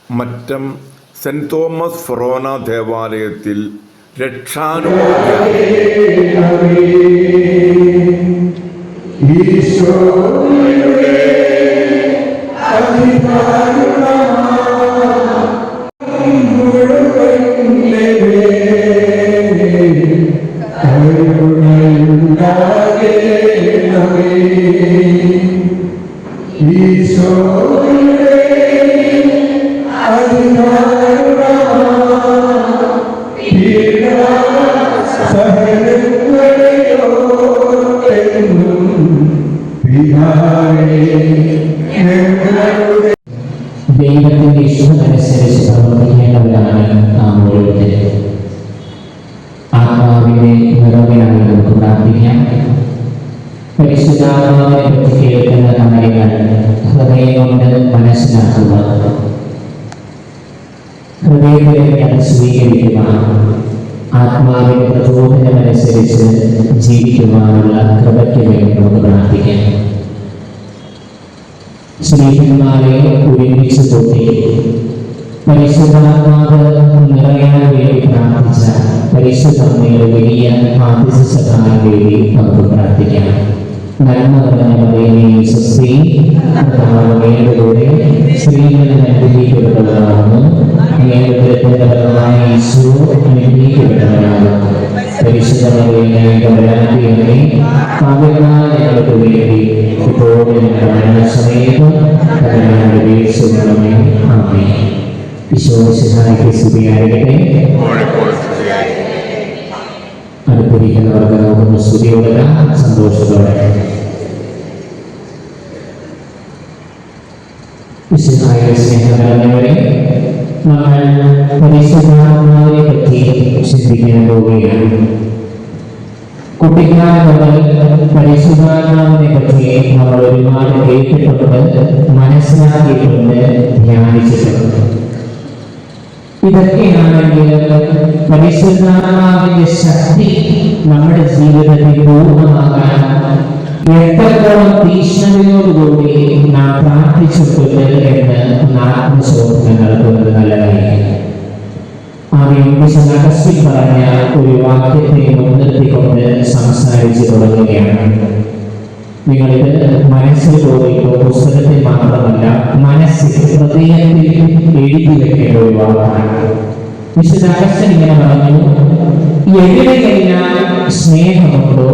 Mattam saint Thomas ഫൊറോന ദേവാലയത്തിൽ രക്ഷാനുഭൂതി ദൈവത്തിന്റെ ഇഷ്ടമനുസരിച്ച് പ്രവർത്തിക്കേണ്ടവരാണ് നാം ഓരോരുത്തരും. ആത്മാവിന്റെ നിറവിനായി നമുക്ക് പ്രാർത്ഥിക്കാം. പരിശുദ്ധാത്മാവിനെ പറ്റി കേൾക്കുന്ന കാര്യങ്ങൾ ഹൃദയം കൊണ്ട് മനസ്സിലാക്കുക, ഹൃദയത്തിലേക്ക് അത് സ്വീകരിക്കുക, ആത്മാവിന്റെ പ്രചോദനമനുസരിച്ച് ജീവിക്കുവാനുള്ള കൃപയ്ക്ക് വേണ്ടി നമുക്ക് പ്രാർത്ഥിക്കാം. സ്നേഹിതന്മാരെ ഒരുമിച്ച് കൂട്ടി പരിശുദ്ധാത്മാവ് നിറയാൻ വേണ്ടി പ്രാർത്ഥിച്ച പരിശുദ്ധ അമ്മയുടെ വലിയ ആദിത്യ സഹായം വേണ്ടി നമുക്ക് പ്രാർത്ഥിക്കാം. നന്മ നിറഞ്ഞ മറിയമേ സ്വസ്തി, കർത്താവേ സ്ത്രീകളിൽ അനുഗ്രഹിക്കപ്പെട്ടവരാകുന്നു, യേശു അനുഗ്രഹിക്കപ്പെട്ടവരാകുന്നു. പരിശുദ്ധ മറിയമേ തമ്പുരാന്റമ്മേ, പാപികളായ ഞങ്ങൾക്ക് വേണ്ടി ഇപ്പോഴും ഞങ്ങളുടെ മരണസമയത്തും തമ്പുരാനോട് അപേക്ഷിക്കണമേ. ആമേൻ. ഈശോമിശിഹായ്ക്ക് സ്തുതിയായിരിക്കട്ടെ. അടുത്തിരിക്കുന്നവർക്ക് നമുക്ക് സ്തുതിയോടെ സന്തോഷത്തോടെ മിശിഹായുടെ സ്നേഹനിറഞ്ഞവരെ, നമ്മൾ പരിശുദ്ധാത്മാവിനെ പറ്റി ചിന്തിക്കാൻ പോവുകയാണ്. കുട്ടിക്കാലം മുതൽ പരിശുദ്ധാത്മാവിനെ പറ്റി നമ്മൾ ഒരുപാട് കേട്ടിട്ടുണ്ട്, മനസ്സിലാക്കിയിട്ടുണ്ട്, ധ്യാനിച്ചിട്ടുണ്ട്. ഇതൊക്കെയാണെങ്കിൽ പരിശുദ്ധാത്മാവിന്റെ ശക്തി നമ്മുടെ ജീവിതത്തിൽ പൂർണ്ണമാകാൻ എത്രത്തോളം തീക്ഷ്ണതയോടുകൂടി നാം പ്രാർത്ഥിച്ചിട്ടുണ്ട് എന്ന് ആത്മശോധന നടത്തുന്നത് നല്ലതായിരിക്കും. അഗസ്റ്റിൻ പറഞ്ഞ ഒരു വാക്യത്തെ മുൻനിർത്തിക്കൊണ്ട് സംസാരിച്ചു തുടങ്ങുകയാണ്. നിങ്ങളിത് മനസ്സിൽ പോയിട്ടോ പുസ്തകത്തിൽ മാത്രമല്ല, മനസ്സിൽ ഹൃദയത്തിൽ എഴുതി വെക്കേണ്ട ഒരു വാക്കാണ്. വിശുദ്ധ അഗസ്റ്റിൻ ഇങ്ങനെ പറഞ്ഞു, എവിടെയെല്ലാം സ്നേഹമുണ്ടോ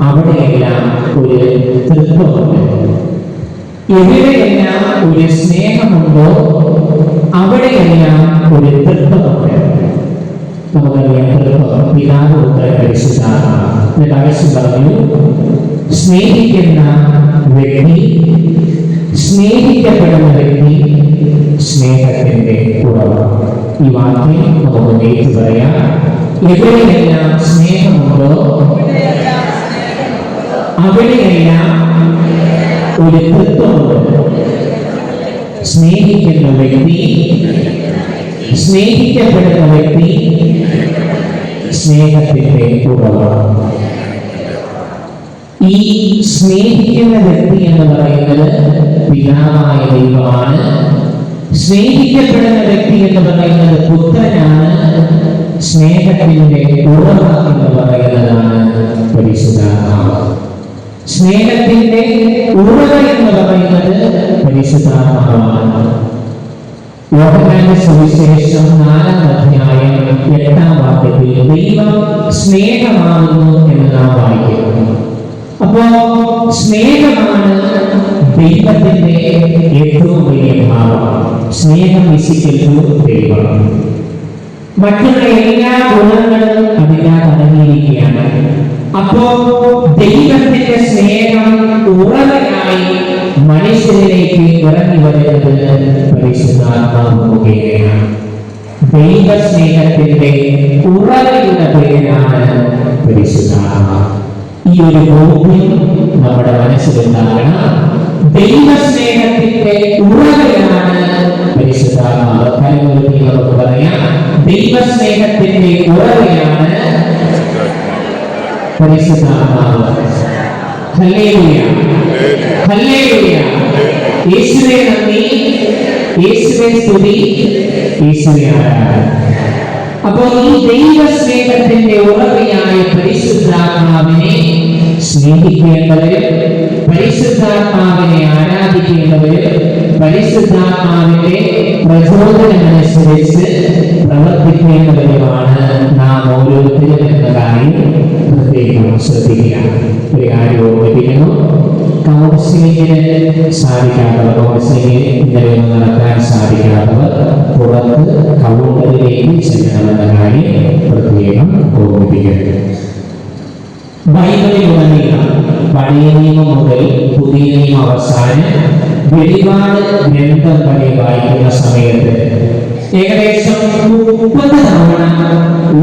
അവിടെയെല്ലാം ഒരു തൃത്വമുണ്ട്. എവിടെയെല്ലാം ഒരു സ്നേഹമുണ്ടോ അവിടെയെല്ലാം ഒരു തൃത്വമുണ്ട്. നമുക്കറിയാം, തൃത്വം പിതാവ് പുത്രൻ പരിശുദ്ധാത്മാവ്. അഗസ്റ്റിൻ പറഞ്ഞു, സ്നേഹിക്കുന്ന വ്യക്തി, സ്നേഹിക്കപ്പെടുന്ന വ്യക്തി സ്നേഹത്തിന്റെ ഉറവ. ഈ വാക്യം നമുക്ക് നേരിട്ട് പറയാം. എവിടെയെല്ലാം സ്നേഹമുണ്ടോ അവിടെയെല്ലാം ഒരു തൃത്വമുണ്ട്. സ്നേഹിക്കുന്ന വ്യക്തി, സ്നേഹിക്കപ്പെടുന്ന വ്യക്തി സ്നേഹത്തിന്റെ ഉറവ. ഈ സ്നേഹിക്കുന്ന വ്യക്തി എന്ന് പറയുന്നത് പിതാവായ ദൈവമാണ്. സ്നേഹിക്കപ്പെടുന്ന വ്യക്തി എന്ന് പറയുന്നത് പുത്രനാണ്. സ്നേഹത്തിന്റെ ഉറവ എന്ന് പറയുന്നതാണ് പരിശുദ്ധാത്മാവ്. സ്നേഹത്തിന്റെ ഉറവ എന്ന് പറയുന്നത് പരിശുദ്ധാത്മാവാണ്. യോഹന്നാന്റെ സുവിശേഷം 4-ാം അധ്യായം 8-ാം വാക്യത്തിൽ ദൈവം സ്നേഹമാകുന്നു എന്ന് നാം വായിക്കുന്നു. അപ്പോ സ്നേഹമാണ് ദൈവത്തിന്റെ ഏറ്റവും വലിയ ഭാവം. സ്നേഹം വിശിക്കുന്നു ദൈവം. മറ്റുള്ള എല്ലാ ഗുണങ്ങളും അതിനകത്ത് അടങ്ങിയിരിക്കുകയാണ്. അപ്പോ ദൈവത്തിന്റെ സ്നേഹം ഉറവയായി മനുഷ്യരിലേക്ക് ഇറങ്ങി വരുന്നത് പരിശുദ്ധാത്മാവ് മുഖേനയാണ്. ദൈവസ്നേഹത്തിന്റെ ഉറവയുടെ പേരാണ് പരിശുദ്ധാത്മാവ്. ഈ ഒരു ബോധ്യം നമ്മുടെ മനസ്സിലുണ്ടാകണം. ദൈവസ്നേഹത്തിന്റെ ഉറവയാണ് പരിശുദ്ധാത്മാവ്. പലപ്പോഴും നമുക്ക് പറയാം, ദൈവസ്നേഹത്തിന്റെ ഉറവയാണ് പരിശുദ്ധാത്മാവ്. Hallelujah, hallelujah. യേശുവേ നന്ദി, യേശുവേ സ്തുതി, യേശുവേ ആരാധന. അപ്പോൾ ഈ ദൈവസ്നേഹത്തിന്റെ ഉറവയായ പരിശുദ്ധാത്മാവിനെ സ്നേഹിക്കേണ്ടവരും പരിശുദ്ധാത്മാവിനെ ആരാധിക്കേണ്ടവരും പരിശുദ്ധാത്മാവിന്റെ പ്രചോദനമനുസരിച്ച് പ്രവർത്തിക്കേണ്ടവരുമാണ് നാം ഓരോരുത്തരും എന്ന കാര്യം പ്രത്യേകം ശ്രദ്ധിക്കുക. ഒരു കാര്യം ഓർമ്മിപ്പിക്കുന്നു. കൗൺസിലിങ്ങിന് സാധിക്കാത്തവർ, കൗൺസിലിംഗ് ഇന്നലെ നടത്താൻ സാധിക്കാത്തവർ പുറത്ത് കൗണ്ടറിലേക്ക് ചെല്ലണമെന്ന കാര്യം പ്രത്യേകം ഓർമ്മിപ്പിക്കുന്നു. ബൈബിളിലുടനീളം പഴയ നിയമം മുതൽ പുതിയ നിയമം അവസാനം വെളിപാട് ഗ്രന്ഥം വരെ വായിക്കുന്ന സമയത്ത് ഏകദേശം 30 തവണ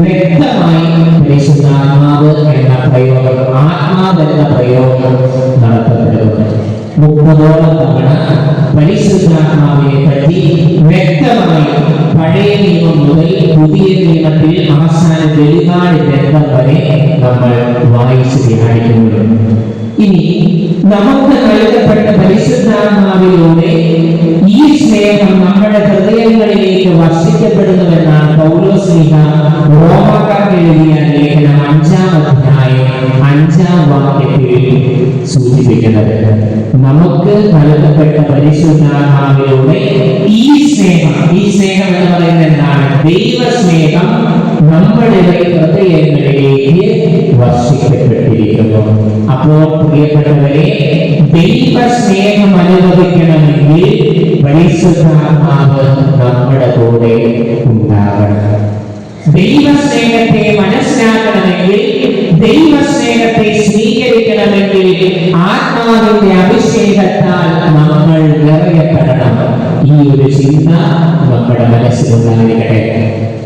വ്യക്തമായി പരിശുദ്ധാത്മാവ് എന്ന പ്രയോഗം, ആത്മാവ് എന്ന പ്രയോഗം നടത്തപ്പെടുന്നു. 30ഓളം തവണ പരിശുദ്ധാത്മാവിനെ പറ്റി വ്യക്തമായി പഴയ നിയമം മുതൽ പുതിയ നിയമത്തിൽ അവസാന വെളിപാട് ഗ്രന്ഥം വരെ നമ്മൾ വായിച്ച് ധ്യാനിക്കുന്നു. ഇനി നമുക്ക് നൽകപ്പെട്ട പരിശുദ്ധാത്മാവിലൂടെ ഈ സ്നേഹം നമ്മുടെ ഹൃദയങ്ങളിലേക്ക് വർഷിക്കപ്പെടുന്നുവെന്നാണ് പൗലോസ്ലീഹ റോമാക്കാർക്ക് എഴുതിയ ലേഖനം 5-ാം അധ്യായം 5-ാം വാക്യത്തിൽ സൂചിപ്പിക്കുന്നത്. നമുക്ക് നൽകപ്പെട്ട പരിശുദ്ധാത്മാവിലൂടെ ഈ സ്നേഹം എന്ന് പറയുന്നത് എന്താണ്? ദൈവസ്നേഹം നമ്മുടെ ഹൃദയങ്ങളിലേക്ക് വർഷിക്കപ്പെട്ടിരിക്കുന്നു. അപ്പോൾ പ്രിയപ്പെട്ടവരെ, ദൈവസ്നേഹം അനുഭവിക്കണമെങ്കിൽ പരിശുദ്ധാത്മാവ് നമ്മുടെ കൂടെ ഉണ്ടാകണം. ദൈവസ്നേഹത്തെ മനസ്സിലാക്കണമെങ്കിൽ, ദൈവസ്നേഹത്തെ സ്വീകരിക്കണമെങ്കിൽ ആത്മാവിന്റെ അഭിഷേകത്താൽ നമ്മൾ നിറയപ്പെടണം. ഈ ഒരു ചിന്ത നമ്മുടെ മനസ്സിലുണ്ടായിരിക്കട്ടെ.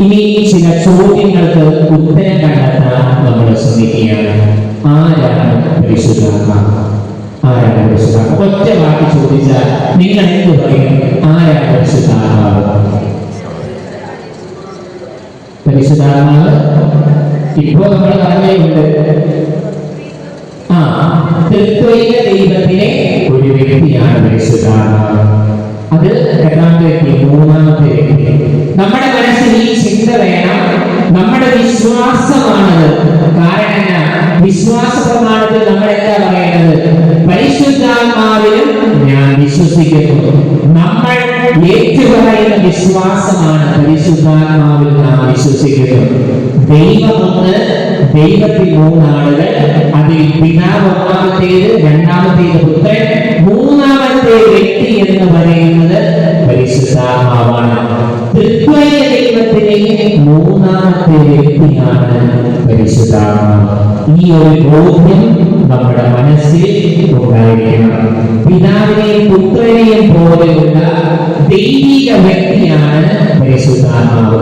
ഇനി ചില ചോദ്യങ്ങൾക്ക് ഉത്തരം കണ്ടെത്താൻ നമ്മൾ ശ്രമിക്കുകയാണ്. ആരാണ് പരിശുദ്ധാത്മാവ്? ആരാണ് പരിശുദ്ധാത്മാവ്? ഒറ്റ വാക്ക് ചോദിച്ചാൽ നിങ്ങൾ എന്ത് പറയും? ആരാണ് പരിശുദ്ധാത്മാവ്? പരിശുദ്ധാത്മാവ് ഇപ്പോ നമ്മൾ പറഞ്ഞിട്ടുണ്ട്, ത്രിത്വൈക ദൈവത്തിലെ ഒരു വ്യക്തിയാണ് പരിശുദ്ധാത്മാവ്. അത് എത്രാമത്തെ വ്യക്തി? മൂന്നാമത്തെ വ്യക്തി. നമ്മുടെ മനസ്സിൽ ഈ ചിന്ത വേണം. നമ്മുടെ വിശ്വാസമാണത്. കാരണം വിശ്വാസ പ്രമാണത്തിൽ നമ്മൾ എന്താ പറയുന്നത്? പരിശുദ്ധാത്മാവിലും ഞാൻ വിശ്വസിക്കുന്നു. നമ്മൾ ഏറ്റുപറയുന്ന വിശ്വാസമാണ് പരിശുദ്ധാത്മാവിൽ നാം വിശ്വസിക്കുന്നു. ദൈവമൊന്ന്, ദൈവത്തിൽ 3 ആളുകൾ. അതിൽ പിതാവ് ഒന്നാമത്തേത്, രണ്ടാമത്തേത് പുത്രൻ, മൂന്നാമത്തെ വ്യക്തി എന്ന് പറയുന്നത് പരിശുദ്ധാത്മാവാണ്. ത്രിത്വൈക ദൈവത്തിലെ 3ാമത്തെ വ്യക്തിയാണ് പരിശുദ്ധാത്മാവ്. ഈ ഒരു ബോധ്യം നമ്മുടെ മനസ്സിൽ ഉണ്ടായിരിക്കണം. പിതാവിനെയും പുത്രനെയും പോലെയുള്ള ദൈവിക വ്യക്തിയാണ് പരിശുദ്ധാത്മാവ്.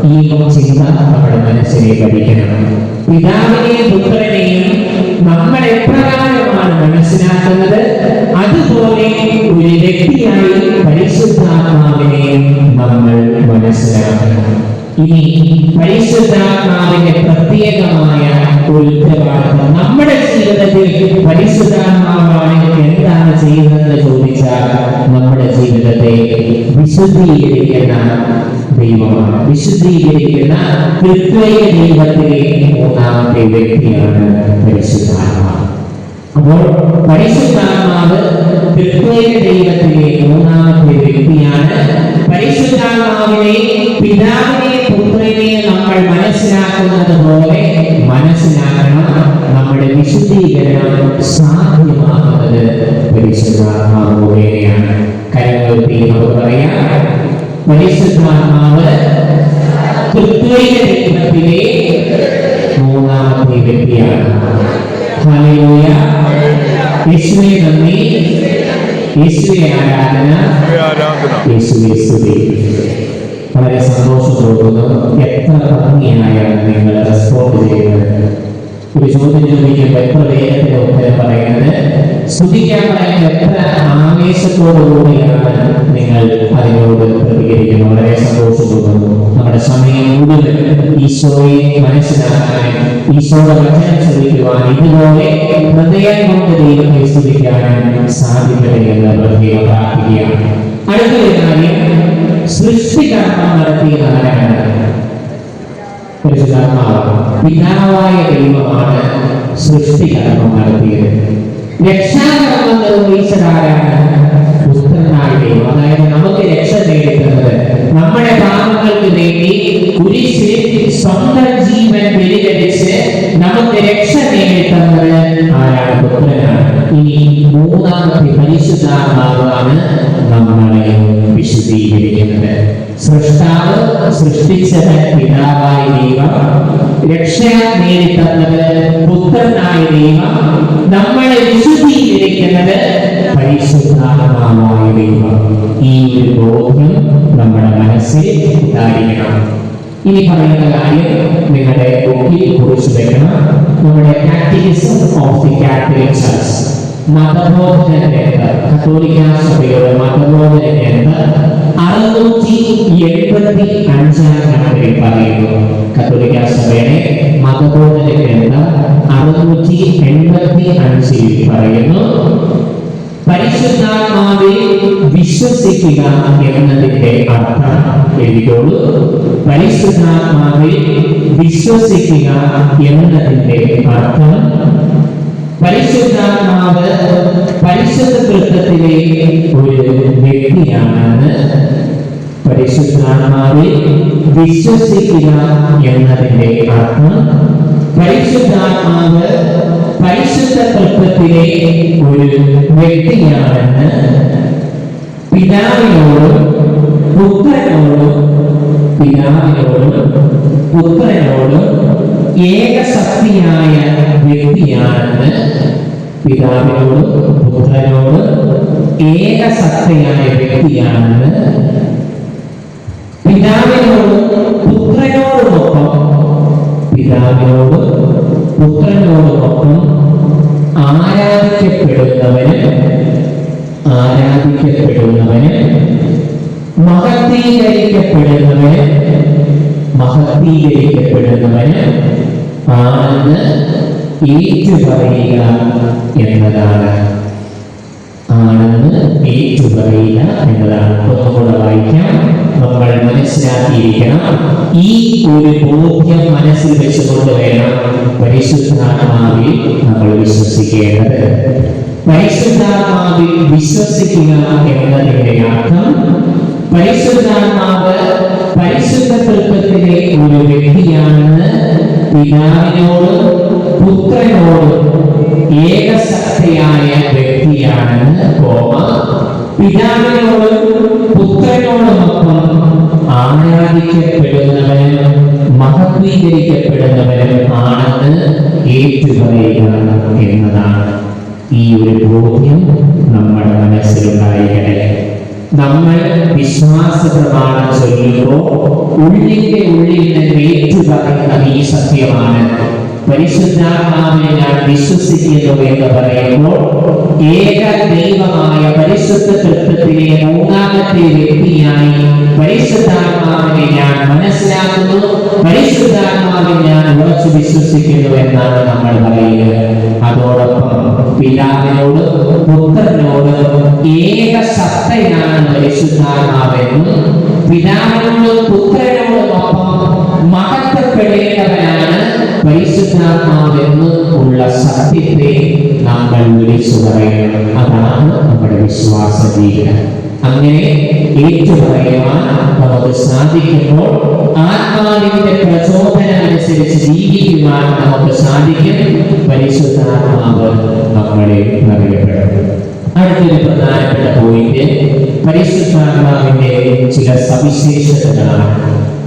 ഈ ചിന്ത നമ്മുടെ മനസ്സിലേക്ക് പഠിക്കണം. പിതാവിനെയും പുത്രനെയും നമ്മൾ എപ്രകാരമാണ് മനസ്സിലാക്കുന്നത്, അതുപോലെ ഒരു വ്യക്തിയായി പരിശുദ്ധാത്മാവിനെ നമ്മൾ മനസ്സിലാക്കണം. ഇനി പരിശുദ്ധാത്മാവിന്റെ പ്രത്യേകമായ ഉത്തരവാദിത്വം നമ്മുടെ ജീവിതത്തിൽ പരിശുദ്ധാത്മാവാണ് എന്താണ് ചെയ്യുന്നതെന്ന് ചോദിച്ചാൽ, നമ്മുടെ ജീവിതത്തെ വിശുദ്ധീകരിക്കുന്ന ദൈവമാണ്. വിശുദ്ധീകരിക്കുന്ന ത്രിത്വൈക ദൈവത്തിലെ 3ാമത്തെ വ്യക്തിയാണ് പരിശുദ്ധാത്മാവ്. അപ്പോൾ പരിശുദ്ധാത്മാവ് ത്രിത്വൈക ദൈവത്തിലെ 3ാമത്തെ വ്യക്തിയാണ്. പരിശുദ്ധാത്മാവിനെ, പിതാവിനെ, പുത്രനെ നമ്മൾ മനസ്സിലാക്കുന്നത് പോലെ മനസ്സിലാക്കണം. നമ്മുടെ വിശുദ്ധീകരണം സാധ്യമാകുന്നത് പരിശുദ്ധാത്മാവ് മുഖേനയാണ്. കരങ്ങളുയർത്തി നമുക്ക് പറയാം, പരിശുദ്ധാത്മാവ് ത്രിത്വൈക ദൈവത്തിലെ 3ാമത്തെ വ്യക്തിയാണ്. ഹല്ലേലൂയ. യേശുവേ നന്ദി, യേശുവേ ആരാധന, യേശുവേ സ്തുതി. വളരെ സന്തോഷം തോന്നുന്നു. എത്ര ഭംഗിയായാണ് നിങ്ങൾ റെസ്പോണ്ട് ചെയ്യുന്നത്. ഒരു ചോദ്യം ചോദിക്കുമ്പോൾ എത്ര വേഗത്തിൽ ഉത്തരം പറയുന്നത്, സ്തുതിക്കാൻ പറയുന്നത് എത്ര ആവേശത്തോടുകൂടിയാണ് നിങ്ങൾ അതിനോട് പ്രതികരിക്കുന്നത്. വളരെ സന്തോഷം തോന്നുന്നു. നമ്മുടെ സമയം മുഴുവൻ ഈശോയെ മനസ്സിലാക്കാനും ഈശോയുടെ വചനം ശ്രമിക്കുവാൻ ഇതുപോലെ ഹൃദയം കൊണ്ട് ദൈവത്തെ സ്തുതിക്കാനും സാധിക്കട്ടെ എന്ന് പ്രത്യേകം പ്രാർത്ഥിക്കുകയാണ്. അടുത്തൊരു കാര്യം, സൃഷ്ടികർമ്മം നടത്തിയത് ആരാണ്? പരിശുദ്ധാത്മാവ്. പിതാവായ ദൈവമാണ് സൃഷ്ടികർമ്മം നടത്തിയത്. രക്ഷാകർമ്മം നിർവഹിച്ചത് ആരാണ്? പുത്രനായ ദൈവം. അതായത് നമുക്ക് രക്ഷ നേടുന്നത്, നമ്മുടെ പാപങ്ങൾക്ക് വേണ്ടി കുരിശിൽ സ്വന്തം ജീവൻ ബലികഴിച്ച് നമുക്ക് രക്ഷ നേടുന്നത് ആരാണ്? പുത്രനാണ്. ഇനി മൂന്നാമത്തെ പരിശുദ്ധാത്മാവാണ് നമ്മളെ വിശുദ്ധീകരിക്കുന്നത്. സൃഷ്ടാവ് സൃഷ്ടിച്ചത് പിതാവായ ദൈവം, രക്ഷ നേടിത്തന്നത് പുത്രനായ ദൈവം, നമ്മളെ വിശുദ്ധീകരിക്കുന്നത് പരിശുദ്ധാത്മാവായ ദൈവം. ഈ ഒരു ബോധ്യം നമ്മുടെ മനസ്സിൽ ഉണ്ടായിരിക്കണം. ഇനി പറയുന്ന കാര്യം നിങ്ങളുടെ ബുക്കിൽ കുറിച്ച് വെക്കണം. നമ്മുടെ catechism of the Catholic church, മതബോധന ഗ്രന്ഥം, കത്തോലിക്ക സഭയുടെ മതബോധന ഗ്രന്ഥം 685 പറയുന്നു. കത്തോലിക്ക സഭയുടെ മതബോധന ഗ്രന്ഥം 685 പറയുന്നു, പരിശുദ്ധാത്മാവിൽ വിശ്വസിക്കുക എന്നതിന്റെ അർത്ഥം എഴുതിയോളൂ. പരിശുദ്ധാത്മാവിൽ വിശ്വസിക്കുക എന്നതിന്റെ അർത്ഥം, പരിശുദ്ധാത്മാവ് പരിശുദ്ധ തൃത്വത്തിലെ ഒരു വ്യക്തിയാണെന്ന്. പരിശുദ്ധാത്മാവിൽ വിശ്വസിക്കുക എന്നതിന്റെ അർത്ഥം, പരിശുദ്ധാത്മാവ് പരിശുദ്ധ തൃത്വത്തിലെ ഒരു വ്യക്തിയാണെന്ന് പിതാവിനോടും പുത്രനോടും ഏകശക്തിയായ വ്യക്തിയാണെന്ന്. പിതാവിനോടും പുത്രനോടും ഏകശക്തിയായ വ്യക്തിയാണെന്ന് പിതാവിനോടും പുത്രനോടുമൊപ്പം ആരാധിക്കപ്പെടുന്നവന് മഹത്വീകരിക്കപ്പെടുന്നവന് ആണെന്ന് ഏറ്റുപറയുക എന്നതാണ്. ഒന്നുകൂടെ വായിക്കാം. നമ്മൾ മനസ്സിലാക്കിയിരിക്കണം, ഈ ഒരു ബോധ്യം മനസ്സിൽ വെച്ചുകൊണ്ട് വേണം പരിശുദ്ധാത്മാവിൽ നമ്മൾ വിശ്വസിക്കേണ്ടത്. പരിശുദ്ധാത്മാവിൽ വിശ്വസിക്കുക എന്നതിന്റെ അർത്ഥം, പരിശുദ്ധാത്മാവ് പരിശുദ്ധ തൃത്വത്തിലെ ഒരു വ്യക്തിയാണെന്ന് പിതാവിനോടും പുത്രനോടും ഏകശക്തിയായ വ്യക്തിയാണെന്ന്, പിതാവിനോടും പുത്രനോടുമൊപ്പം ആരാധിക്കപ്പെടുന്നവനും മഹത്വീകരിക്കപ്പെടുന്നവനും ആണെന്ന് ഏറ്റുപറയുക എന്നതാണ്. ഈ ഒരു ബോധ്യം നമ്മുടെ മനസ്സിലുണ്ടായിരിക്കട്ടെ. നമ്മൾ വിശ്വാസ പ്രമാണം ചൊല്ലുമ്പോൾ ഉള്ളിന്റെ ഉള്ളിൽ നിന്ന് ഏറ്റുപറയുന്നത് ഈ സത്യമാണ്. പരിശുദ്ധാത്മാവിനെ ഞാൻ വിശ്വസിക്കുന്നു എന്ന് പറയുമ്പോൾ ഏക ദൈവമായ പരിശുദ്ധ തൃത്വത്തിലെ മൂന്നാമത്തെ വ്യക്തിയായി പരിശുദ്ധാത്മാവിനെ ഞാൻ മനസ്സിലാക്കുന്നു, പരിശുദ്ധാത്മാവിനെ ഞാൻ ഉറച്ചു വിശ്വസിക്കുന്നു എന്നാണ് നമ്മൾ പറയുന്നത്. അതോടൊപ്പം പിതാവിനോട് പുത്രനോട് ഏകസത്തയാണ് പരിശുദ്ധാത്മാവെന്നും പിതാവിനോടും പുത്രനോടുമൊപ്പം മഹത്വപ്പെടേണ്ടവനാണ് പരിശുദ്ധാത്മാവെന്ന് ഉള്ള സത്യത്തെ നമ്മൾ വിളിച്ചു പറയണം. അതാണ് നമ്മുടെ വിശ്വാസ ജീവിതം. അങ്ങനെ ഏറ്റുപറയുവാൻ നമുക്ക് സാധിക്കുമ്പോൾ ആത്മാവിന്റെ പ്രചോദനം അനുസരിച്ച് ജീവിക്കുവാൻ നമുക്ക് സാധിക്കും. പരിശുദ്ധാത്മാവ് നമ്മളെ നിറയപ്പെടും. അടുത്തൊരു പ്രധാനപ്പെട്ട പോയിന്റ് പരിശുദ്ധാത്മാവിന്റെ ചില സവിശേഷതകളാണ്.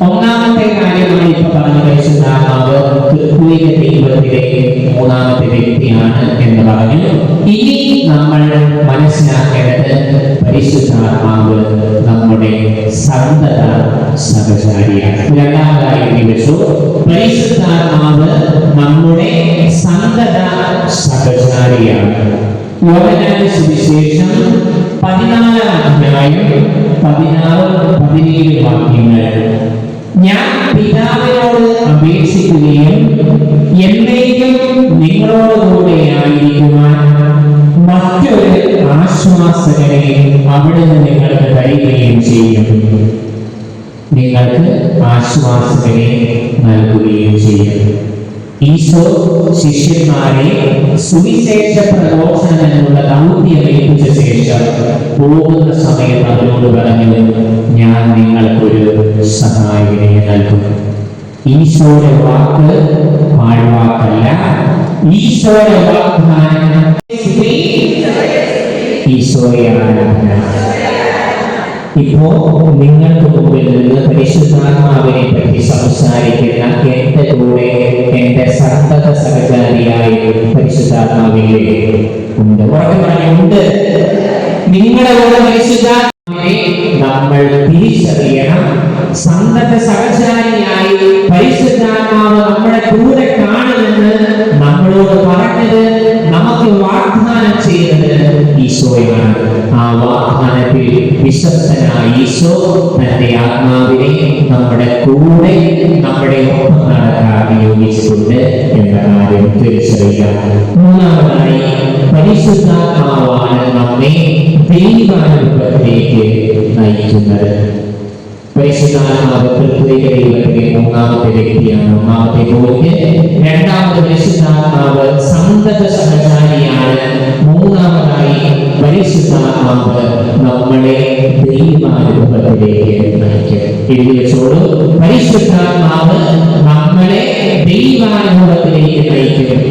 ഒന്നാമത്തെ കാര്യമാണ് ഇപ്പൊ പറഞ്ഞ പരിശുദ്ധാത്മാവ് ത്രിത്വൈക ദൈവത്തിലെ മൂന്നാമത്തെ വ്യക്തിയാണ് എന്ന് പറഞ്ഞു. ഇനി നമ്മൾ മനസ്സിലാക്കേണ്ടത് പരിശുദ്ധാത്മാവ് നമ്മുടെ സന്തത സഹചാരിയാണ്. രണ്ടാമതായി വെച്ചു പരിശുദ്ധാത്മാവ് നമ്മുടെ സന്തത സഹചാരിയാണ്. യോഹന്നാന്റെ സുവിശേഷം 14-ാം അധ്യായം 16-17 വാക്യങ്ങൾ, ഞാൻ പിതാവിനോട് അപേക്ഷിക്കുകയും എന്നേക്കും നിങ്ങളോടുകൂടെയായിരിക്കുവാൻ മറ്റൊരു ആശ്വാസകനെ അവിടുന്ന് നിങ്ങൾക്ക് തരികയും ചെയ്യും. നിങ്ങൾക്ക് ആശ്വാസകനെ നൽകുകയും ചെയ്യും. ഈശോ ശിഷ്യന്മാരെ സുവിശേഷ പ്രഘോഷണം എന്നുള്ള ദൗത്യം ഏൽപ്പിച്ച ശേഷം പോകുന്ന സമയത്ത് അവരോട് പറഞ്ഞു, ഞാൻ നിങ്ങൾക്കൊരു സഹായകനെ നൽകും. ഈശോയുടെ വാക്ക് പാഴ്വാക്കല്ല. ഈശോയുടെ വാഗ്ദാനം ഈശോയാണ്. ഇപ്പോ നിങ്ങൾക്ക് മുമ്പിൽ നിന്ന് പരിശുദ്ധാത്മാവിനെ പറ്റി സംസാരിക്കുന്ന എന്റെ കൂടെ എന്റെ സന്തത സഹചാരിയായി പരിശുദ്ധാത്മാവിനെ ഉണ്ട്. ഉണ്ട്. നിങ്ങളുടെ കൂടെ പരിശുദ്ധാത്മാവിനെ നമ്മൾ തിരിച്ചറിയണം. സന്തത സഹചാരിയായി പരിശുദ്ധാത്മാവ് നമ്മുടെ കൂടെ കാണുമെന്ന് നമ്മളോട് പറഞ്ഞത്, നമുക്ക് വാഗ്ദാനം ചെയ്തത് ഈശോയാണ്. ആ വാഗ്ദാനത്തിൽ വിശ്വസ്തനായ ഈശോ തന്റെ ആത്മാവിനെ നമ്മുടെ കൂടെ നമ്മുടെ ഒപ്പം നടക്കാൻ നിയോഗിച്ചിട്ടുണ്ട് എന്ന കാര്യം തിരിച്ചറിയുക. മൂന്നാമതായി, പരിശുദ്ധാത്മാവാണ് നമ്മെ ദൈവാനുഭവത്തിലേക്ക് നയിക്കുന്നത്. പരിശുദ്ധാത്മാവ് പ്രത്യേക ദൈവത്തിലെ മൂന്നാമത്തെ വ്യക്തിയാണ്, ഒന്നാമത്തെ പോയിന്റ്. രണ്ടാമത്, പരിശുദ്ധാത്മാവ് സന്തത സഹചാരിയാണ്. മൂന്നാമതായി, പരിശുദ്ധാത്മാവ് നമ്മളെ ദൈവാനുഭവത്തിലേക്ക് നയിക്കും. എഴുതി വെച്ചോളൂ, പരിശുദ്ധാത്മാവ് നമ്മളെ ദൈവാനുഭവത്തിലേക്ക് നയിക്കും.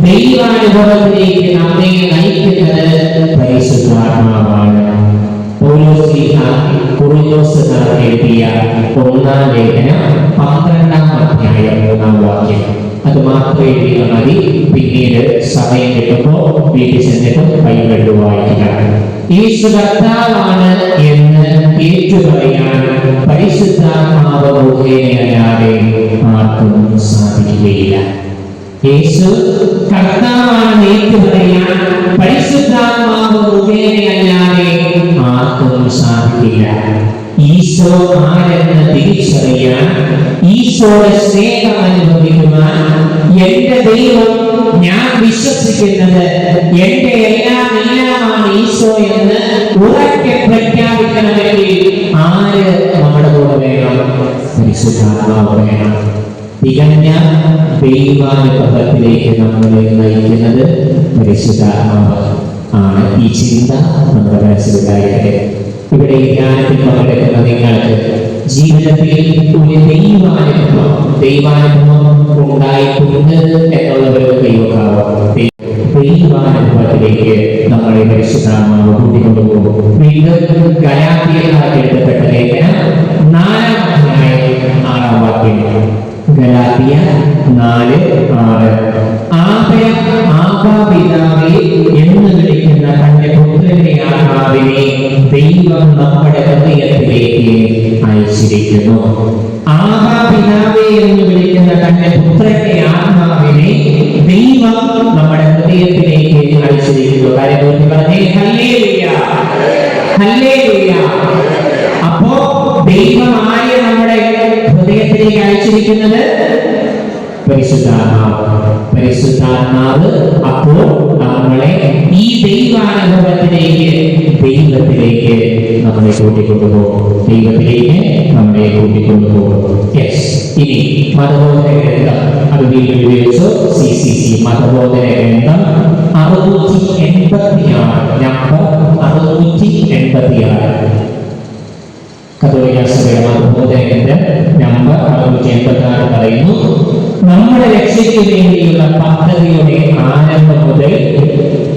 ദൈവാനുഭവത്തിലേക്ക് നമ്മെ നയിക്കുന്നത് പരിശുദ്ധാത്മാവാണ്. എഴുതിയ 1-ാം ലേഖനം 12-ാം അധ്യായം 3-ാം വാക്യം. അത് മാത്രം എഴുതിയാൽ മതി. പിന്നീട് സമയം കിട്ടുമ്പോൾ വീട്ടിൽ ചെന്നിട്ട് ബൈബിൾ വായിക്കുക. യേശു കർത്താവാണ് എന്ന് ഏറ്റുപറയാൻ പരിശുദ്ധാത്മാവ് മുഖേനയല്ലാതെ ആർക്കും സാധിക്കുകയില്ല. യേശു കർത്താവാണെന്ന് ഏറ്റുപറയാൻ പരിശുദ്ധാത്മാവ് മുഖേനയല്ലാതെ ആർക്കും സാധിക്കില്ല. ഈശോ ആരെന്ന് തിരിച്ചറിയാൻ, ഈശോയുടെ സ്നേഹം അനുഭവിക്കുവാൻ, എന്റെ ദൈവം, ഞാൻ വിശ്വസിക്കുന്നത്, എന്റെ എല്ലാമാണ് ഈശോ എന്ന് ഉറക്കെ പ്രഖ്യാപിക്കണമെങ്കിൽ ആര് നമ്മുടെ കൂടെ വേണം? പരിശുദ്ധാത്മാവ് വേണം. തികഞ്ഞ ദൈവാനുഭവത്തിലേക്ക് നമ്മളെ നയിക്കുന്നത് പരിശുദ്ധാത്മാവ് ആണ്. ഈ ചിന്ത നമ്മുടെ മനസ്സിലുണ്ടായിരിക്കട്ടെ. ഇവിടെ ഈ ധ്യാനത്തിൽ പങ്കെടുക്കുന്ന നിങ്ങൾക്ക് ജീവിതത്തിൽ ഒരു ദൈവാനുഭവം ഉണ്ടായിട്ടുണ്ട് എന്നുള്ളവരുടെ ദൈവഭാവം, ദൈവാനുഭവത്തിലേക്ക് നമ്മളെ പരിശുദ്ധാത്മാവ് കൂട്ടിക്കൊണ്ടുപോകും. വീണ്ടും ഗലാത്യർക്ക് എഴുതപ്പെട്ട ലേഖനം 4-ാം അധ്യായം 6-ാം വാക്യം. ഗലാത്യ 4:6. ആബാ പിതാവേ എന്ന് വിളിക്കുന്ന തന്റെ പുത്രന്റെ ആത്മാവിനെ ദൈവം നമ്മുടെ ഹൃദയത്തിലേക്ക് അയച്ചിരിക്കുന്നു. ആബാ പിതാവേ എന്ന് വിളിക്കുന്ന തന്റെ പുത്രന്റെ ആത്മാവിനെ ദൈവം നമ്മുടെ ഹൃദയത്തിലേക്ക് അയച്ചിരിക്കുന്നു. കാര്യം പറഞ്ഞേ, ഹല്ലേലൂയ, ഹല്ലേലൂയ. അപ്പോ ദൈവം ആരെ നമ്മുടെ ഹൃദയത്തിലേക്ക് അയച്ചിരിക്കുന്നത്? പരിശുദ്ധാത്മാവ്. അപ്പോൾ നമ്മളെ ഈ ദൈവാനുഭവത്തിലേക്ക്, ദൈവത്തിലേക്ക് നമ്മളെ കൂട്ടിക്കൊണ്ടുപോകും. ദൈവത്തിലേക്ക് നമ്മളെ കൂട്ടിക്കൊണ്ടുപോകും. യെസ്. ഇനി മതബോധന ഗ്രന്ഥം, അത് വീണ്ടും ഉപയോഗിച്ചു. CCC മതബോധന ഗ്രന്ഥം 686, നമ്പർ 686. കത്തോലിക്ക സഭയുടെ മതബോധന ഗ്രന്ഥം നമ്പർ 686 പറയുന്നു, നമ്മുടെ രക്ഷയ്ക്ക് വേണ്ടിയുള്ള പദ്ധതിയുടെ ആരംഭം മുതൽ,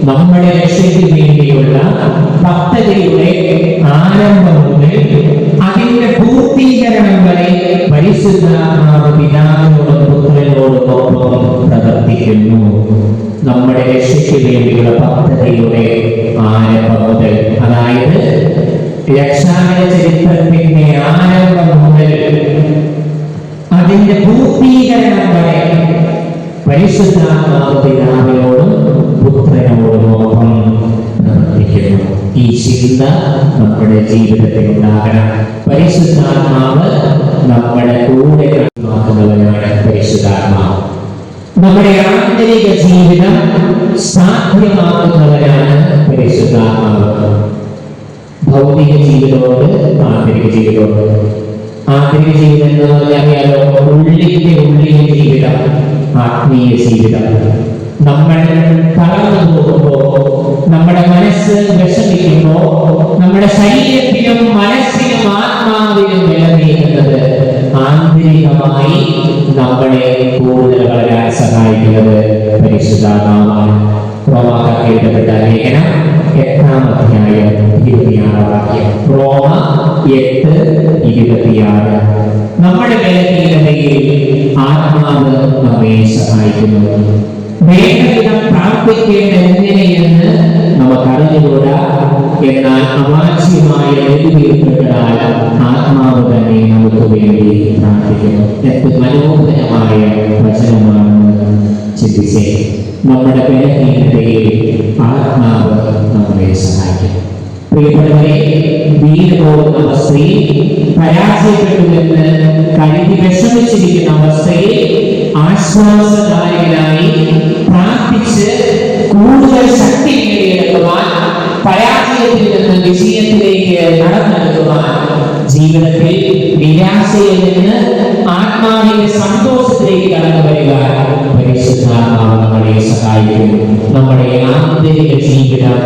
നമ്മുടെ രക്ഷയ്ക്ക് വേണ്ടിയുള്ള പദ്ധതിയുടെ ആരംഭം മുതൽ അതിന്റെ പൂർത്തീകരണം വരെ പരിശുദ്ധാത്മാവ് പിതാവിനോടും പുത്രനോടും ഒപ്പം പ്രവർത്തിക്കുന്നു. നമ്മുടെ രക്ഷയ്ക്ക് വേണ്ടിയുള്ള പദ്ധതിയുടെ ആരംഭം മുതൽ, അതായത് രക്ഷാകര ചരിത്രത്തിന്റെ ആരംഭം മുതൽ അതിന്റെ പൂർത്തീകരണം വരെ പരിശുദ്ധാത്മാവ് പിതാവിനോടും പുത്രനോടും ഒപ്പം പ്രവർത്തിക്കുന്നു. ഈ ചിന്ത നമ്മുടെ ജീവിതത്തിൽ ഉണ്ടാകണം. പരിശുദ്ധാത്മാവ് നമ്മുടെ കൂടെ നടക്കുന്നവനാണ് പരിശുദ്ധാത്മാവ്. നമ്മുടെ ആന്തരിക ജീവിതം സാധ്യമാക്കുന്നവരാണ് പരിശുദ്ധാത്മാവ്. ഭൗതിക ജീവിതമുണ്ട്, ആന്തരിക ജീവിതമുണ്ട്. ആന്തരിക ജീവിതം എന്ന് പറഞ്ഞാൽ ഉള്ളിലെ ജീവിതം, ആത്മീയ ജീവിതം. നമ്മൾ തളർന്നു പോകുമ്പോൾ, നമ്മുടെ മനസ്സ് വിഷമിക്കുമ്പോൾ, നമ്മുടെ ശരീരത്തിനും മനസ്സിനും ആത്മാവിനും നിലനിൽക്കുന്നത് ആന്തരികമായി നമ്മളെ കൂടുതൽ വളരാൻ സഹായിക്കുന്നത് പരിശുദ്ധാത്മാവാണ്. റോമാക്കാർക്ക് എഴുതപ്പെട്ട ലേഖനം 8-ാം അധ്യായം 26-ാം വാക്യം. റോമ 8:26. നമ്മുടെ ബലഹീനതയിൽ ആത്മാവ് നമ്മെ സഹായിക്കുന്നു. വേണ്ടവിധം പ്രാർത്ഥിക്കേണ്ടത് എങ്ങനെയെന്ന് നമുക്ക് അറിഞ്ഞുകൂടാ. എന്നാൽ അവാച്യമായ നെടുവീർപ്പുകളാൽ ആത്മാവ് തന്നെ നമുക്ക് വേണ്ടി പ്രാർത്ഥിക്കുന്നു. എന്ത് മനോഹരമായ വചനമാണെന്ന് ചിന്തിച്ചേ. നമ്മുടെ ബലഹീനതയിൽ ആത്മാവ് നമ്മളെ സഹായിക്കും. പ്രിയപ്പെട്ടവരെ, വീണുപോകുന്ന അവസ്ഥയിൽ, പരാജയപ്പെട്ടുവെന്ന് കരുതി വിഷമിച്ചിരിക്കുന്ന അവസ്ഥയിൽ ആശ്വാസദായകനായി പ്രാർത്ഥിച്ച് കൂടുതൽ ശക്തി നേടിയെടുക്കുവാൻ, പരാജയത്തിൽ നിന്ന് വിജയത്തിലേക്ക് നടന്നെടുക്കുവാൻ, ജീവിതത്തിൽ നിരാശയിൽ നിന്ന് ആത്മാവിന്റെ സന്തോഷത്തിലേക്ക് കടന്നു വരുവാൻ പരിശുദ്ധാത്മാവ് നമ്മളെ സഹായിക്കും. നമ്മുടെ ആന്തരിക ജീവിതം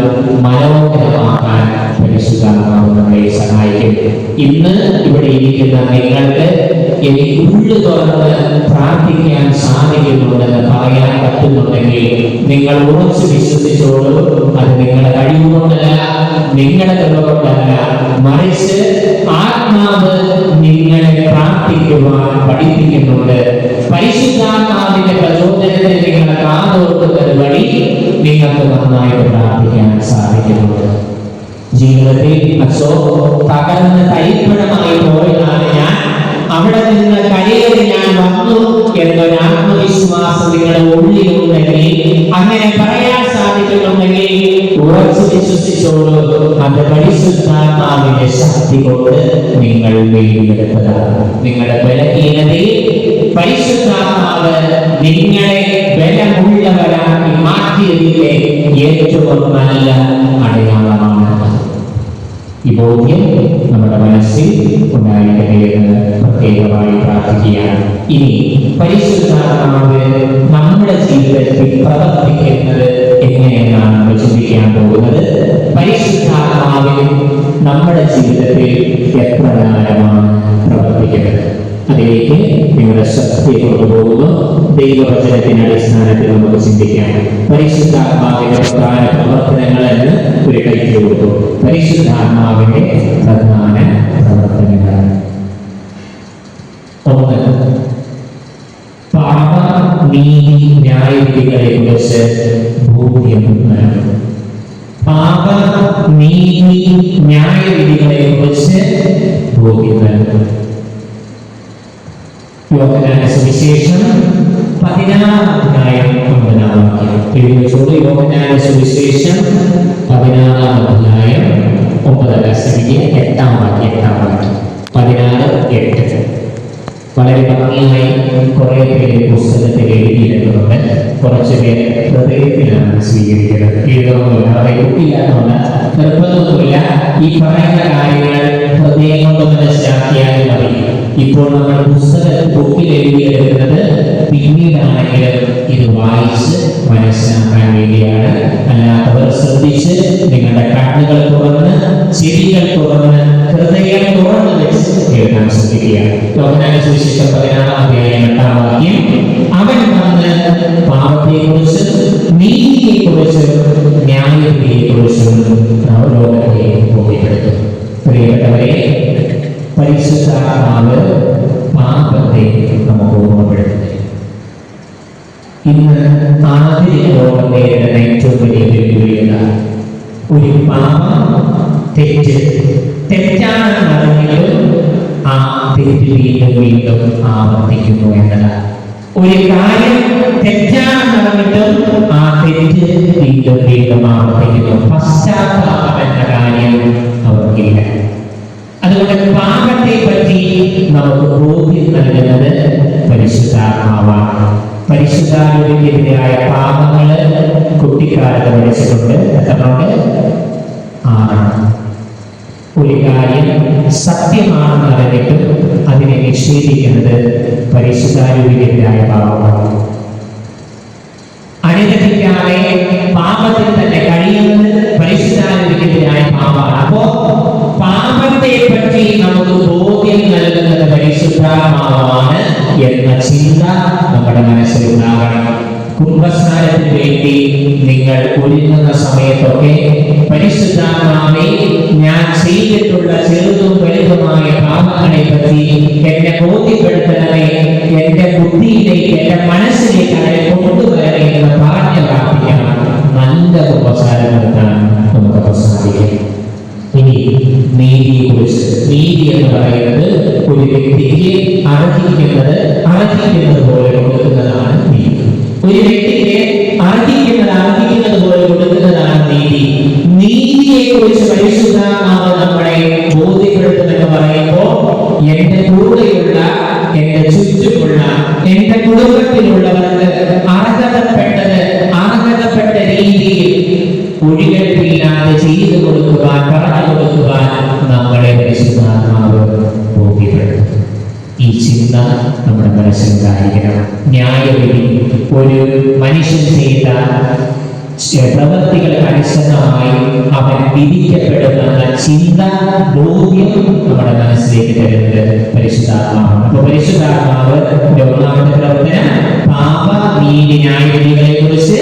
മനോഹരമാക്കാൻ പരിശുദ്ധാത്മാവ് നമ്മളെ സഹായിക്കും. ഇന്ന് ഇവിടെ ഇരിക്കുന്ന നിങ്ങൾക്ക് എനിക്ക് ഉള്ളു തുറന്ന് പ്രാർത്ഥിക്കാൻ സാധിക്കുന്നുണ്ടെന്ന് പറയാൻ പറ്റുന്നുണ്ടെങ്കിൽ നിങ്ങൾ ഉറച്ചു വിശ്വസിച്ചോളൂ. അത് നിങ്ങളുടെ കഴിവുകൊണ്ടല്ല, നിങ്ങളുടെ കഴിവുകൊണ്ടല്ല, മറിച്ച് ആത്മാവ് നിങ്ങളെ പ്രാർത്ഥിക്കുവാൻ പഠിപ്പിക്കുന്നുണ്ട്. പരിശുദ്ധാത്മാവിന്റെ പ്രചോദനത്തിൽ നിങ്ങളെ കാതോർക്കുന്നത് വഴി നിങ്ങൾക്ക് നന്നായിട്ട് പ്രാർത്ഥിക്കാൻ സാധിക്കുന്നുണ്ട്. ജീവിതത്തിൽ അച്ഛോ തകർന്ന് തരിപ്പണമായി പോയതാണ് ഞാൻ, അവിടെ നിന്ന് കരയേറി ഞാൻ വന്നു എന്നൊരു ആത്മവിശ്വാസം നിങ്ങളുടെ ഉള്ളിലുണ്ടെങ്കിൽ, അങ്ങനെ പറയാൻ സാധിക്കുന്നുണ്ടെങ്കിൽ ഉറച്ചു വിശ്വസിച്ചോളൂ. അത് പരിശുദ്ധാത്മാവിന്റെ ശക്തി കൊണ്ട് നിങ്ങൾ നേടിയെടുത്തതാണ്. നിങ്ങളുടെ ബലഹീനതയിൽ പരിശുദ്ധാത്മാവ് നിങ്ങളെ ബലമുള്ളവരാക്കി മാറ്റിയതിന്റെ ഏറ്റവും നല്ല അടയാളമാണ്. ഈ ബോധ്യം നമ്മുടെ മനസ്സിൽ ഉണ്ടായിരിക്കട്ടെ എന്ന് പ്രത്യേകമായി പ്രാർത്ഥിക്കുകയാണ്. ഇനി പരിശുദ്ധാത്മാവ് നമ്മുടെ ജീവിതത്തിൽ പ്രവർത്തിക്കുന്നത് എങ്ങനെയെന്നാണ് നമ്മൾ ചിന്തിക്കാൻ പോകുന്നത്. പരിശുദ്ധാത്മാവിൽ നമ്മുടെ ജീവിതത്തിൽ എപ്രകാരമാണ് പ്രവർത്തിക്കുന്നത്, അതിലേക്ക് നിങ്ങളുടെ ശ്രദ്ധയെ കൊണ്ടുപോകുന്നു. ദൈവവചനത്തിന്റെ അടിസ്ഥാനത്തിൽ നമുക്ക് ചിന്തിക്കാം. പരിശുദ്ധാത്മാവിന്റെ പ്രധാന പ്രവർത്തനങ്ങൾ എന്ന് ഒരു കൈക്ക് കൊടുത്തു. പരിശുദ്ധാത്മാവിന്റെ പ്രധാന പ്രവർത്തനങ്ങൾ: 1. പാപ നീതി ന്യായവിധികളെ കുറിച്ച് ബോധ്യം നൽകും. പാപ നീതി ന്യായവിധികളെ കുറിച്ച് ബോധ്യം നൽകും. യോഹന്നാന്റെ സുവിശേഷം 16-ാം അധ്യായം 9-ാം വാക്യം. യോഹന്നാന്റെ സുവിശേഷം 16-ാം അധ്യായം 8-ാം വാക്യം. 16:8. വളരെ ഭംഗിയായി കുറെ പേര് പുസ്തകത്തിൽ എഴുതിയെടുക്കുന്നുണ്ട്. കുറച്ച് പേര് ഹൃദയത്തിലാണ് സ്വീകരിക്കുന്നത്. എഴുതുന്നില്ല, അവരെ കുട്ടിയില്ലാത്തതുകൊണ്ട് നിർബന്ധമൊന്നുമില്ല. ഈ പറയുന്ന കാര്യങ്ങൾ ഹൃദയം കൊണ്ട് മനസ്സിലാക്കിയാൽ മതി. ഇപ്പോൾ നമ്മൾ പുസ്തകത്തിൽ ബുക്കിൽ എഴുതിയെടുക്കുന്നത് പിന്നീടാണെങ്കിലും ഇത് വായിച്ച് മനസ്സിലാക്കാൻ വേണ്ടിയാണ്. അല്ലാത്തവർ ശ്രദ്ധിച്ച് നിങ്ങളുടെ കണ്ണുകൾ തുറന്ന്, ചെവികൾ തുറന്ന്, ഹൃദയം തുറന്ന് വെച്ച് കേൾക്കാൻ ശ്രദ്ധിക്കുക. യോഹന്നാന്റെ സുവിശേഷം 16-ാം അധ്യായം 8-ാം വാക്യം. അവൻ വന്ന് പാപത്തെക്കുറിച്ചും നീതിയെക്കുറിച്ചും ന്യായത്തെക്കുറിച്ചും ലോകത്തെ ബോധ്യപ്പെടുത്തും. പ്രിയപ്പെട്ടവരെ, പരിശുദ്ധാത്മാവ് പാപത്തെ നമുക്ക് ഓർമ്മപ്പെടുത്തുന്നത്. ഇന്ന് ആധുനിക ലോകം നേരിടുന്ന ഏറ്റവും വലിയ വെല്ലുവിളിയാണ് ഒരു പാപം, തെറ്റ്. തെറ്റാണെന്ന് അറിഞ്ഞിട്ടും ആ തെറ്റ് വീണ്ടും വീണ്ടും ആവർത്തിക്കുന്നു എന്നതാണ്. ഒരു കാര്യം തെറ്റാണെന്ന് അറിഞ്ഞിട്ടും ആ തെറ്റ് വീണ്ടും വീണ്ടും ആവർത്തിക്കുന്നു. പശ്ചാത്താപം എന്ന കാര്യം അവർക്കില്ല. അതുകൊണ്ട് പാപത്തെ പറ്റി നമുക്ക് ബോധ്യം നൽകുന്നത് പരിശുദ്ധാത്മാവാണ്. പരിശുദ്ധാത്മാവിനെതിരായ പാപങ്ങള് കുട്ടിക്കാലത്ത് പഠിച്ചിട്ടുണ്ട്. എത്രണ്ട്? 6. ഒരു കാര്യം സത്യമാണെന്ന് അറിഞ്ഞിട്ട് അതിനെ നിഷേധിക്കുന്നത് പരിശുദ്ധാത്മാവിനെതിരായ പാപമാണ്. അനുദപിക്കാതെ പാപത്തിൽ തന്നെ കഴിയുന്നത് പരിശുദ്ധാത്മാവിനെതിരായ പാപമാണ്. അപ്പോ പാപത്തെ പറ്റി നമുക്ക് ബോധ്യം നൽകുന്നത് പരിശുദ്ധാത്മാവാണ് എന്ന ചിന്ത നമ്മുടെ മനസ്സിലുണ്ടാകണം. കുംഭസ്നാനത്തിന് വേണ്ടി നിങ്ങൾ ഒരുങ്ങുന്ന സമയത്തൊക്കെ പരിശുദ്ധാത്മാവേ, ഞാൻ ചെയ്തിട്ടുള്ള ചെറുതും വലുതുമായ പാപങ്ങളെ പറ്റി എന്നെ ബോധ്യപ്പെടുത്തണമേ, എന്റെ ബുദ്ധിയിലേക്ക്, എന്റെ മനസ്സിലേക്ക് അവരെ കൊണ്ടുവരണേ എന്ന് പറഞ്ഞ് പ്രാർത്ഥിക്കണം. നല്ല കുംഭസാരം നടത്താൻ നമുക്ക് സാധിക്കും. ഇനി നീതിയെക്കുറിച്ച്, നീതി എന്ന് പറയുന്നത് ഒരു വ്യക്തിക്ക് അർഹിക്കുന്നത് പോലെ കൊടുക്കുന്നതാണ് നീതി. ഒരു വ്യക്തിക്ക് അർഹിക്കുന്നത് പോലെ കൊടുക്കുന്നതാണ് നീതി. നീതിയെ കുറിച്ച് പരിശുദ്ധാത്മാവ് നമ്മളെ ബോധ്യപ്പെടുത്തുമെന്ന് പറയുമ്പോൾ എന്റെ കൂടെയുള്ള, എന്റെ ചുറ്റുമുള്ള, എന്റെ കുടുംബത്തിലുള്ളവർക്ക് അർഹതപ്പെട്ട രീതിയിൽ ഒഴികഴിവില്ലാതെ ചെയ്തു കൊടുക്കുവാൻ, പറഞ്ഞു കൊടുക്കുവാൻ നമ്മളെ പരിശുദ്ധാത്മാവ് ബോധ്യപ്പെടുത്തും. ഈ ചിന്ത നമ്മുടെ മനസ്സിലുണ്ടായിരിക്കണം. ന്യായവിധി, ഒരു മനുഷ്യൻ ചെയ്ത പ്രവൃത്തികൾ അനുസരണമായി അവൻ വിധിക്കപ്പെടുന്ന ചിന്ത, ബോധ്യം നമ്മുടെ മനസ്സിലേക്ക് തരുന്നത് പരിശുദ്ധാത്മാവാണ്. അപ്പൊ പരിശുദ്ധാത്മാവ് ഒന്നാമത്തെ പ്രവർത്തനം പാപ, നീതി, ന്യായവിധികളെ കുറിച്ച്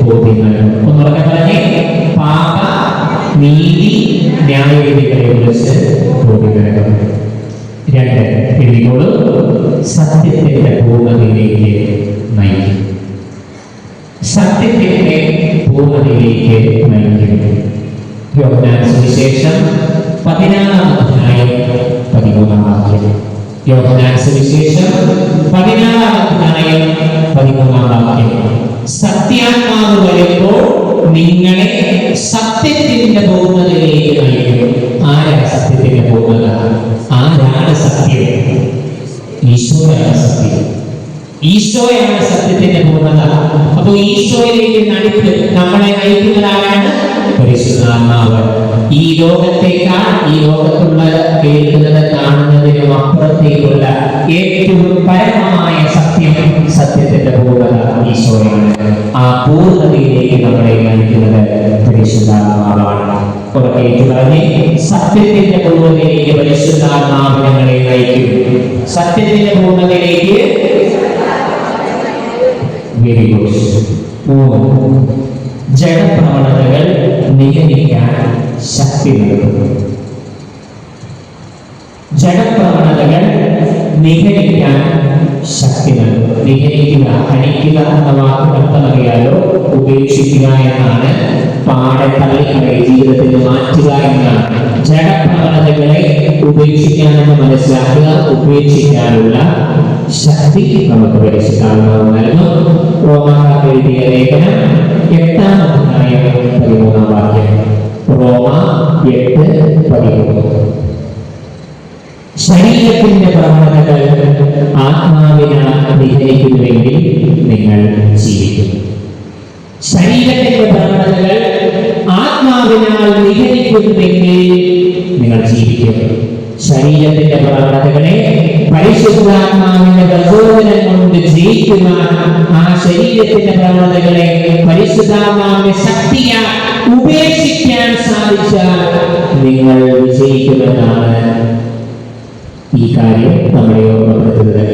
ബോധ്യം നൽകും. ഒന്നുറക്കെ പറഞ്ഞേ, പാപ, നീതി, ന്യായവിധികളെ കുറിച്ച് ബോധ്യം നൽകും. 2, എഴുതിക്കോളൂ, സത്യത്തിന്റെ പൂർണ്ണതയിലേക്ക് നയിക്കും. സത്യത്തിന്റെ പൂർണ്ണതയിലേക്ക് നയിക്കും. യോഹന്നാൻ സുവിശേഷം 16-ാം അധ്യായം 13-ാം വാക്യം. യോഹന്നാൻ സുവിശേഷം 16-ാം അധ്യായം 13-ാം വാക്യം. സത്യാത്മാവ് വരുമ്പോൾ നിങ്ങളെ സത്യത്തിന്റെ പൂർണ്ണതയിലേക്ക് നയിക്കും. ആരാണ് സത്യത്തിന്റെ പൂർണ്ണത? ആരാണ് സത്യം? ഈശോയാണ് സത്യം. ഈശോയാണ് സത്യത്തിന്റെ പൂർണ്ണത. അപ്പൊ ഈശോയിലേക്ക് നയിപ്പ് നമ്മളെ നയിക്കുന്നതാണ് പരിശുദ്ധാത്മാവ്. ഈ ലോകത്തേക്കാൾ, ഈ ലോകത്തുള്ള കേൾക്കുന്നത്, കാണുന്നതിനും അപ്പുറത്തേക്കുള്ള ഏറ്റവും പരമമായ സത്യം, സത്യത്തിന്റെ പൂർണ്ണത ഈശോയാണ്. ആ പൂർണ്ണതയിലേക്ക് നമ്മളെ നയിക്കുന്നത് പരിശുദ്ധാത്മാവാണ്. സത്യത്തിന്റെ പൂർണ്ണതയിലേക്ക് പരിശുദ്ധാത്മാവ് ഞങ്ങളെ നയിക്കും. സത്യത്തിന്റെ പൂർണ്ണതയിലേക്ക്. Very good. 3, ജഡപ്രവണതകൾ നിയന്ത്രിക്കാൻ ശക്തി നൽകുന്നു. ജഡപ്രവണതകൾ നിയന്ത്രിക്കാൻ ശക്തി നൽകുന്നു. നിയന്ത്രിക്കുക, ഹനിക്കുക എന്ന വാക്ക് അർത്ഥമറിയാലോ. ഉപേക്ഷിക്കുക എന്നാണ്. പാടെ തള്ളിക്കളെ, ജീവിതത്തിൽ മാറ്റുക എന്നാണ്. ജഡപ്രവണതകളെ ഉപേക്ഷിക്കാനെന്ന് മനസ്സിലാക്കുക. ഉപേക്ഷിക്കാനുള്ള ശക്തി നമുക്ക് പരിശുദ്ധാത്മാവ് നൽകും. റോമാക്കാർക്ക് എഴുതിയ ലേഖനം 8-ാം അധ്യായം 13-ാം വാക്യം. റോമ 8:13. ശരീരത്തിന്റെ പ്രവണതകൾ ആത്മാവിനാൽ നിഗ്രഹിക്കുന്നുവെങ്കിൽ നിങ്ങൾ ജീവിക്കും. ശരീരത്തിന്റെ പ്രവണതകൾ ആത്മാവിനാൽ നിഗ്രഹിക്കുന്നുവെങ്കിൽ നിങ്ങൾ ജീവിക്കും. ശരീരത്തിന്റെ പ്രവണതകളെ പരിശുദ്ധാത്മാവിന്റെ പ്രചോദനം കൊണ്ട് ജയിക്കുവാൻ, ആ ശരീരത്തിന്റെ പ്രവണതകളെ പരിശുദ്ധാത്മാവിന്റെ ശക്തിയാൽ ഉപേക്ഷിക്കാൻ സാധിച്ചാൽ നിങ്ങൾ വിജയിക്കുമെന്നാണ് ഈ കാര്യം നമ്മളെ ഓർമ്മപ്പെടുത്തുന്നത്.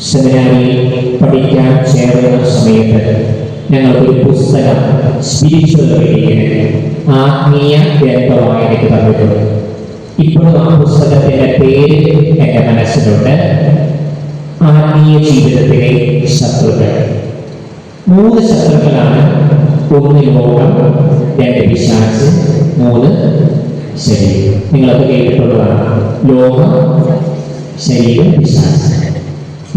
സെമിനാരിയിൽ പഠിക്കാൻ ചേർന്ന സമയത്ത് ഞങ്ങൾക്കൊരു പുസ്തകം, സ്പിരിച്വൽ റീഡിംഗ്, ആത്മീയ ഗ്രന്ഥമായി എനിക്ക് തന്നിട്ടുണ്ട്. ഇപ്പോഴും ആ പുസ്തകത്തിന്റെ പേര് എന്റെ മനസ്സിലുണ്ട്. ആത്മീയ ജീവിതത്തിലെ ശത്രുക്കൾ. 3 ശത്രുക്കളാണ്. 1 ലോകം, 2 പിശാച്, 3 ശരീരം. നിങ്ങളൊക്കെ കേട്ടിട്ടുള്ളതാണ്. ലോകം, ശരീരം, പിശാച്.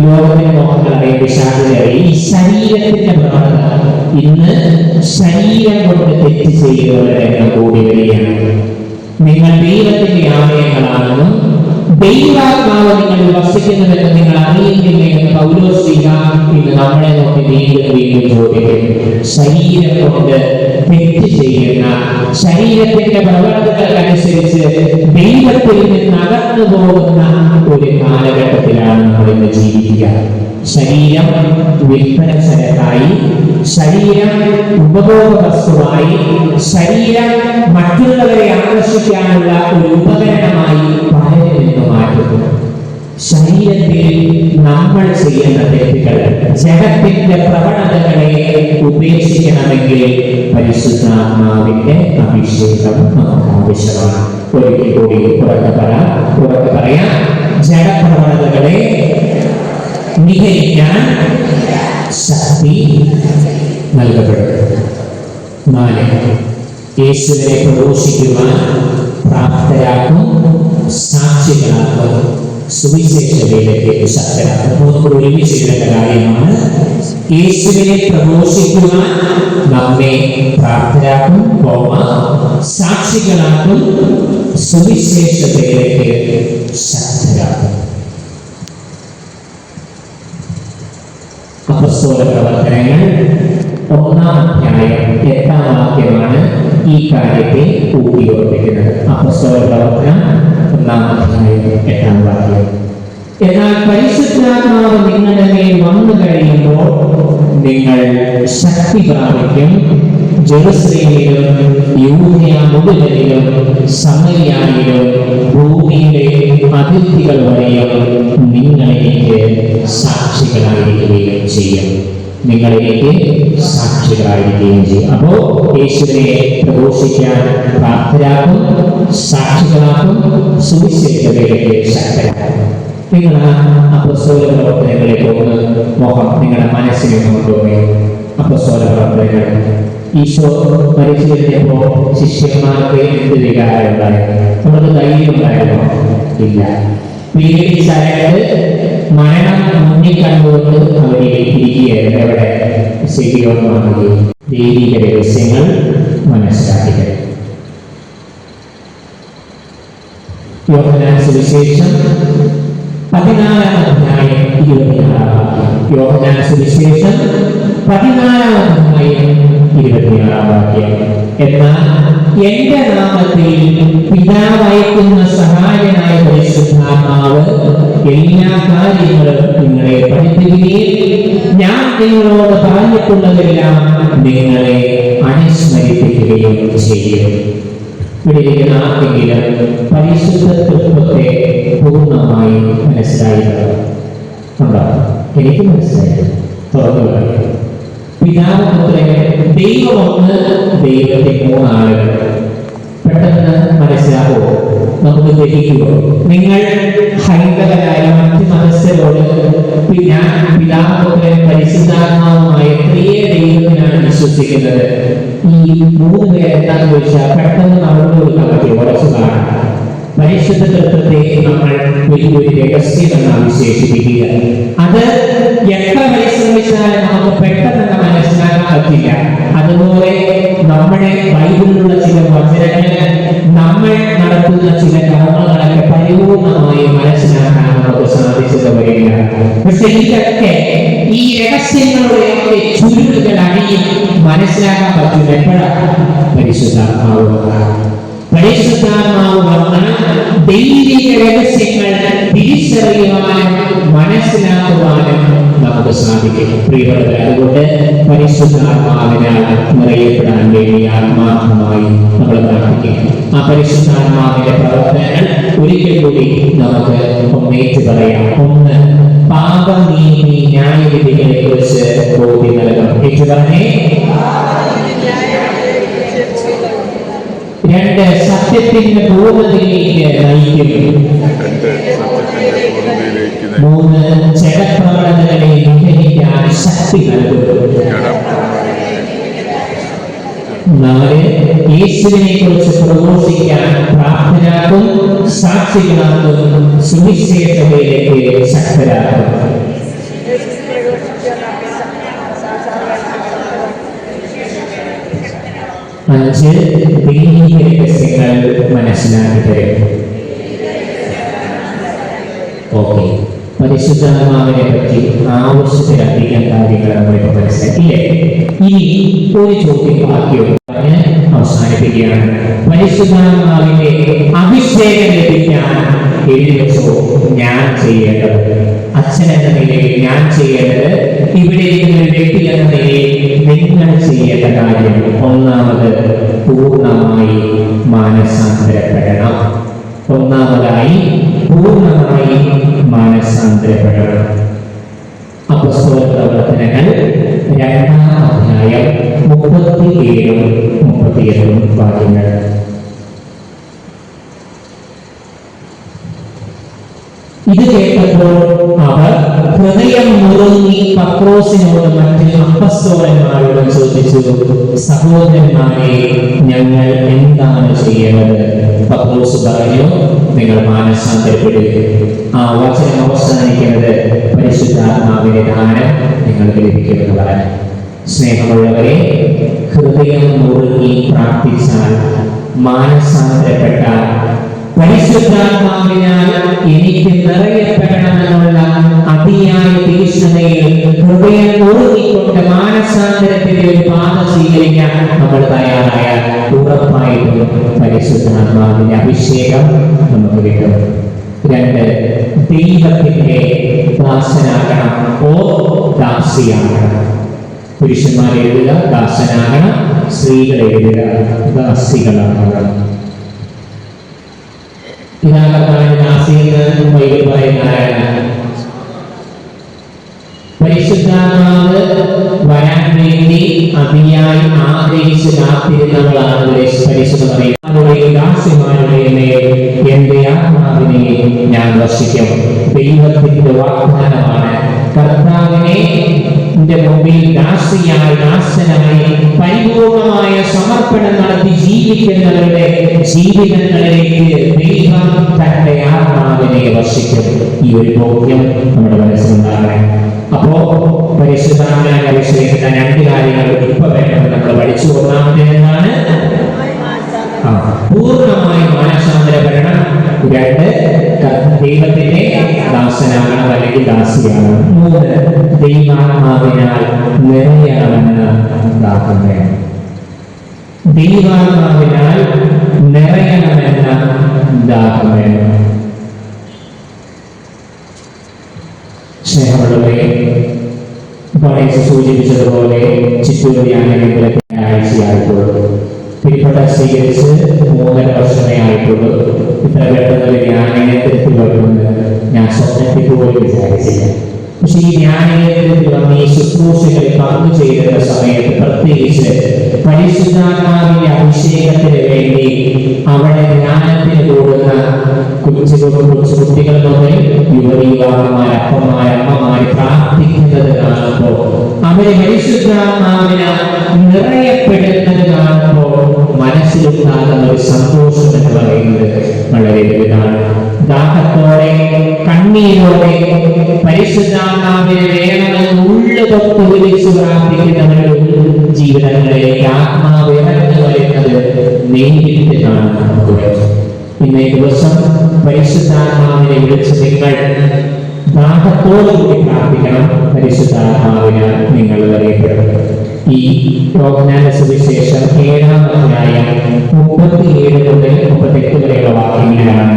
ലോകത്തിന്റെ മോഹങ്ങൾ അറിയാം, പിശാചിനെ അറിയാം. ഈ ശരീരത്തിന്റെ പ്രവണത, ഇന്ന് ശരീരം കൊണ്ട് തെറ്റ് ചെയ്യുന്നവരുടെ എണ്ണം കൂടി വരികയാണ്. നിങ്ങൾ ദൈവത്തിന്റെ ആലയങ്ങളാണെന്നും ദൈവാത്മാവ് നിങ്ങളിൽ വസിക്കുന്നുവെന്ന് നിങ്ങൾ അറിയുന്നില്ല എന്ന് പൗലോസ് ശ്ലീഹ ഇന്ന് നമ്മളെ നോക്കി വീണ്ടും ചോദിക്കും. ശരീരം കൊണ്ട് തെറ്റ് ചെയ്യുന്ന, ശരീരത്തിന്റെ പ്രവർത്തനങ്ങൾക്കനുസരിച്ച് ദൈവത്തിൽ നിന്ന് അകന്നു പോകുന്ന ഒരു കാലഘട്ടത്തിലാണ് നമ്മൾ ഇന്ന് ജീവിക്കുക. ശരീരം വിൽപ്പന ചരക്കായി, ശരീരം ഉപഭോഗ വസ്തുവായി, ശരീരം മറ്റുള്ളവരെ ആകർഷിക്കാനുള്ള ഒരു ഉപകരണമായി പലരിൽ നിന്ന് മാറ്റുന്നു. ശരീരത്തിൽ നമ്മൾ ചെയ്യുന്ന തെറ്റുകൾ, ജഗത്തിന്റെ പ്രവണതകളെ ഉപേക്ഷിക്കണമെങ്കിൽ പരിശുദ്ധാത്മാവിന്റെ അഭിഷേകം നമുക്ക് ആവശ്യമാണ്. ഒരിക്കൽ കൂടി ഉറക്കെ പറയാം. ജഡപ്രവണതകളെ നിഹരിക്കാൻ ശക്തി നൽകപ്പെടും. 4. യേശുവിനെ പ്രഘോഷിക്കുവാൻ പ്രാപ്തരാക്കും, സാക്ഷികളാക്കും, സുവിശേഷതയിലേക്ക് ശക്തരാക്കും. ഒരുമിച്ചുള്ള കാര്യമാണ്. യേശുവിനെ പ്രഘോഷിക്കുവാൻ നമ്മെ പ്രാപ്തരാക്കും, സാക്ഷികളാക്കും, സുവിശേഷതയിലേക്ക് ശക്തരാക്കും. അപ്പോസ്തല പ്രവർത്തനങ്ങൾ 1-ാം അധ്യായം 8-ാം വാക്യമാണ് ഈ കാര്യത്തെ ഊട്ടിയുറപ്പിക്കുന്നത്. അപ്പോസ്തല പ്രവർത്തനം 1-ാം അധ്യായം 8-ാം വാക്യം. എന്നാൽ പരിശുദ്ധാത്മാവ് നിങ്ങളുടെ മേൽ വന്നു കഴിയുമ്പോൾ നിങ്ങൾ ശക്തി പ്രാപിക്കും. ജെറുസലേമിലും യൂദയ മുഴുവനിലും സമരിയയിലും ഭൂമിയുടെ അതിർത്തികൾ വരെയും നിങ്ങളെനിക്ക് സാക്ഷികളായിരിക്കുകയും ചെയ്യും. അപ്പോ യേശുവിനെ പ്രഘോഷിക്കാൻ പ്രാപ്തരാക്കും, സാക്ഷികളാക്കും, സുവിശേഷതയിലേക്ക് ശക്തരാക്കും. നിങ്ങൾ അപ്പോസ്തല പ്രവർത്തനങ്ങളിലേക്ക് ഒന്ന് മോഹം നിങ്ങളുടെ മനസ്സിനെ കൊണ്ടുപോയി. അപ്പോസ്തല പ്രവർത്തനങ്ങൾ ഈശോ മരിച്ചു കഴിഞ്ഞപ്പോൾ ശിഷ്യന്മാർക്ക് എന്ത് വികാരം ഉണ്ടായിരുന്നു? നമുക്ക് ധൈര്യം ഉണ്ടായിരുന്നോ? ഇല്ല. പേടിച്ചരണ്ട് മരണം മുന്നിൽ കണ്ടുകൊണ്ട് അവരിരിക്കുകയായിരുന്നു. എവിടെ? ശരിയോട് മാറുകയും ദൈവിക രഹസ്യങ്ങൾ മനസ്സിലാക്കുക. യോഹന്നാൻ സുവിശേഷം 14-ാം അധ്യായം 26-ാം വാക്യം. യോഹന്നാൻ സുവിശേഷം 14-ാം അധ്യായം 26-ാം വാക്യം. എന്നാൽ എന്റെ നാമത്തിൽ പിതാവ് അയക്കുന്ന സഹായനായ പരിശുദ്ധാത്മാവ് എല്ലാ കാര്യങ്ങളും നിങ്ങളെ പഠിപ്പിക്കുകയും ഞാൻ നിങ്ങളോട് പറഞ്ഞിട്ടുള്ളതെല്ലാം നിങ്ങളെ അനുസ്മരിപ്പിക്കുകയും ചെയ്യും. ഇവിടെ ഇരിക്കുന്ന ആർക്കെങ്കിലും പരിശുദ്ധ തൃത്വത്തെ പൂർണ്ണമായി മനസ്സിലായിട്ടുണ്ടോ? എനിക്ക് മനസ്സിലായി. തുറന്നു പറയാം. പിതാവ്, പുത്രൻ, ദൈവം ഒന്ന്, ദൈവത്തെ 3 ആളുകൾ. പെട്ടെന്ന് മനസ്സിലാക്കുമോ? നമുക്ക് ഗ്രഹിക്കുമോ? നിങ്ങൾ ഹൈന്ദവരായ മറ്റ് മതസ്ഥരോട് ഞാൻ പിതാവ്, പുത്രൻ, പരിശുദ്ധാത്മാവുമായ ത്രിയേക ദൈവത്തിനാണ് വിശ്വസിക്കുന്നത്, ഈ 3 പേര് എന്താണെന്ന് ചോദിച്ചാൽ പെട്ടെന്ന് നമ്മളോട് നമുക്ക് ഉറച്ചു കാണാം. പരിശുദ്ധ തത്വത്തെ നമ്മൾ വലിയൊരു രഹസ്യമെന്നാണ് വിശേഷിപ്പിക്കുക. അത് എത്ര പരിശ്രമിച്ചാലും നമുക്ക് പെട്ടെന്ന് മനസ്സിലാക്കാൻ പറ്റില്ല. അതുപോലെ നമ്മുടെ ബൈബിളിലുള്ള ചില വചനങ്ങൾ, നമ്മൾ നടത്തുന്ന ചില കർമ്മങ്ങളൊക്കെ പരിപൂർണമായി മനസ്സിലാക്കാൻ നമുക്ക് സാധിച്ചത് വരില്ല. പക്ഷെ ഇതൊക്കെ ഈ രഹസ്യങ്ങളുടെയൊക്കെ ചുരുക്കുകൾ അണിയും മനസ്സിലാക്കാൻ പറ്റും എപ്പോഴാണ്? പരിശുദ്ധാത്മാവ് വന്നാൽ ദൈവിക രഹസ്യങ്ങൾ തിരിച്ചറിയുവാനും മനസ്സിലാക്കുവാനും നമുക്ക് സാധിക്കും. പ്രിയപ്പെട്ടവരെ, അതുകൊണ്ട് പരിശുദ്ധാത്മാവിനാൽ നിറയപ്പെടാൻ വേണ്ടി ആത്മാർത്ഥമായി നമ്മൾ പ്രാർത്ഥിക്കും. ആ പരിശുദ്ധാത്മാവിന്റെ പ്രവർത്തനങ്ങൾ ഒരിക്കൽ കൂടി നമുക്ക് ഒന്നേറ്റ് പറയാം. 1, പാപനീതി ന്യായവിധികളെ കുറിച്ച് ബോധ്യം നൽകണം. ഏറ്റുപറഞ്ഞേ. 2, സത്യത്തിന്റെ പൂർണ്ണതയിലേക്ക് നയിക്കും. 3, ജഡപ്രവണതകളെ നിഗ്രഹിക്കാൻ ശക്തി നൽകും. 4, യേശുവിനെ കുറിച്ച് പ്രഘോഷിക്കാൻ പ്രാപ്തരാക്കും, സാക്ഷികളാക്കും, സുവിശേഷതയിലേക്ക് ശക്തരാക്കും. 5, ദൈവിക രഹസ്യങ്ങൾ മനസ്സിലാക്കി തരും. ഓക്കെ, പരിശുദ്ധാത്മാവിനെ പറ്റി ആവശ്യത്തിലധികം കാര്യങ്ങൾ നമ്മളിപ്പോൾ മനസ്സിലാക്കില്ലേ? ഇനി ഒരു ചോദ്യം ബാക്കിയുണ്ട്, പറഞ്ഞ് അവസാനിപ്പിക്കുകയാണ്. പരിശുദ്ധാത്മാവിന്റെ അഭിഷേകം ലഭിക്കാൻ എഴുതി വെച്ചോ ഞാൻ ചെയ്യേണ്ടത്, അച്ഛൻ എന്ന നിലയിൽ ഞാൻ ചെയ്യേണ്ടത്, ഇവിടെ ഇരിക്കുന്ന ഒരു വ്യക്തി എന്ന നിലയിൽ നിങ്ങൾ ചെയ്യേണ്ട കാര്യം, ഒന്നാമത് പൂർണ്ണമായി മാനസാന്തരപ്പെടണം. ഒന്നാമതായി പൂർണ്ണമായി മാനസാന്തരപ്പെടണം. അപ്പോസ്തല പ്രവർത്തനങ്ങൾ 2-ാം അധ്യായം 37-38 വാക്യങ്ങൾ. ഇത് കേട്ടപ്പോൾ അവർ ഹൃദയം മുറുങ്ങി പത്രോസിനോട് മറ്റ് അപ്പസ്തോലന്മാരോട് ചോദിച്ചു, സഹോദരന്മാരെ, ഞങ്ങൾ എന്താണ് ചെയ്യേണ്ടത്? പത്രോസ് പറഞ്ഞു, നിങ്ങൾ മാനസാന്തരപ്പെടുക. ആ വചനം അവസാനിക്കുന്നത് പരിശുദ്ധാത്മാവിന്റെ ദാനം നിങ്ങൾക്ക് ലഭിക്കുന്നതാണ്. സ്നേഹമുള്ളവരെ, ഹൃദയം മുറുങ്ങി പ്രാർത്ഥിച്ചാൽ, മാനസാന്തരപ്പെട്ടാൽ, പരിശുദ്ധാത്മാവിനാൽ എനിക്ക് നിറയപ്പെടണമെന്നുള്ള അതിയായ തീക്ഷ്ണതയിൽ ഹൃദയം മുറുകിക്കൊണ്ട് മാനസാന്തരത്തിന്റെ ഒരു പാത സ്വീകരിക്കാൻ നമ്മൾ തയ്യാറായാൽ ഉറപ്പായിട്ടും പരിശുദ്ധാത്മാവിന്റെ അഭിഷേകം നമുക്ക് കിട്ടും. 2, ദൈവത്തിന്റെ ദാസനാകണം ഓ ദാസിയാകണം. പുരുഷന്മാർ എഴുതുക ദാസനാകണം, സ്ത്രീകൾ എഴുതുക ദാസികളാകണം. പിതാക്കന്മാരുടെ ദാസിയെന്ന് ബൈബിൾ പറയുന്നതാണ്. പരിശുദ്ധാത്മാവ് വരാൻ വേണ്ടി അതിയായി ആഗ്രഹിച്ച് കാത്തിരുന്നവളാണ് പരിശുദ്ധ പറയുന്നത്. ദാസിമാരുടെ മേൽ എന്റെ ആത്മാവിനെ ഞാൻ വർഷിക്കും. ദൈവത്തിന്റെ വാഗ്ദാനമാണ്. കർത്താവിനെ മുമ്പിൽ ദാസിയായി ദാസനായി പരിപൂർണമായ സമർപ്പണം നടത്തി ജീവിക്കുന്നവരുടെ ജീവിതങ്ങളിലേക്ക് ദൈവം തന്റെ ആത്മാവിനെ വർഷിക്കും. ഈ ഒരു ബോധ്യം നമ്മുടെ മനസ്സിലുണ്ടാകണം. അപ്പോ പരിശുദ്ധാത്മാവിന്റെ വിഷയത്തിൽ 2 കാര്യങ്ങൾ ഇപ്പൊ വേണമെന്ന് നമ്മൾ പഠിച്ചു. ഒന്നാമത്തെ എന്താണ്? പൂർണ്ണമായി മാനസാന്തരപ്പെടണം. 2, ദൈവത്തിന്റെ ദാസനാകണം അല്ലെങ്കിൽ ദാസിയാകണം. 3, ദൈവാത്മാവിനാൽ നിറയണമെന്ന് ദാഹം വേണം. ദൈവാത്മാവിനാൽ നിറയണമെന്ന ദാഹം വേണം. സ്നേഹമുള്ളവരെ, ഗണേശ് സൂചിപ്പിച്ചതുപോലെ ചിറ്റൂർ ധ്യാനകേന്ദ്രത്തിൽ ആഴ്ചയായിട്ടുള്ളൂ. തിരുപ്പട്ട സ്വീകരിച്ച് 3.5 വർഷമേ ആയിട്ടുള്ളൂ. ഇത്ര പെട്ടെന്ന് ധ്യാനകേന്ദ്രത്തിൽ വരുമെന്ന് ഞാൻ സ്വപ്നത്തിൽ പോലും വിചാരിച്ചില്ല. പക്ഷെ ഈ ധ്യാനകേന്ദ്രത്തിൽ വന്ന് ഈ ശുശ്രൂഷകളിൽ പങ്കു ചെയ്യുന്ന സമയത്ത് പ്രത്യേകിച്ച് പരിശുദ്ധാത്മാവിന്റെ അഭിഷേകത്തിന് വേണ്ടി അവിടെ ധ്യാനത്തിന് കൂടുന്ന കൊച്ചുകുട്ടികൾ മുതൽ യുവതിയുവാക്കന്മാർ, അപ്പന്മാർ, അമ്മമാർ പ്രാർത്ഥിക്കുന്നത് കാണുമ്പോൾ, അവരെ പരിശുദ്ധാത്മാവിന് നിറയപ്പെടുന്നത് കാണുമ്പോൾ മനസ്സിലുണ്ടാകുന്ന ഒരു സന്തോഷം എന്ന് പറയുന്നത് വളരെ വലുതാണ്. ദാഹത്തോടെ കണ്ണീരോടെ പരിശുദ്ധാത്മാവിനെ വേണമെന്ന് ഉള്ളുതൊട്ട് വിളിച്ചു പ്രാർത്ഥിക്കുന്നവരുടെ ജീവിതങ്ങളിലേക്ക് ആത്മാവ് ഇറങ്ങി വരുന്നത് നേരിട്ട് കാണുന്നു. ഇന്നേ ദിവസം പരിശുദ്ധാത്മാവിനെ വിളിച്ച് നിങ്ങൾ ദാഹത്തോടുകൂടി പ്രാർത്ഥിക്കണം. പരിശുദ്ധാത്മാവിനാൽ നിങ്ങൾ അറിയപ്പെടും. ഈ യോഹന്നാന സുവിശേഷം 7-ാം അധ്യായം 37 മുതൽ 38 വരെയുള്ള വാക്യങ്ങളിലാണ്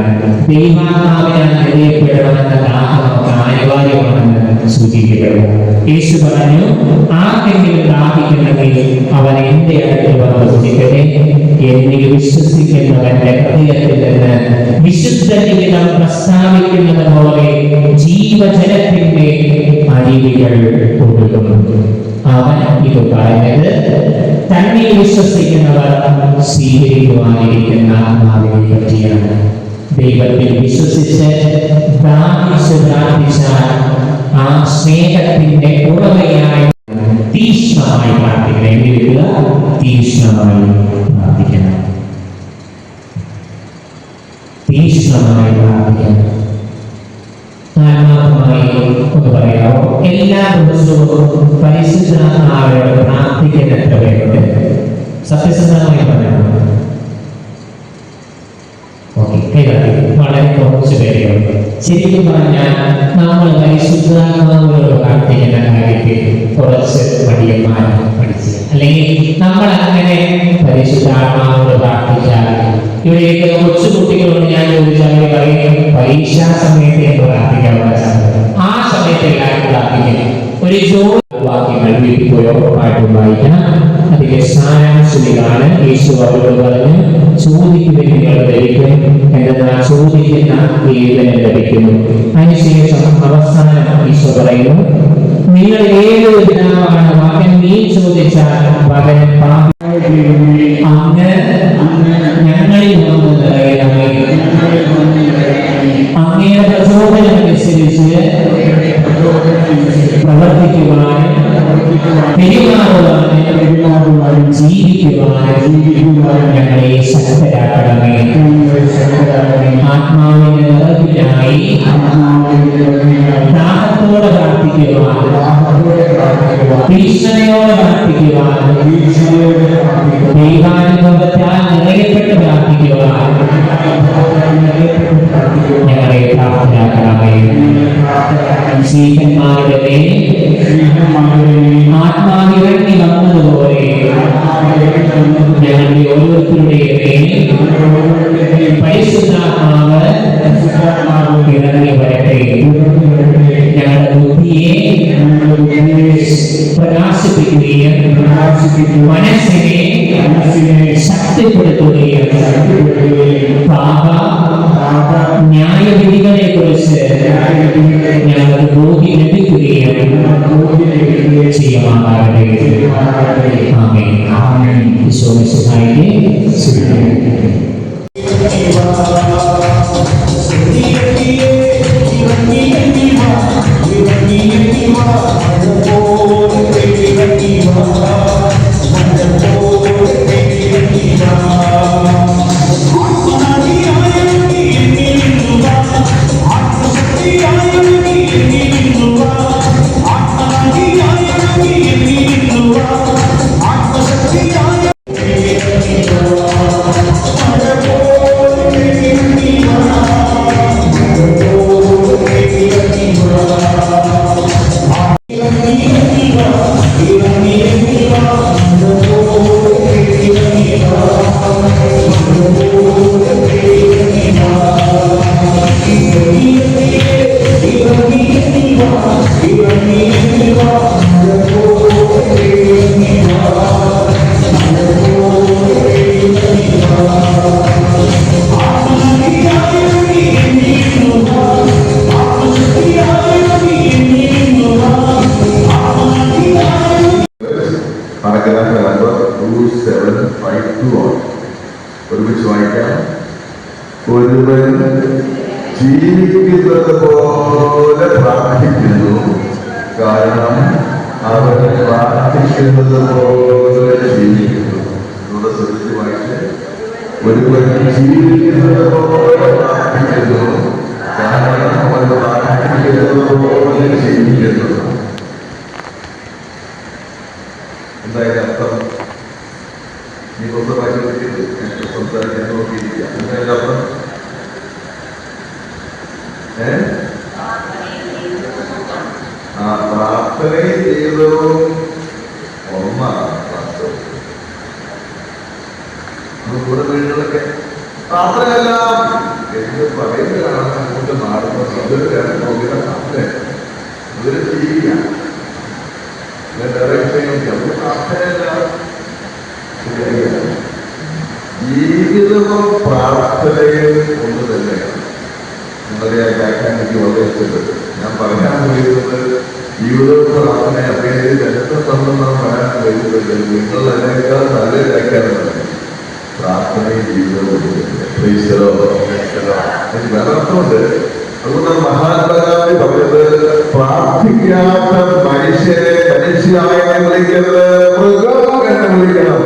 ദൈവാത്മാവിനാൽ അറിയപ്പെടണമെന്ന ദാഹം അനിവാര്യമാണെന്ന് സൂചിപ്പിക്കുന്നത്. യേശു പറഞ്ഞു, ആർക്കെങ്കിലും ദാഹിക്കുന്നെങ്കിൽ അവൻ എന്റെ അടുത്ത് വന്ന് കുടിക്കട്ടെ. എന്നിൽ വിശ്വസിക്കുന്നവന്റെ ഹൃദയത്തിൽ നിന്ന് വിശുദ്ധ ജീവിതം പ്രസ്താവിക്കുന്നത് പോലെ ജീവജലത്തിന്റെ അരുവികൾ ഒഴുകുന്നു. അവൻ ഇത് പറഞ്ഞത് തന്നെ വിശ്വസിക്കുന്നവർ സ്വീകരിക്കുവാനിരിക്കുന്ന ആത്മാവിനെ പറ്റിയാണ്. ദൈവത്തിൽ വിശ്വസിച്ച് പ്രാർത്ഥിച്ചാൽ ആ സ്നേഹത്തിന്റെ ഉറവയായി തീക്ഷ്ണമായി പ്രാർത്ഥിക്കണം. തീക്ഷ്ണമായി പ്രാർത്ഥിക്കണം. തീക്ഷ്ണമായി പ്രാർത്ഥിക്കണം. ആത്മാർത്ഥമായി ഒന്ന് പറയാമോ? എല്ലാ ദിവസവും പരിശുദ്ധാത്മാവിനോട് പ്രാർത്ഥിക്കുന്ന എത്ര പേരുണ്ട്? സത്യസന്ധമായി പറയാമോ? ഓക്കെ, വളരെ കുറച്ച് പേരുണ്ട്. ശരിക്കും പറഞ്ഞാൽ നമ്മൾ പരിശുദ്ധാത്മാവിനോട് പ്രാർത്ഥിക്കുന്ന കാര്യത്തിൽ കുറച്ച് മടിയന്മാരാണ് പഠിച്ചത്. അല്ലെങ്കിൽ നമ്മൾ അങ്ങനെ പരിശുദ്ധാത്മാവിനോട് പ്രാർത്ഥിച്ചാൽ, ഇവിടെയൊക്കെ കൊച്ചുകുട്ടികളോട് ഞാൻ ചോദിച്ചാൽ പറയും പരീക്ഷാ സമയത്ത് പ്രാർത്ഥിക്കാൻ ആ സമയത്ത് എല്ലാവരും പ്രാർത്ഥിക്കണം. ഒരു ജോലി വാക്യങ്ങൾ വീട്ടിൽ പോയോ പാട്ടും വായിക്കാം. അതിന്റെ സാരാംശമാണ് യേശു അവരോട് പറഞ്ഞു, ചോദിക്കുവാൻ നിങ്ങൾ ലഭിക്കും, എന്നാൽ ചോദിക്കുന്ന ഏവനും ലഭിക്കുന്നു. അതിനുശേഷം അവസാനം ഈശോ പറയുന്നു, നിങ്ങൾ ഏതൊരു പിതാവാണ് മകൻ നീ ചോദിച്ചാൽ മകൻ അങ്ങ് ഞങ്ങളിൽ വന്ന് നിറയണമേ. അങ്ങയുടെ പ്രചോദനമനുസരിച്ച് പ്രവർത്തിക്കുവാനും പെരുമാറുവാനും ജീവിക്കുവാനും ഞങ്ങളെ ശക്തരാക്കണമേ. ആത്മാവിന്റെ നിറവിനായി ദാഹത്തോടെ പ്രാർത്ഥിക്കുവാനും ഭീഷണയോടെ പ്രാർത്ഥിക്കുവാനും ദൈവാനുഭവത്താൽ നിറയപ്പെട്ട് പ്രാർത്ഥിക്കുവാനും ഞങ്ങളെ പ്രാർത്ഥനാക്കണമേ. സ്ത്രീകന്മാരുടെ മേൽ ആത്മാവിറങ്ങി വന്നതുപോലെ ഞങ്ങളുടെ ഓരോരുത്തരുടെയും മേൽ പരിശുദ്ധാത്മാവ് ഇറങ്ങി വരട്ടെ. ഞങ്ങളുടെ ബുദ്ധിയെ പ്രകാശിപ്പിക്കുകയും മനസ്സിനെ ശക്തിപ്പെടുത്തുകയും പാപ ന്യായവിധികളെ കുറിച്ച് ഞങ്ങൾക്ക് ബോധ്യം ലഭിക്കുകയും ചെയ്യുമാറാകട്ടെ. ആമേൻ. ഈശോയെ സഹായിക്കേ. ഒരുമിച്ച് വായിക്കാം. ഒരുവൻ ജീവിക്കുന്നത് പോലെ പ്രാർത്ഥിക്കുന്നു, കാരണം അവൻ പ്രാർത്ഥിക്കുന്നത് പോലെ ജീവിക്കുന്നു. ഇവിടെ ശ്രദ്ധിച്ച് വായിച്ച്, ഒരുവൻ ജീവിക്കുന്നത് പോലെ പ്രാർത്ഥിക്കുന്നു, കാരണം അവൻ പ്രാർത്ഥിക്കുന്നത് പോലെ ജീവിക്കുന്നു. എന്തായാലും അർത്ഥം ഈ പുസ്തകമായി സംസാരിക്കാൻ നോക്കിയിരിക്കുക. എന്തായാലും അർത്ഥം പ്രാർത്ഥനയും ജീവിതവും ഒന്നാണ്. കൂടെ വീടുകളൊക്കെ പ്രാർത്ഥനയെല്ലാം എന്ന് പറയുന്നതാണ് അങ്ങോട്ട് മാറുന്ന സൗകര്യമാണ് നോക്കിയ പ്രാർത്ഥന. അതൊരു ജീവിയാണ്. പ്രാർത്ഥനയെല്ലാം ജീവിതവും പ്രാർത്ഥനയും ഒന്ന് തന്നെയാണ്. നിങ്ങളുടെ ആ വ്യാഖ്യാനിക്ക് വളരെ ഇഷ്ടപ്പെട്ടു. ഞാൻ പറയാൻ കഴിയുന്നത് ജീവിതവും പ്രാർത്ഥന അങ്ങനെ രണ്ടു സംബന്ധം പറയാൻ കഴിയുന്നത് നിങ്ങൾ അതിനേക്കാൾ നല്ല വ്യാഖ്യാനമാണ്. പ്രാർത്ഥനയും ജീവിതവും വേറെ അർത്ഥമുണ്ട്. അതുകൊണ്ട് മഹാത്മാഗാന്ധി പറഞ്ഞത്, പ്രാർത്ഥിക്കാത്ത മനുഷ്യരെ മനുഷ്യനായ വിളിക്കരുത്, മൃഗം എന്ന് വിളിക്കണം.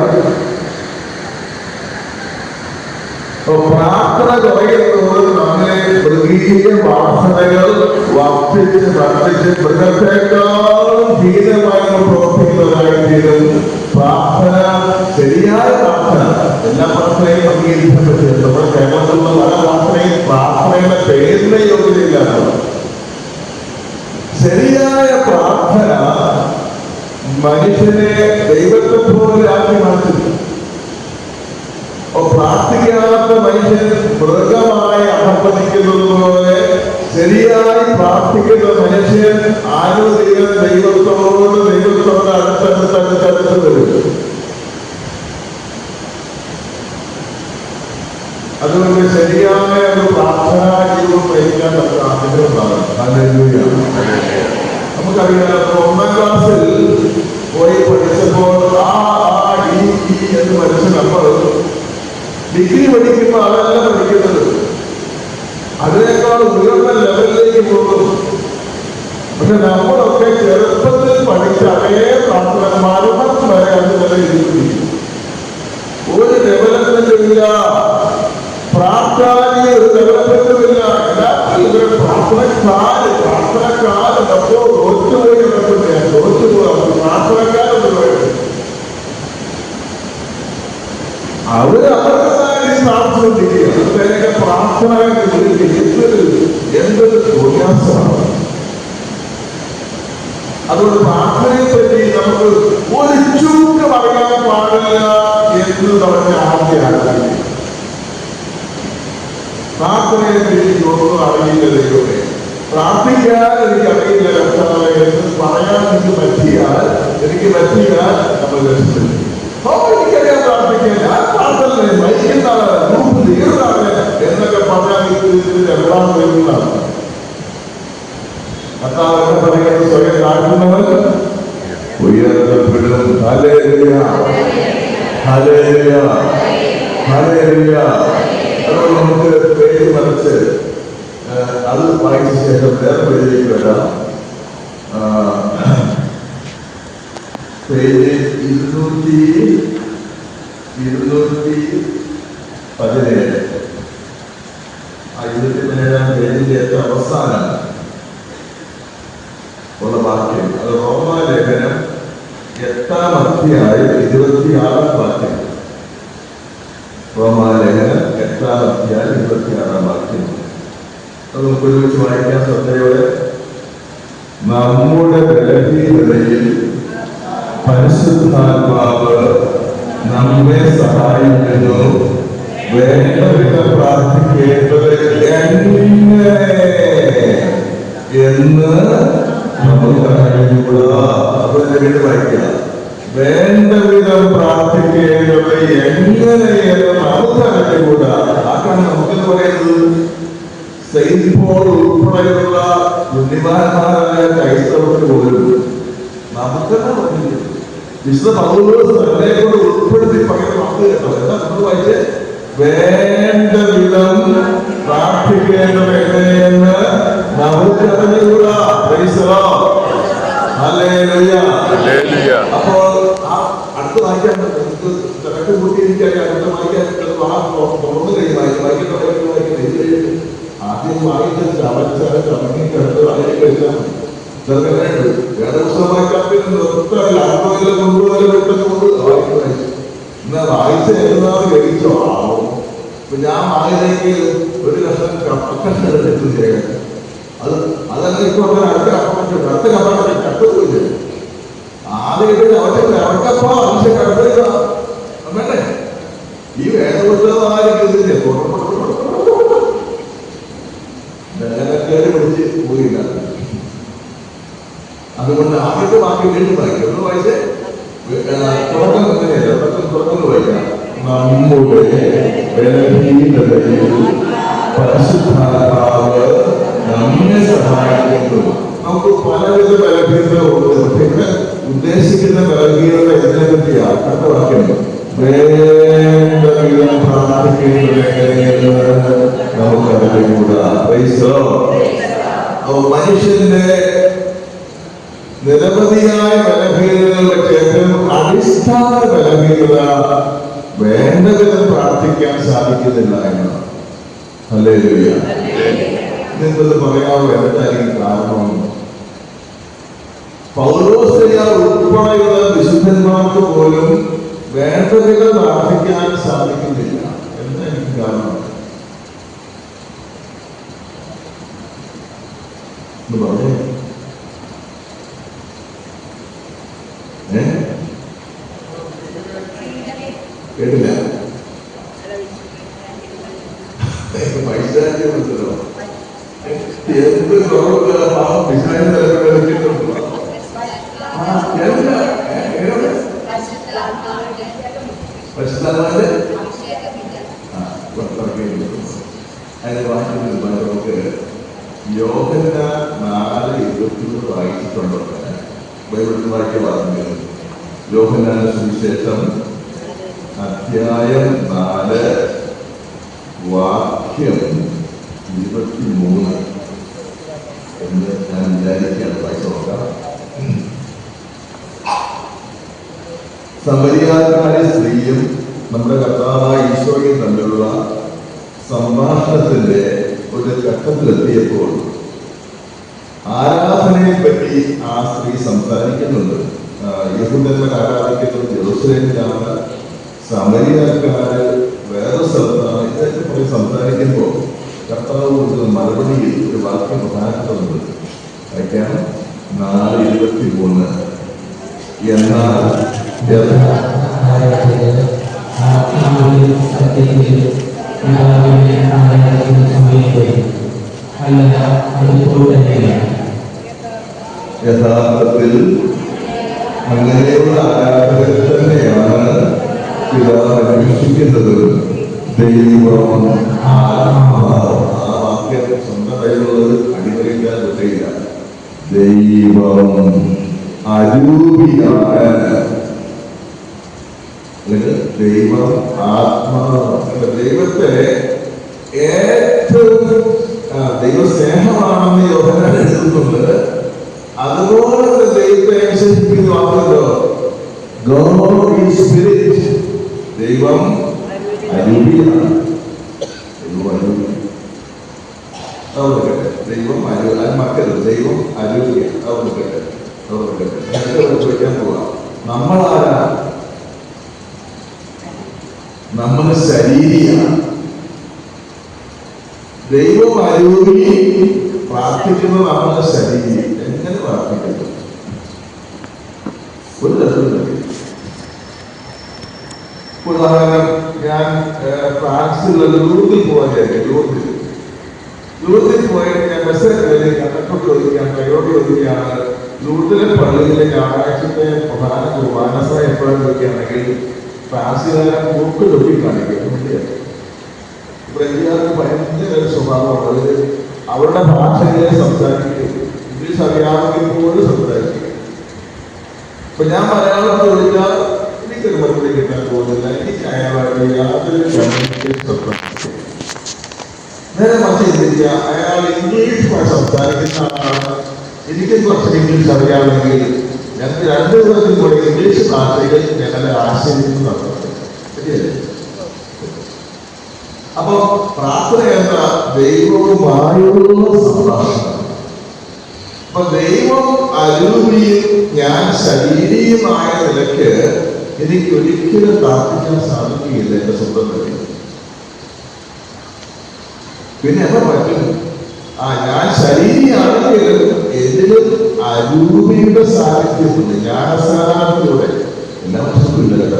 പ്രാർത്ഥന കുറയുന്നത് നമ്മളെ മൃഗീയ വാസനകൾ വർദ്ധിച്ച് മൃഗത്തെക്കാളും ധീരമായി പ്രവർത്തിക്കുന്നവരായിത്തീരും. പ്രാർത്ഥന, ശരിയായ പ്രാർത്ഥന, എല്ലാ പ്രാർത്ഥനയും അംഗീകരിക്കപ്പെട്ടു. നമ്മുടെ കേരളത്തിലുള്ള പല പ്രാർത്ഥനയും പ്രാർത്ഥനയുടെ മനുഷ്യനെ ദൈവത്തെ പോലെ ആക്കി മാറ്റും. പ്രാർത്ഥിക്കാത്ത മനുഷ്യൻ മൃഗമായി അധപ്പതിക്കുന്നത് പോലെ ശരിയായി പ്രാർത്ഥിക്കുന്ന മനുഷ്യൻ ആരോഗ്യം ദൈവത്തോട് അടുത്തടുത്ത് വരും. അതുകൊണ്ട് ശരിയായ ഒരു പ്രാർത്ഥനാ ജീവിതം നയിക്കാൻ നമുക്ക് ആഗ്രഹമാണ്. നമുക്കറിയാം, 1ാം ക്ലാസ്സിൽ പോയി പഠിച്ചപ്പോൾ എന്ന് പഠിച്ച നമ്മൾ ഡിഗ്രി പഠിക്കുമ്പോൾ അതല്ല പഠിക്കുന്നത്, അതിനേക്കാൾ ഉയർന്ന ലെവലിലേക്ക് പോകും. പക്ഷെ നമ്മളൊക്കെ ചെറുപ്പത്തിൽ പഠിച്ച അതേ പ്രാർത്ഥന മരണം വരെ അത് നിലനിൽക്കും. ഒരു ഡെവലപ്മെന്റും ഇല്ല, പ്രാർത്ഥനയിൽ ഒരു ഡെവലപ്മെന്റും ഇല്ല. എല്ലാത്തിലും ഇവരുടെ പ്രാർത്ഥനക്കാരൻ അപ്പോൾ തോറ്റുപോയി പ്രാർത്ഥനക്കാരൊന്നും വേണം. അവര് അവരുടേതായി പ്രാർത്ഥിക്കുക. പ്രാർത്ഥന എന്തൊരു തോന്യാസമാണ്. അതുകൊണ്ട് പ്രാർത്ഥനയെ പറ്റി നമുക്ക് ഒരു ചുക്ക് പറയാൻ പാടില്ല എന്ന് പറഞ്ഞ ആദ്യമാണ്. പ്രാർത്ഥനയെ പറ്റി ഒന്നും അറിയില്ല ദൈവമേ, പ്രാർത്ഥിക്കാൻ എനിക്ക് അറിയില്ല കർത്താവേ എന്ന് പറയാൻ എനിക്ക് പറ്റിയാൽ നമ്മൾ രക്ഷപ്പെടും. എനിക്കറിയാൻ പ്രാർത്ഥിക്കാൻ, ഞാൻ പ്രാർത്ഥന മരിക്കുന്ന ഗ്രൂപ്പ് ലീഡറാണ് എന്നൊക്കെ പറഞ്ഞാൽ എല്ലാം വരുന്നതാണ്. കർത്താവ് എന്ന് പറയുന്നത് സ്വയം താഴ്ത്തുന്നവൻ ഉയർത്തപ്പെടും. ഹല്ലേലൂയ, ഹല്ലേലൂയ, ഹല്ലേലൂയ. അപ്പോൾ നമുക്ക് പേര് മറിച്ച് അത് വായിച്ച ശേഷം വേറെ പേരിലേക്ക് വരാം. പേര് 217. 217 പേജിന്റെ ഏറ്റവും അവസാനം ഉള്ള വാക്യം, അത് റോമാലേഖനം 8-ാം അധ്യായം 26-ാം വാക്യം. റോമാലേഖനം 8-ാം അധ്യായം 26-ാം വാക്യം. അത് നമുക്ക് ഒരുമിച്ച് വായിക്കാൻ ശ്രദ്ധയോടെ. നമ്മുടെ ബലഹീനതയിൽ പരിശുദ്ധാത്മാവ് നമ്മെ സഹായിക്കുന്നു, വേണ്ടവിധം പ്രാർത്ഥിക്കേണ്ടത് എങ്ങനെ എന്ന് നമുക്ക് അറിഞ്ഞുകൂടാ. അപ്പൊ വീണ്ടും വായിക്കാം. വേണ്ടവിധം പ്രാർത്ഥിക്കേണ്ടത് എങ്ങനെയെന്ന് നമുക്ക് അറിഞ്ഞുകൂടാ. ആക്കാണ് നമുക്കെന്ന് പറയുന്നത്. സെയിന്റ് പോൾ ഉൾപ്പെടെയുള്ള ബുദ്ധിമാന്മാരായ ക്രൈസ്തവർക്ക് പോലും നമുക്കെന്നാ പറഞ്ഞത് വിശുദ്ധ പൗലോസ് തന്നെ കൊണ്ട് ഉൾപ്പെടുത്തി പറയുന്ന വാക്ക് കേട്ടോ. എന്താ നമ്മൾ വായിച്ചേ? വേണ്ട വിധം പ്രാർത്ഥിക്കേണ്ടത് എങ്ങനെയെന്ന് നമുക്ക് അറിഞ്ഞുകൂടാ. അപ്പോൾ അടുത്ത് വായിക്കാൻ തിരക്ക് കൂട്ടിയിരിക്കാൻ അടുത്ത വായിക്കാൻ തുറന്നു കഴിഞ്ഞ് വായിക്കാൻ ആദ്യം വായിച്ച ചമങ്ങിക്കടുത്ത് അതിലേക്ക് വെച്ചാൽ ചെറുക്കനായിട്ട് വേറെ പുസ്തകം വായിക്കാൻ പിന്നെ നിർത്തമില്ല. അറുപതിലെ കൊണ്ടുപോലെ വിട്ടതുകൊണ്ട് വായിച്ചു. എന്നാ വായിച്ച എന്നാണ് ഗ്രഹിച്ചോ ആവും. ഇപ്പൊ ഞാൻ വായനയ്ക്ക് ഒരു കഷ്ണം കപ്പക്കഷ്ണം എടുത്തു ചെയ്യാൻ അതല്ല ഇപ്പൊ അടുത്ത കപ്പക്കഷ്ണം അടുത്ത കപ്പക്കഷ്ണം കട്ടുപോയില്ല. ആദ്യമായിട്ട് അവർക്കപ്പോ മനുഷ്യ കടത്തില്ല വേണ്ടേ? ഈ വേദപുസ്തകമായിരിക്കുന്നില്ലേ വേദനക്കേട് പിടിച്ച് പോയില്ല. അതുകൊണ്ട് ആദ്യത്തെ വാക്യം വീണ്ടും വായിക്കും. ഒന്ന് വായിച്ചേ. തുടക്കം എങ്ങനെയല്ല, തുടക്കം വായിക്കാം. നമ്മുടെ ബലഹീനതയിൽ പരിശുദ്ധാത്മാവ് നമ്മെ സഹായിക്കുന്നു. നമുക്ക് പലവിധ ബലഹീനത ഉണ്ട്. പിന്നെ ഉദ്ദേശിക്കുന്ന ബലഹീനത ഇതിനെ പറ്റിയാണ്. അടുത്ത വാക്യം. വേണ്ട വിധം പ്രാർത്ഥിക്കുന്നത് എങ്ങനെയെന്ന് നമുക്ക് അറിഞ്ഞുകൂടാ. മനുഷ്യന്റെ നിരവധിയായ ബലഹീനതകൾ വെച്ച് ഏറ്റവും അടിസ്ഥാന ബലഹീനത വേണ്ട വിധം പ്രാർത്ഥിക്കാൻ സാധിക്കുന്നില്ല എന്നാണ്. ഹല്ലേലൂയ. നിങ്ങൾക്ക് പറയാമോ എന്തായിരിക്കും കാരണം? പൗലോസ്തലീഹ ഉൾപ്പെടെയുള്ള വിശുദ്ധന്മാർക്ക് പോലും വേണ്ട വിധം പ്രാർത്ഥിക്കാൻ സാധിക്കുന്നില്ല. എന്തായിരിക്കും കാരണം? പറഞ്ഞേ. കേട്ടില്ല? പൈസ മനസ്സിലോ എന്ത് കുറവുള്ള പാവം ബിസിനസ് തലമുറ പരിശുദ്ധന്മാരുടെ അതിന് വായിക്കുന്നുണ്ട്. നമുക്ക് യോഹന്നാൻ 4:23 വായിച്ചിട്ടുണ്ടോ? ബൈബിളിൽ വായിക്കാൻ പറഞ്ഞത് യോഹന്നാന്റെ സുവിശേഷം അധ്യായം 4 വാക്യം 23 എന്ന് ഞാൻ വിചാരിക്കുകയാണ്. വായിച്ചു നോക്കാം. സമരിയാക്കാരി സ്ത്രീയും നമ്മുടെ കർത്താവായ ഈശോയും തമ്മിലുള്ള സംഭാഷണത്തിന്റെ ഒരു ഘട്ടത്തിലെത്തിയപ്പോൾ ആരാധനയെ പറ്റി ആ സ്ത്രീ സംസാരിക്കുന്നുണ്ട്. യഹൂദന്മാർ ആരാധിക്കുന്നത് ജെറുസലേമിലാണ്, സമരിയാക്കാര് വേറെ സ്ഥലത്താണ്. ഇതൊക്കെ പോയി സംസാരിക്കുമ്പോൾ കർത്താവ് കൊടുക്കുന്ന മറുപടിയിൽ ഒരു വാക്യം പ്രധാനപ്പെടുന്നുണ്ട്. വായിക്കാം. 4:23 എന്നാൽ യഥാർത്ഥത്തിൽ അങ്ങനെയുള്ള ആരാധകർ തന്നെയാണ് പിതാവ് അന്വേഷിക്കുന്നത്. ദൈവം ആ വാക്യം സ്വന്തം കയ്യിലുള്ളത് അടിമറിക്കാൻ പറ്റില്ല. ദൈവം അരൂപിയാണ്, അല്ലെങ്കിൽ ദൈവം ആത്മാവാണ്. ദൈവത്തെ ഏറ്റവും ദൈവസ്നേഹമാണെന്ന് യോഹന്നാൻ എഴുതുന്നുണ്ട്. അതുപോലെ ദൈവത്തെ അനുസരിപ്പിക്കുന്ന വാക്കുണ്ടോ? God is spirit. ദൈവം അരൂപിയാണ്. ദൈവം അരൂപി. ദൈവം മക്കൾ ദൈവം അരൂപിയാണ്. ചോദിക്കാൻ പോവാം. നമ്മളാരാ? നമ്മൾ ശരീരിയാണ്. ദൈവം അരൂപി. പ്രാർത്ഥിക്കുന്നത് നമ്മുടെ ശരീരം. എങ്ങനെ പ്രാർത്ഥിക്കുന്നു? ഒരു തരത്തിലും ഉദാഹരണം, ഞാൻ ഫ്രാൻസിലുള്ള ലൂർദിൽ പോകാൻ ലൂർദിൽ പോയിട്ട് ഞാൻ ബസ് കണ്ടക്ടർ ചോദിക്കാൻ ഡ്രൈവറോട് ചോദിക്കുകയാണ്, ലൂർദിലെ പള്ളിയിലെ ഞായറാഴ്ചത്തെ പ്രധാന കുർബാനസ എപ്പോഴും ചോദിക്കുകയാണെങ്കിൽ ഫ്രാൻസുകാരൻ മൂക്ക് തൊട്ടി കാണിക്കും. ബ്രസീലുകാർക്ക് ഭയങ്കര ഒരു സ്വഭാവമാണ്. അവരുടെ ഭാഷയിലെ സംസാരിക്കും. ഇംഗ്ലീഷ് അറിയാമെങ്കിൽ പോലും സംസാരിക്കും. ഇപ്പൊ ഞാൻ മലയാളം ചോദിച്ചാൽ എനിക്കൊരു മറുപടി കിട്ടാൻ പോകുന്നില്ല. എനിക്ക് അയാളുമായിട്ട് യാതൊരു നേരെ മറിച്ച് ചിന്തിക്കുക, അയാൾ ഇംഗ്ലീഷ് സംസാരിക്കുന്ന ആളാണ്. എനിക്ക് കുറച്ച് ഇംഗ്ലീഷ് അറിയാമെങ്കിൽ ഞങ്ങൾക്ക് രണ്ടു പേർക്കും കൂടെ ഇംഗ്ലീഷ് ഭാഷയിൽ ഞങ്ങളുടെ ആശയം നടത്തുന്നത് ശരിയല്ലേ? അപ്പൊ പ്രാർത്ഥന എന്ന ദൈവവുമായുള്ള സംഭാഷണം. അപ്പൊ ദൈവം അരൂപിയും ഞാൻ ശരീരിയുമായ നിലയ്ക്ക് എനിക്ക് ഒരിക്കലും പ്രാർത്ഥിക്കാൻ സാധിക്കുകയില്ല എന്റെ സ്വന്തം കഴിയും. പിന്നെ എന്താ പറ്റും? ഞാൻ ശരീരിയാണെങ്കിലും ഇതിലും അരൂപിയുടെ സാന്നിധ്യമുണ്ട്. ജ്ഞാനസാരത്തിലൂടെ എല്ലാ വർഷവും ഇല്ല കേട്ടോ.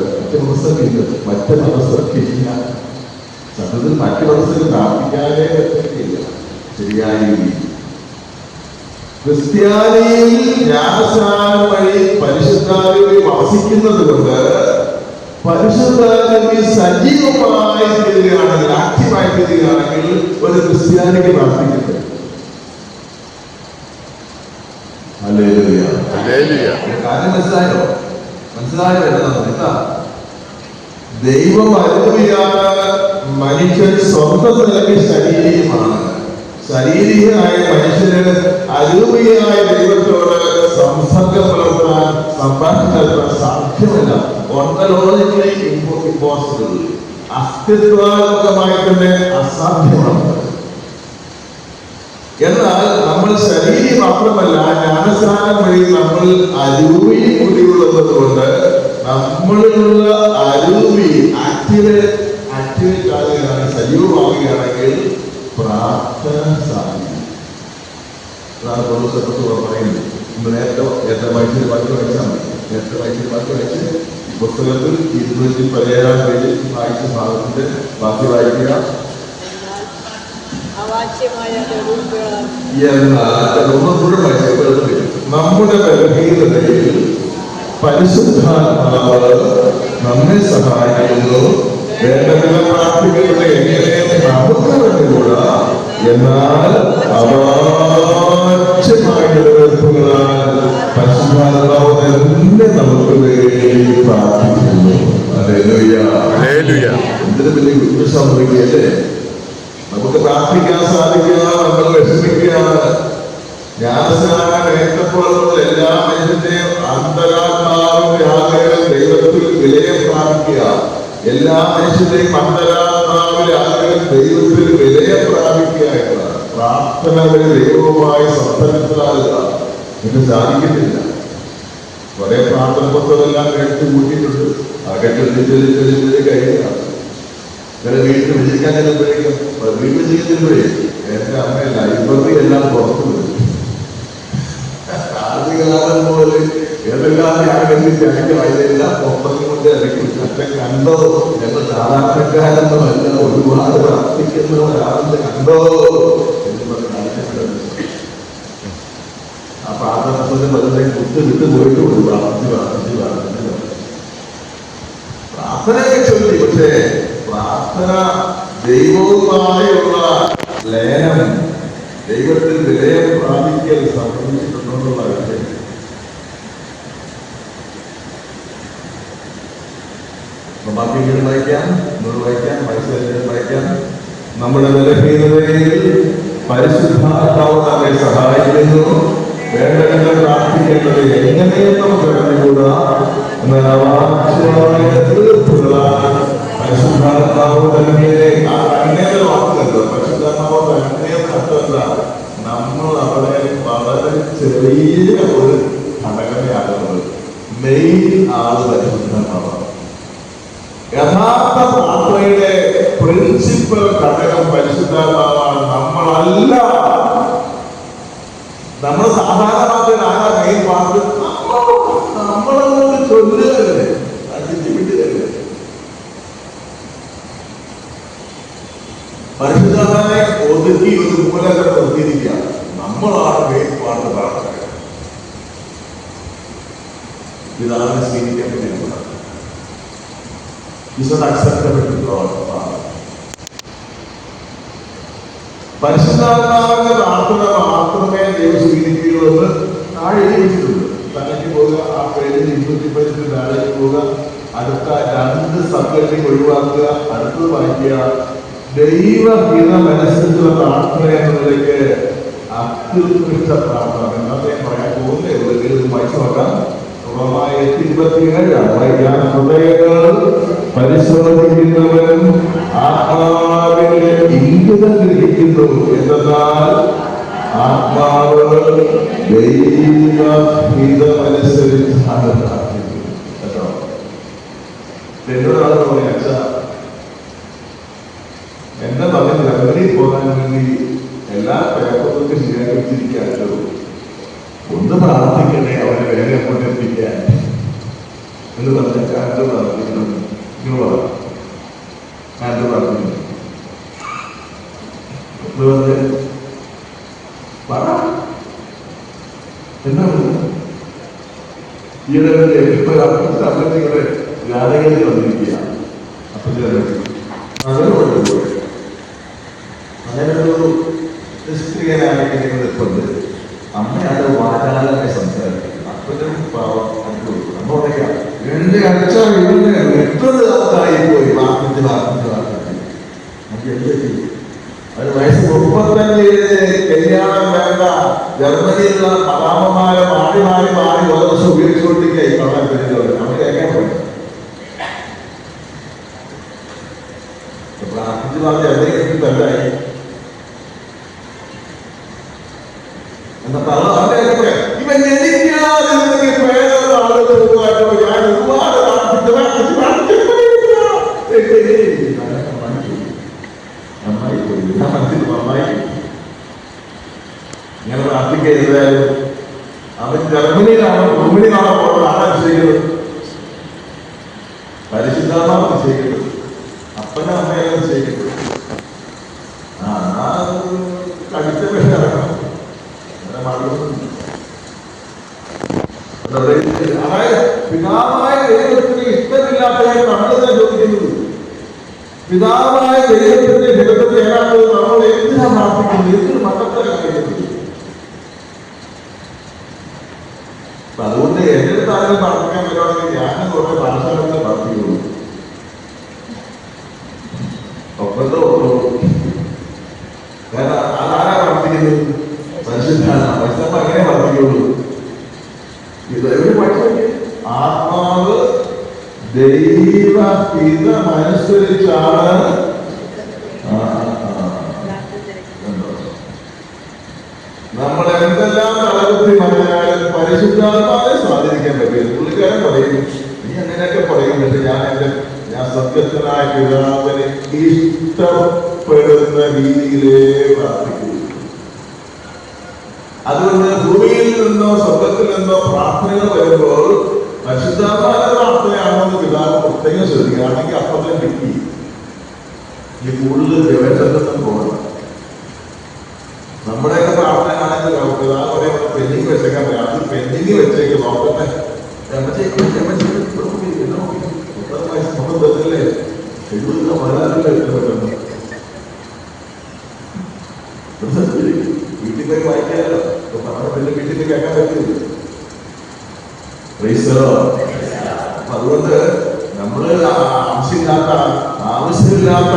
മറ്റു മനസ്സൊക്കില്ല. സത്യത്തിൽ മറ്റു മനസ്സിൽ പ്രാർത്ഥിക്കാനേ പറ്റില്ല ശരിയായ രീതി. ക്രിസ്ത്യാനിയിൽ ജ്ഞാനസ്നാനം വഴി പരിശുദ്ധാത്മാവിൽ വസിക്കുന്നത് കൊണ്ട് പരിശുദ്ധാത്മാവിൽ സജീവമായി തീരുകയാണെങ്കിൽ, ആക്റ്റീവായി തീരുകയാണെങ്കിൽ ഒരു ക്രിസ്ത്യാനിക്ക് പ്രാർത്ഥിക്കുന്നത്. കാര്യം മനസ്സിലായോ? എന്താ? ദൈവം അരൂപിയാണ്. മനുഷ്യൻ സ്വന്തം നിലയ്ക്ക് ശരീരമാണ്. ശരീരിയായ മനുഷ്യന് അരൂപിയായ ദൈവത്തോട് സംസർഗം പുലർത്താൻ, സംഭാഷണം നടത്താൻ സാധ്യമല്ല. Ontologically impossible. അസ്തിത്വാത്മകമായി തന്നെ അസാധ്യമാണ്. എന്നാൽ നമ്മൾ ശരീരി മാത്രമല്ല, ജ്ഞാനസ്നാനം വഴി നമ്മൾ അരൂപി കൂടിയുള്ളത് കൊണ്ട് നമ്മളിലുള്ള അരൂപി ആക്ടിവേറ്റ് ആകുകയാണ്, സജീവമാവുകയാണെങ്കിൽ പ്രാർത്ഥന സാധിക്കും. അതാണ് പറയുന്നത്. നേരത്തെ വായിച്ചൊരു വാക്യം വായിച്ചാൽ മതി. നേരത്തെ വായിച്ചൊരു വാക്യം വായിച്ച് പുസ്തകത്തിൽ 217 പേജിൽ വായിച്ച ഭാഗത്തിന്റെ ബാക്കി വായിക്കുക. നമ്മുടെ ബലഹീനതയിൽ പരിശുദ്ധാത്മാവ് നമ്മെ സഹായിക്കുന്നു. വേണ്ടവിധം പ്രാർത്ഥിക്കുന്നത് എങ്ങനെ നമുക്ക് വേണ്ടിക്കൂടാ, എന്നാൽ അവാച്യമായ നിലനിൽപ്പുകളാൽ പരിശുദ്ധാത്മാവ് തന്നെ നമുക്ക് വേണ്ടി പ്രാർത്ഥിക്കുന്നു. ഹല്ലേലൂയ. എന്തിനു വലിയ കുറ്റം സംഭവിക്കല്ലേ? നമുക്ക് പ്രാർത്ഥിക്കാൻ സാധിക്കുക, നമ്മൾ വിഷമിക്കുകയാണ്. ജ്ഞാനസ്നാനം ഏറ്റപ്പോൾ എല്ലാ മനുഷ്യന്റെയും അന്തരാത്മാവിന്റെ ആഗ്രഹം ദൈവത്തിൽ വിലയം പ്രാപിക്കുക. എല്ലാ മനുഷ്യന്റെയും അന്തരാത്മാവിന്റെ ആഗ്രഹം ദൈവത്തിൽ വിലയം പ്രാപിക്കുക എന്നതാണ്. പ്രാർത്ഥന വഴി ദൈവവുമായി സംബന്ധത്തിലാകുക ഇത് സാധിക്കുന്നില്ല. കുറെ പ്രാർത്ഥന പുസ്തകമെല്ലാം കേട്ട് കൂട്ടിയിട്ടുണ്ട്. അതൊക്കെ ചൊല്ലി കഴിയുകയാണ്. ചില വീട്ടിൽ വിജയിക്കാൻ ചെല്ലുമ്പോഴേക്കും വീട്ടിൽ ചെയ്യുമ്പോഴേ എന്റെ അമ്മ ലൈബ്രറി എല്ലാം പുറത്തു വരും. ആദ്യകാലം പോലെ ഏതെല്ലാം ഞാൻ കണ്ടിട്ട് എനിക്ക് വയലെല്ലാം പുറത്തുകൊണ്ട് ഇറക്കും. അച്ഛൻ കണ്ടോ, ഞങ്ങൾ സാധാരണക്കാരെന്നല്ല ഒരുപാട് പ്രാർത്ഥിക്കുന്നവരാണെന്ന് കണ്ടോ എന്ന് പറഞ്ഞ് ആ പ്രാർത്ഥന പലരെ കുത്ത് വിട്ട് പോയിട്ടുള്ളൂ. പ്രാർത്ഥനയെ ചൊല്ലി, പക്ഷേ പ്രാർത്ഥന ദൈവവുമായുള്ള ലയനം, ദൈവത്തിൽ വിലയം പ്രാപിക്കൽ സംഭവിച്ചിട്ടുണ്ടെന്നുള്ള കാര്യം. ബാക്കികൾ വായിക്കാം, വായിക്കാം. നമ്മുടെ ബലഹീനതയിൽ പരിശുദ്ധാത്മാവ് നമ്മെ സഹായിക്കുന്നു. വേണ്ടവിധം പ്രാർത്ഥിക്കേണ്ടത് എങ്ങനെയും നമുക്ക് അറിഞ്ഞുകൂടാ, എന്നാൽ അവാച്യമായ തീർപ്പുകളാൽ പരിശുദ്ധാത്മാവ് തന്നെ ആ കണ്ണേറെ വാക്കുന്നുണ്ട്. പരിശുദ്ധാത്മാവ് തന്നെ കണ്ടെന്താ നമ്മൾ അവിടെ വളരെ ചെറിയ ഒരു ഘടകതയാകുന്നത്. മെയിൻ ആള് പരിശുദ്ധാത്മാവാണ്. യഥാർത്ഥ പ്രാർത്ഥനയുടെ പ്രിൻസിപ്പൽ ഘടകം പരിശുദ്ധാത്മാവാണ്, നമ്മളല്ല. നമ്മൾ സാധാരണ ആരാ മെയിൻ പാട്ട്? നമ്മളൊന്നും ചൊല്ലുകയല്ലേ, വിട്ടുകയല്ലേ. പരിശുദ്ധാത്മാവിനെ ഒതുക്കി ഒരു മൂലകം നിർത്തിയിരിക്കുക. നമ്മളാണ് മെയിൻ പാട്ട് പ്രാർത്ഥന. ഇതാണ് സ്വീകരിക്കാൻ പറ്റുന്നത്. Is not acceptable to God, Father. പരിശുദ്ധാത്മാവിന്റെ പ്രാർത്ഥന മാത്രമേ ദൈവം സ്വീകരിക്കുകയുള്ളൂ. താഴെ എഴുതിയിട്ടുണ്ട്. തനിക്ക് പോവുക, ആ പേരിൽ 210 താഴേക്ക് പോവുക. അടുത്ത 2 സബ്ജക്റ്റ് ഒഴിവാക്കുക. അടുത്തത് വായിക്കുക. ദൈവഹിത മനസ്സിലുള്ള പ്രാർത്ഥന എന്നതിലേക്ക് അത്യുത്കൃഷ്ട പ്രാർത്ഥന. എന്നത്തെ പറയാൻ പോകുന്നേ ഉള്ളൂ. വായിച്ചു നോക്കാം. 27 വായിക്കാൻ. ഹൃദയങ്ങൾ പരിശോധിക്കുന്നവനും ആത്മാവിനെ ഇംഗിതം ഗ്രഹിക്കുന്നു. എന്നാൽ ആത്മാവ് ദൈവഹിതമനുസരിച്ചാണ് പ്രാർത്ഥിക്കുന്നത്. കേട്ടോ, എന്നോടാണ് പറയാ, അച്ഛാ എന്റെ മകൻ ജർമ്മനിയിൽ പോകാൻ വേണ്ടി എല്ലാ പേപ്പറുകൾക്കും ശരിയാക്കി വെച്ചിരിക്കാമല്ലോ. ഒന്ന് പ്രാർത്ഥിക്കണേ അവനെ വേറെ അങ്ങോട്ട് എത്തിക്കാൻ എന്ന് പറഞ്ഞ കാറ്റ് പ്രാർത്ഥിക്കണം. കാറ്റ് പ്രാർത്ഥിക്കണം എന്താണ് ഈയിടെ അപ്പത്തിങ്ങനെ രാധകളിൽ വന്നിരിക്കുക. അങ്ങനൊരു ക്രിസ്ത്രീയനായിട്ട് നിൽപ്പുണ്ട്. അമ്മയാണ് വാചാലമായി സംസാരിക്കുന്നത്. അപ്പനും പാവം അമ്മ പറയാ, എന്റെ അച്ഛ ഇവന് എത്ര കാലത്തായി പോയി പ്രാർത്ഥിച്ച് നമുക്ക് എന്ത് ചെയ്യും? അത് വയസ്സ് 35 കല്യാണം വേണ്ട ജർമ്മനിയിലുള്ള മതാമന്മാരെ മാറി മാറി മാറി ഓരോ ദിവസം ഉപയോഗിച്ചുകൊണ്ടിരിക്കുക. ഈ കാണാൻ പറ്റുന്നത് നമ്മൾ കേൾക്കാൻ പറ്റും. പ്രാർത്ഥിച്ച് പറഞ്ഞ് എന്തെങ്കിലും തല്ലായി എന്നാ ഇവൻ ജനിക്കാതെ ആളുകൾ ഞാൻ ഒരുപാട് ഇങ്ങനെ പ്രാർത്ഥിക്കരുതായാലും അവൻ ജർമ്മനിയിലാണോ റൂമിലാണോ പോകുന്നത് ആരാ ചെയ്യുന്നത്? ചെയ്യേണ്ടത്, അപ്പനും അമ്മയാണ് ചെയ്യേണ്ടത്. കടിച്ച പേര് ഇറങ്ങണം. അതായത് പിതാവായ ദൈവത്തിന് ഇഷ്ടമില്ലാത്തവരെ നമ്മളെ ചോദിക്കുന്നത്, പിതാവായ ദൈവത്തിന്റെ ഹിതത്തെ ഏതാണ്ടത് നമ്മൾ എന്തിനാ പ്രാർത്ഥിക്കുന്നത്, എന്തിനു മക്കളെ കഴിയുന്നത്? അതുകൊണ്ട് എന്റെ അടുത്താരും പ്രാർത്ഥിക്കാൻ വരുവാണെങ്കിൽ ഞാനും കുറെ ഭാഷകളെ പ്രാർത്ഥിക്കുള്ളൂ. ഒപ്പത്തോ കാരണം അതാരാ പ്രാർത്ഥിക്കുന്നത്? മനുഷ്യനാണ്. മനുഷ്യന്മാർ അങ്ങനെ പ്രാർത്ഥിക്കുള്ളൂ. ഇത് ആത്മാവ് ദൈവഹിതമനുസരിച്ചാണ്. നമ്മൾ എന്തെല്ലാം തലകുത്തി പറഞ്ഞാലും പരിശുദ്ധാത്മാവെ സ്വാധീനിക്കാൻ പറ്റില്ല. പുള്ളിക്കാരൻ പറയും, നീ അങ്ങനെയൊക്കെ പറയും, പക്ഷെ ഞാൻ സത്യത്തിനായ പിതാവിനെ ഇഷ്ടപ്പെടുന്ന രീതിയിലേ പ്രാർത്ഥിക്കുന്നു. അതുകൊണ്ട് ഭൂമിയിൽ നിന്നോ സ്വർഗത്തിൽ നിന്നോ പ്രാർത്ഥനകൾ വരുമ്പോൾ പരിശുദ്ധാത്മാവിന്റെ പ്രാർത്ഥനയാണെന്ന് പിതാവ് പ്രത്യേകം ശ്രദ്ധിക്കുകയാണെങ്കിൽ അപ്പത്തെ കിട്ടി. ഈ കൂടുതൽ ഗവേഷണത്തിൽ പോകണം. നമ്മുടെയൊക്കെ പ്രാർത്ഥനയാണെങ്കിൽ പിതാവ് പറയുമ്പോൾ പെൻഡിങ് വെച്ചേക്കാൻ പറയാം. അത് പെൻഡിങ് വെച്ചേക്ക് നോക്കട്ടെ. തന്നില്ലേ 70 വളരെ ഇഷ്ടപ്പെട്ടു. വീട്ടിൽ പോയി വായിക്കാമല്ലോ. നമ്മുടെ പെണ്ണ് വീട്ടിൽ കേൾക്കാൻ പറ്റില്ല. അതുകൊണ്ട് നമ്മള് ആവശ്യമില്ലാത്ത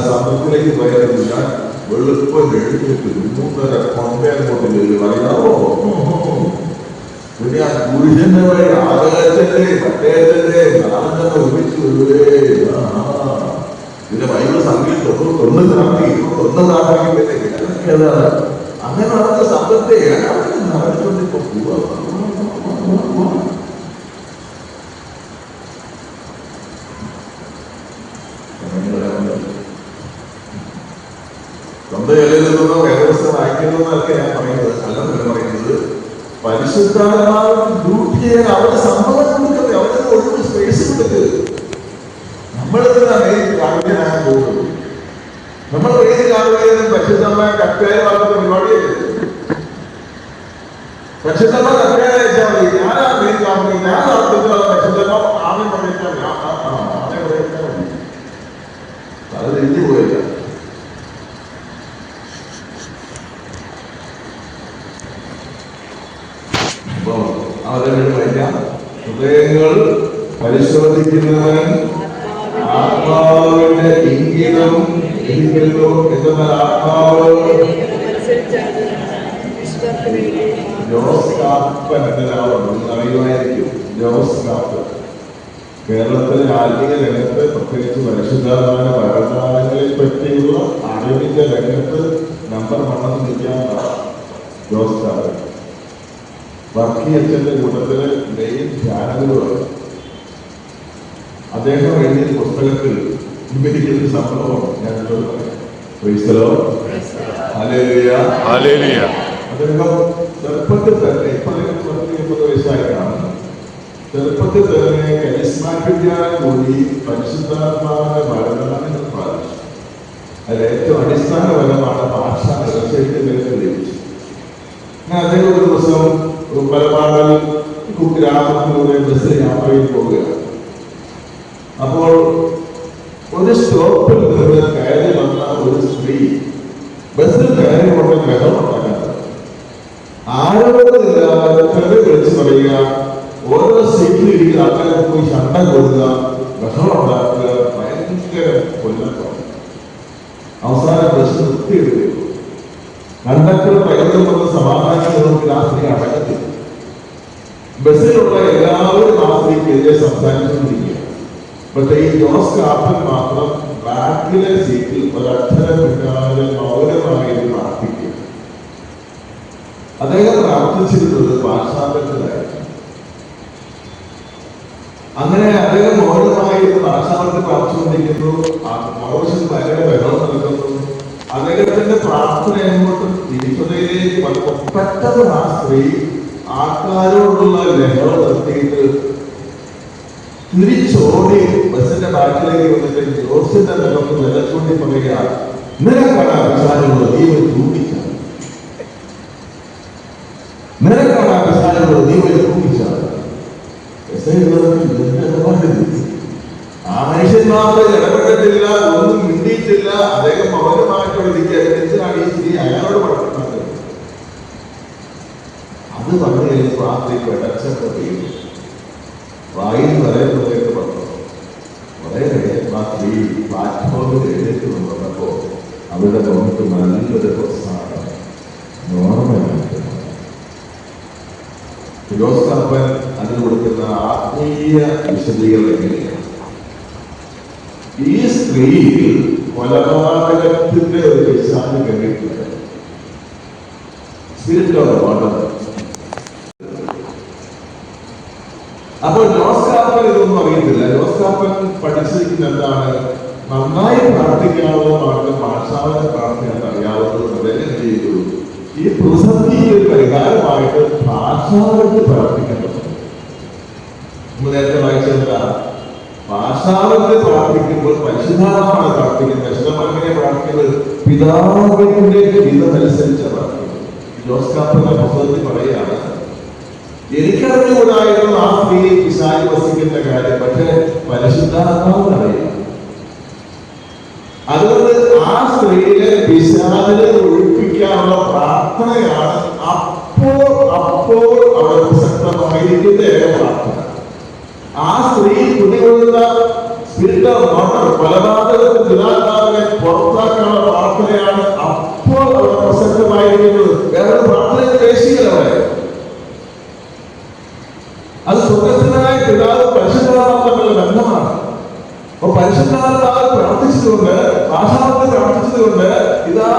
സംതൃപ്തിയിലേക്ക് പോയാലും ഞാൻ വെളുപ്പം എഴുതിയിട്ട് 3:30 കൊണ്ടേങ്ങോട്ടില്ല പറയാമോ. പിന്നെ ആ പുരുഷന്റെ വഴി ആകാശത്തെ മറ്റേന്റെ നാളെ ഒരുമിച്ച് വരുവേ. ഇതിന്റെ ബൈബിൾ സംഗീതം ഒന്ന് പ്രാർത്ഥിക്കും അങ്ങനെ നടന്ന സംബന്ധത്തെ നടന്നുകൊണ്ടിപ്പോ പോവാ. സ്വന്തം ഇലയിൽ നിന്നോ വേദപുസ്തകം വായിക്കുന്നതൊക്കെ ഞാൻ പറയുന്നത് അല്ലെന്നല്ല പറയുന്നത്. പരിശുദ്ധാത്മാവിന് ഡ്യൂട്ടി ചെയ്യാൻ അവരുടെ സംഭവം കൊടുക്കട്ടെ, അവർക്ക് ഒരു സ്പേസ് കൊടുക്ക്. നമ്മളെന്താ വേദി കാണിക്കാനാണ് പോകുന്നത്? നമ്മൾ വേദി കാണുകയും പരിശുദ്ധമായ കക്കായി വളർന്ന പരിപാടിയല്ലേ. പരിശുദ്ധമായ കക്കായി അയച്ചാൽ മതി. ഞാൻ ആ വേദി കാണുകയും ഞാൻ നടത്തുന്ന പരിശുദ്ധമ ആമെ പറയിക്കാൻ മതി. അത് തിരിഞ്ഞു പോയില്ല. ഹൃദയങ്ങൾ പരിശോധിക്കുന്നവൻ ആത്മാവിന്റെ ഇംഗിതം ഇരിക്കുന്നു. എന്നാൽ ആത്മാവ് ജോസ് കാപ്പൻ എന്നൊരാളുണ്ട്, അറിയുമായിരിക്കും. ജോസ് കാപ്പൻ കേരളത്തിലെ ആത്മീയ രംഗത്ത്, പ്രത്യേകിച്ച് പരിശുദ്ധമായ വരദാനങ്ങളെ പറ്റിയുള്ള അറിവിന്റെ രംഗത്ത് നമ്പർ 1 നിൽക്കാവുന്നതാണ് ജോസ് കാപ്പൻ. വർക്കിയച്ഛന്റെ കൂട്ടത്തില് മെയിൻ ധ്യാനഗുരുവാണ്. അദ്ദേഹം എഴുതിയ പുസ്തകത്തിൽ ഇവരിക്കുന്ന സംഭവം ഞാൻ പറയാം. അദ്ദേഹം ചെറുപ്പത്തിൽ തന്നെ, ഇപ്പൊ 30 വയസ്സായി കാണുന്നു, ചെറുപ്പത്തിൽ തന്നെ കരിസ്മാറ്റിക്കാരെ കൂടി പരിശുദ്ധാത്മാവിന്റെ വരദാനങ്ങൾ പ്രാപിച്ചു. അതിൽ ഏറ്റവും അടിസ്ഥാനപരമാണ് ഭാഷ നിറച്ചേക്ക് ലഭിച്ചു. അദ്ദേഹം ഒരു ദിവസം പലപാടൽ ഗ്രാമത്തിലൂടെ ബസ് യാത്രയിൽ പോവുകയാണ്. അപ്പോൾ ഒരു സ്റ്റോപ്പിൽ നിന്ന് കയറി വന്ന ഒരു സ്ത്രീ ബസ്സിൽ കയറി കൊണ്ട് ബഹളം ഉണ്ടാക്കുന്നത്, ആരോഗ്യമില്ലാതെ തെറി വിളിച്ച് പറയുക, ഓരോ സീറ്റിൽ ഇരിക്കുന്ന ആൾക്കാരെ പോയി ശണ്ട കൊടുക്കുക, ബഹളം ഉണ്ടാക്കുക, ഭയങ്കര കൊല്ലം. അവസാനം ബസ് നിർത്തിയെടുക്കുകയും കണ്ടക്ടർ പ്രകടനം വന്ന് സമാധാനത്തിൽ ആ സ്ത്രീ അടക്കത്തില്ല. ബസ്സിലുള്ള എല്ലാവരും ആ സ്ത്രീക്കെതിരെ സംസാരിച്ചുകൊണ്ടിരിക്കുക. പക്ഷെ ഈ ജോസ് കാപ്പൻ മാത്രം ബാക്കിലെ സീറ്റിൽ ഒരക്ഷരം പിന്നാലെ മൗനമായി പ്രാർത്ഥിക്കുക. അദ്ദേഹം പ്രാർത്ഥിച്ചിരുന്നത് ഭാഷാന്തത്തിലായിരുന്നു. അങ്ങനെ അദ്ദേഹം മൗനമായി ഭാഷാന്തത്തിൽ പ്രാർത്ഥിച്ചുകൊണ്ടിരിക്കുന്നു. മൗനം ഭയങ്കര ബഹളം നടക്കുന്നു. അദ്ദേഹത്തിന്റെ പ്രാർത്ഥന എങ്ങോട്ട് തിരിച്ചതയിലേക്ക് വന്നപ്പോൾ പെട്ടെന്ന് ആ സ്ത്രീ ആൾക്കാരോടുള്ള ലഹള നിർത്തിയിട്ട് തിരിച്ചോടി ബസ്സിന്റെ ബാക്കിലേക്ക് വന്നിട്ട് ജോസിന്റെ മുഖത്ത് വിലച്ചൂണ്ടി പറയുക, നിനക്കാണ് പിശാചുള്ളത്, നീ ഒരു തൂങ്ങിച്ചാണ്, നിനക്കാണ് പിശാചുള്ളത്, നീ ഒരു തൂങ്ങിച്ചാണ്. ആ മനുഷ്യൻ മാത്രം ഇടപെട്ടിട്ടില്ല, ഒന്നും മിണ്ടിയിട്ടില്ല. അദ്ദേഹം മൗനമായിട്ടുള്ള എന്തിനാണ് ഈ സ്ത്രീ അയാളോട് പഠിക്കുന്നത്? അത് പറഞ്ഞു കഴിഞ്ഞ് രാത്രി പെടച്ചറിയും വായിൽ വരേണ്ടതൊക്കെ പറഞ്ഞു. കുറെ കഴിഞ്ഞ ആ സ്ത്രീ പ്ലാറ്റ്ഫോമിൽ എഴുന്നേറ്റ് വന്നപ്പോ അവരുടെ മുഖത്ത് നല്ലൊരു പ്രശ്നമാണ് നോർമലായിട്ട്. ഫിലോസഫൻ അതിന് കൊടുക്കുന്ന ആത്മീയ വിശദീകരണം എങ്ങനെയാണ്? ഈ സ്ത്രീയിൽ കൊലപാതകത്തിന്റെ ഒരു വിശാലം കണ്ടിട്ടില്ല. Spirit of order. അപ്പോൾ ജോസ് കാപ്പൻ ഇതൊന്നും അറിയത്തില്ല. ജോസ് കാപ്പൻ പഠിച്ചിരിക്കുന്ന എന്താണ്? നന്നായി പ്രാർത്ഥിക്കാവുന്നതാണ്, ഭാഷാവന പ്രാർത്ഥന അറിയാവുന്നത്. എന്ത് ചെയ്തു? ഈ പ്രതിസന്ധിക്ക് ഒരു പരിഹാരമായിട്ട് ഭാഷാവത്തിൽ പ്രാർത്ഥിക്കേണ്ടത്. നമ്മൾ നേരത്തെ വായിച്ചെന്താ? ഭാഷാവത്തിൽ പ്രാർത്ഥിക്കുമ്പോൾ പരിശുദ്ധാത്മാവാണ് പ്രാർത്ഥിക്കുന്നത്. പരിശുദ്ധമങ്ങനെ പ്രാർത്ഥിക്കുന്നത് പിതാവിന്റെ ഹിതമനുസരിച്ച് പ്രാർത്ഥിക്കുന്നത്. ജോസ് കാപ്പന്റെ പുസ്തകത്തിൽ പറയുകയാണ്, എനിക്കറിഞ്ഞുകൂടായിരുന്നു ആ സ്ത്രീ പിശാച് വസിക്കുന്ന കാര്യം, പക്ഷെ പരിശുദ്ധാത്മാവ് അറിയാം. അതുകൊണ്ട് ആ സ്ത്രീയെ പിശാചിനെ ഒഴിപ്പിക്കാനുള്ള പ്രാർത്ഥനയാണ് അപ്പോൾ അവിടെ പ്രസക്തമായിരിക്കുന്ന ഏക പ്രാർത്ഥന. ആ സ്ത്രീ കുടികൊള്ളുന്ന സ്പിരിറ്റ് ഓഫ് ഓർഡർ, കൊലപാതകത്തിൽ ദുരാത്മാവിനെ പുറത്താക്കാനുള്ള പ്രാർത്ഥനയാണ് അപ്പോൾ അവിടെ പ്രസക്തമായിരിക്കുന്നത്. വേറെ പ്രാർത്ഥന ദേശീയല്ല അവിടെ. അത് സ്വർഗത്തിനായ പിതാവ് പരിശുദ്ധാത്മാവ് തമ്മിലുള്ള ബന്ധമാണ്. അപ്പൊ പരിശുദ്ധാത്മാവ് പ്രാർത്ഥിച്ചതുകൊണ്ട്, ഭാഷാവത്തെ പ്രാർത്ഥിച്ചതുകൊണ്ട്, ഇതാ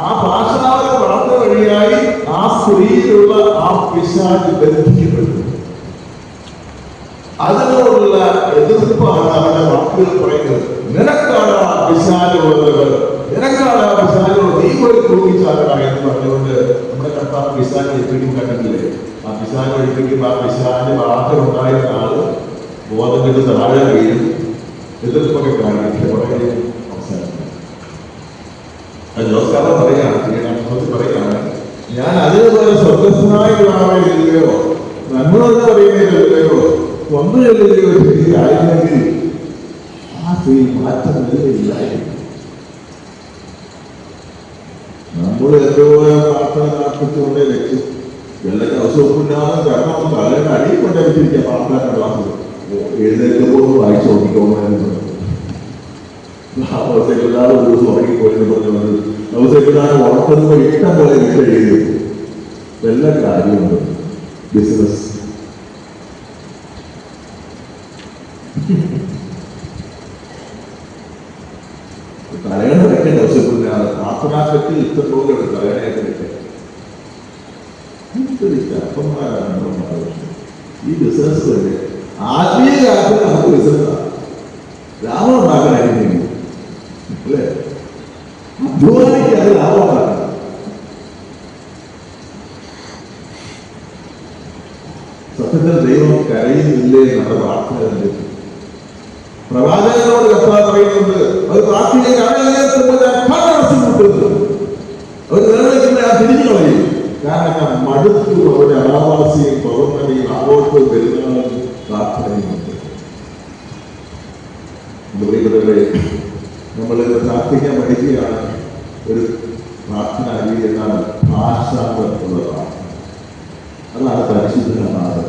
ആ ഭാഷാവ പ്രാർത്ഥന വഴിയായി ആ സ്ത്രീയിലുള്ള ആ പിശാച് ബന്ധിക്കപ്പെട്ടു. അതിനോടുള്ള എതിർപ്പാണ് അവരുടെ വാക്കുകൾ പറയുന്നത്. നിനക്കാണ് ആ പിശാച് ഉള്ളത്, നിനക്കാണ് ആ പിശാചുള്ളത്, നീ പോയി തൂങ്ങിച്ചാകണം എന്ന് പറഞ്ഞുകൊണ്ട് നമ്മുടെ കർത്താവ് പിശാച് ഒഴിപ്പിക്കും. കണ്ടിട്ടില്ലേ? ആ പിശാച് ഒഴിപ്പിക്കുമ്പോൾ ആ പിശാച് ബാധ ഉണ്ടായിരുന്ന ആള് ബോധം കെട്ട് താഴെ വീഴും, എതിർപ്പൊക്കെ കാണിക്കും, പുറകെ അവസാനിക്കും. ജോസ്കാരൻ പറയാണ്, ഞാൻ അതിനുപോലെ സ്വർഗസ്നായില്ലയോ, നന്മയെന്ന് പറയുന്നതിലല്ലയോ, ഒന്നു ചെല്ലുകയോ ശരിയായില്ലെങ്കിൽ ആ സ്ത്രീ മാറ്റം ഇല്ലായിരുന്നു. നമ്മൾ എന്തോരം പ്രാർത്ഥന നടത്തിച്ചുകൊണ്ടേ വെച്ചു. വെള്ളಕ್ಕೆ അവസരമില്ലാതെ കാരണം തലയുടെ അടിയിൽ കൊണ്ടേ വെച്ചിരിക്കുക പ്രാർത്ഥന ക്ലാസ്. എഴുന്നേൽക്കുമ്പോൾ വായിച്ചു നോക്കിക്കോളായിരുന്നു. അവസരമില്ലാതെ ഒരു ദിവസം ഉറങ്ങിപ്പോയെന്ന് പറഞ്ഞു. അവസരമില്ലാതെ ഉറക്കുന്നത് ഇഷ്ടം പോലെ എഴുതി. എല്ലാ കാര്യമുണ്ട്. ബിസിനസ് തലയണ വെക്കേണ്ട അവസരമില്ലാതെ പ്രാർത്ഥനാശക്തി ഇഷ്ടംപോലെ തലയണയൊക്കെ വെക്കാൻ. ഈ ബിസിനസ് തന്നെ ആത്മീയ കാര്യത്തിൽ നമുക്ക് ബിസിനസ്സാണ്. ലാഭം ഉണ്ടാക്കാനായിരിക്കും അല്ലേ? അധ്വാനിക്കാതെ ലാഭം ഉണ്ടാക്കണം. സത്യത്തിൽ ദൈവം കരയുന്നില്ലേ നമ്മുടെ പ്രാർത്ഥന. പ്രവാചകനോട് കർത്താവ് പറയുന്നുണ്ട്, അത് പ്രാർത്ഥിക്കാൻ അവർ നിലനിൽക്കുന്ന ആ തിരിഞ്ഞു കളയും. കാരണം മടുത്തു അവരുടെ അനാവാസിയും പൗർണമിയും ആഘോഷവും പെരുന്നാളും പ്രാർത്ഥനയുമുണ്ട്. നമ്മൾ പ്രാർത്ഥിക്കാൻ പഠിക്കുകയാണ്. ഒരു പ്രാർത്ഥന രീതി എന്നാണ് ഭാഷാപരമുള്ള പ്രാർത്ഥന. അതാണ് പരിശുദ്ധനാഥൻ.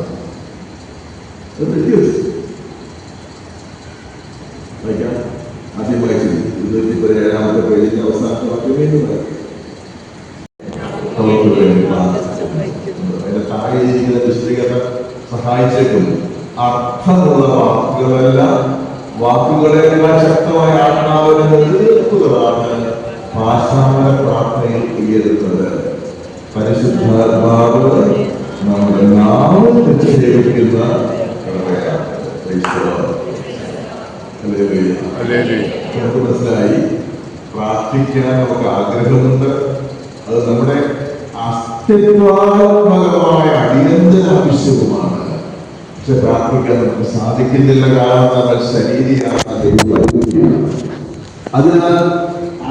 ആദ്യം വായിച്ചത് 217 പേജിന്റെ അവസാനത്തെ വാക്യം വേണ്ടി വായിക്കും. താഴെയിരിക്കുന്ന വിശദീകരണം സഹായിച്ചേക്കും. അർത്ഥമുള്ള വാക്കുകളെല്ലാം വാക്കുകളെല്ലാം ശക്തമായ ആത്മാവിനെ നിർത്തുന്നതാണ് ഭാഷാപര പ്രാർത്ഥനയിൽ ഉയരുന്നത്. പരിശുദ്ധാത്മാവ് നമ്മുടെ നാമം നിശ്ചയിക്കുന്ന നമുക്ക് മനസ്സിലായി. പ്രാർത്ഥിക്കാൻ നമുക്ക് ആഗ്രഹമുണ്ട്. അത് നമ്മുടെ അസ്തിത്വാത്മകമായ അടിയന്തര ആവശ്യവുമാണ്. പക്ഷെ പ്രാർത്ഥിക്കാൻ നമുക്ക് സാധിക്കുന്നില്ല, കാരണം നമ്മൾ ശരീരമാണ്. അതിനാൽ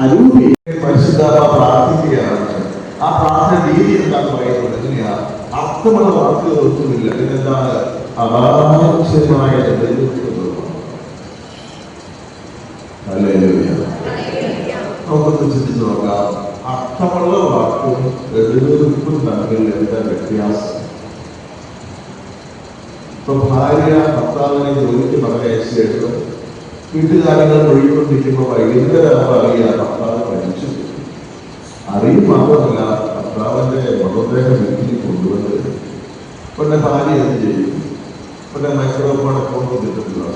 അരൂപി പരിശുദ്ധാത്മ പ്രാർത്ഥിക്കുകയാണ്. ആ പ്രാർത്ഥന രീതി എന്താണ് പറയുന്നത്? എങ്ങനെയാണ്? അർത്ഥമുള്ള വാക്കുകൾ ഒന്നുമില്ല. പിന്നെന്താണ്? അവാച്യമായ നമുക്കൊന്ന് ചിന്തിച്ചു നോക്കാം. അർത്ഥമുള്ള വാക്കും എഴുതും തമ്മിൽ എന്താ വ്യത്യാസം? ഇപ്പൊ ഭാര്യ ഭർത്താവിനെ ജോലിക്ക് പറഞ്ഞയച്ചു വീട്ടുകാര്യങ്ങൾ ഒഴിക്കൊണ്ടിരിക്കുമ്പോൾ വൈകുന്നേരം അറിയാം ഭർത്താവ് മരിച്ചു. അറിയും മാത്രമല്ല, ഭർത്താവിന്റെ മൃതദേഹം വീട്ടിൽ കൊണ്ടുവന്ന് പിന്നെ ഭാര്യ എന്ത് ചെയ്യും? പിന്നെ മൈക്രോഫോൺ കൊണ്ടുവന്നിട്ടുണ്ടല്ലോ,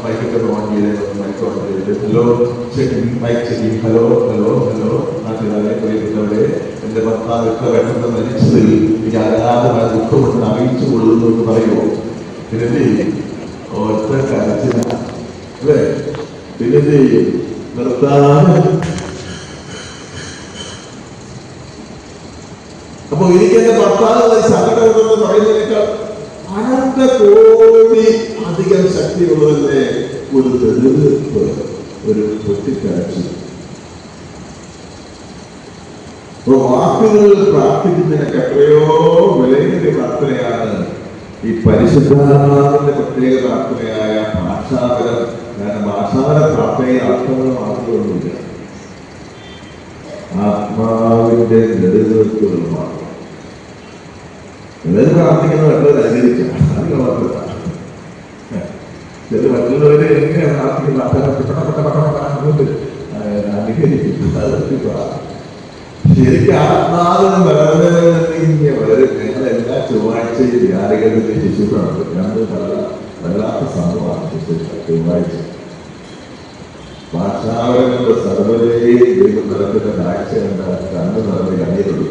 മൈക്കൊക്കെ ഓൺ ചെയ്ത് മൈക്ക് ഓൺ ചെയ്ത് hello checking, mic checking, hello hello hello, നാട്ടുകാരെ പ്രിയപ്പെട്ടവരെ, എന്റെ ഭർത്താവ് ഇത്ര പെട്ടെന്ന് മരിച്ചതിൽ എനിക്ക് അഗാധമായ ദുഃഖമുണ്ടെന്ന് അറിയിച്ചു കൊള്ളുന്നു എന്ന് പറയുമോ? പിന്നെ ഒറ്റ കരച്ചില അല്ലേ? പിന്നെ നിർത്താതെ. അപ്പൊ എനിക്ക് എന്റെ ഭർത്താവ് സങ്കടമുണ്ടെന്ന് പറയുന്നതിനേക്കാൾ 100 കോടി അധികം ശക്തിയുള്ളതല്ലേ ഒരു തെളിവ്, ഒരു പൊട്ടിക്കരച്ചിൽ. അപ്പൊ വാക്കുകൾ പ്രാർത്ഥിക്കുന്നതിനൊക്കെ എത്രയോ വിലയേറിയ പ്രാർത്ഥനയാണ് ഈ പരിശുദ്ധാത്മാവിന്റെ പ്രത്യേക പ്രാർത്ഥനയായ ഭാഷാപരം. കാരണം ഭാഷാപര പ്രാർത്ഥനയിൽ അർത്ഥങ്ങൾ മാത്രമൊന്നുമില്ല, ആത്മാവിന്റെ നെടുവീർപ്പുകളുമാണ്. എല്ലാവരും പ്രാർത്ഥിക്കുന്നത് വളരെ അനുകരിച്ചാണ്. അതിന് മാത്രമല്ല ചില മറ്റുള്ളവരെ എങ്ങനെയാണ് പ്രാർത്ഥിക്കുന്നത് അനുകരിക്കുന്നത്. ശരിക്കും ആത്മാവിന് വരും. ഞങ്ങൾ എല്ലാ ചൊവ്വാഴ്ചയും ധ്യാനകേന്ദ്രത്തിൽ ശിശുക്കളുണ്ട്. ഞങ്ങൾ വല്ലാത്ത സംഭവമാണ് ചൊവ്വാഴ്ച. ഭാഷാവരങ്ങളുടെ സർവ്വതയിൽ ദൈവം നടക്കുന്ന കാഴ്ച കണ്ട കണ്ണു നിറഞ്ഞ് കണ്ണീരുള്ളൂ.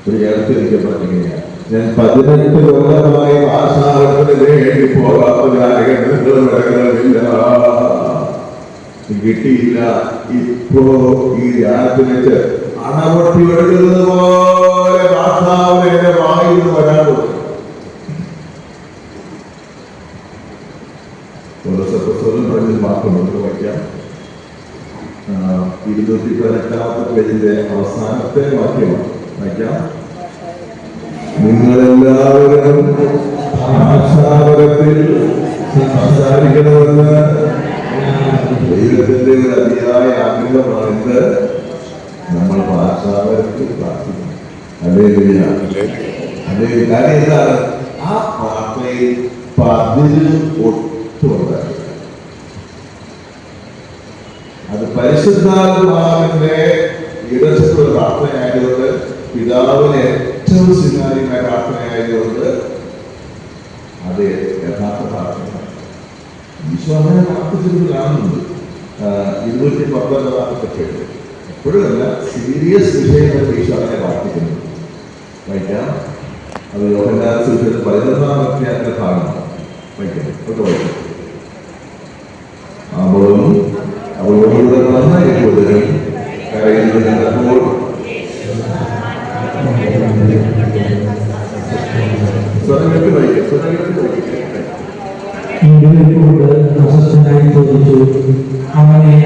ഒരു ചേർത്തിരിക്കപ്പെടുകയാണ്. ഞാൻ 18 കൊല്ലമായി ഭാഷാവരത്തിന് വേണ്ടി പോകാത്ത ധ്യാനകേന്ദ്രങ്ങളില്ല, കിട്ടിയില്ല. ഇപ്പോ ഈ ധ്യാനത്തിൽ വെച്ച് അണപൊട്ടി ഒഴുകുന്നത് പോലെ ഭാഷാവരെ വായിൽ നിന്ന് വരാൻ തുടങ്ങി. മാത്രം നമുക്ക് വയ്ക്കാം. 218 പേജിന്റെ അവസാനത്തെ വാക്യമാണ് വയ്ക്കാം. നിങ്ങളെല്ലാവരും ഭാഷാപരത്തിൽ സംസാരിക്കണമെന്ന് ദൈവത്തിന്റെ ഒരു അതിയായ ആഗ്രഹമാണെന്ന് നമ്മൾ ഭാഷാപരത്തിൽ പ്രാർത്ഥിക്കണം. Hallelujah, hallelujah. കാര്യം എന്താണ്? ആ പ്രാർത്ഥനയിൽ പതിലും ഒട്ടുണ്ടായി. അത് പരിശുദ്ധാത്മാവിന്റെ ഇടച്ചിട്ടുള്ള പ്രാർത്ഥനയായതുകൊണ്ട്, പിതാവിന് ഏറ്റവും സ്വീകാര്യമായ പ്രാർത്ഥനയായതുകൊണ്ട് അത് യഥാർത്ഥ പ്രാർത്ഥന. ഈശോ അങ്ങനെ പ്രാർത്ഥിച്ചത് കാണുന്നുണ്ട്. 219 എപ്പോഴുമല്ല, സീരിയസ് വിഷയങ്ങൾ ഈശോ അങ്ങനെ പ്രാർത്ഥിക്കുന്നു. വായിക്കാം. അത് യോഹന്നാൻ സുവിശേഷം 11-ാം അധ്യായത്തിന്റെ ഭാഗമാണ്. വായിക്കാം, ഒക്കെ വായിക്കാം. അവളോട് നന്നായി കരയുന്നത് കണ്ടപ്പോൾ അസ്വസ്ഥനായി ചോദിച്ചു, അവനെ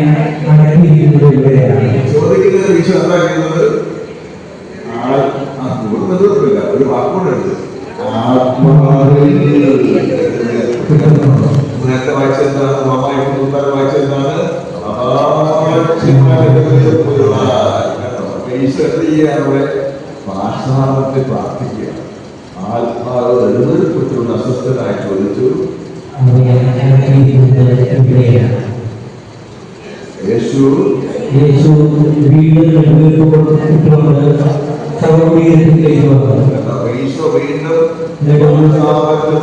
അടക്കിയിരിക്കുന്നത് എവിടെയാണ്? ചോദിക്കുന്നത് ഈശോ എന്താ ചെയ്യുന്നത്? ഒരു വാക്കുകൊണ്ടെടുത്ത് ആത്മാവിൽ. നേരത്തെ വായിച്ചെന്താണ്? വായിച്ചെന്താണ്? ഈശ്വരീയുടെ ഭാഷാപത്തെ പ്രാർത്ഥിക്കുക. ആത്മാവ് എഴുന്നേൽപ്പെട്ടുകൊണ്ട് അസ്വസ്ഥനായി ചോദിച്ചു, യേശു വീണ്ടും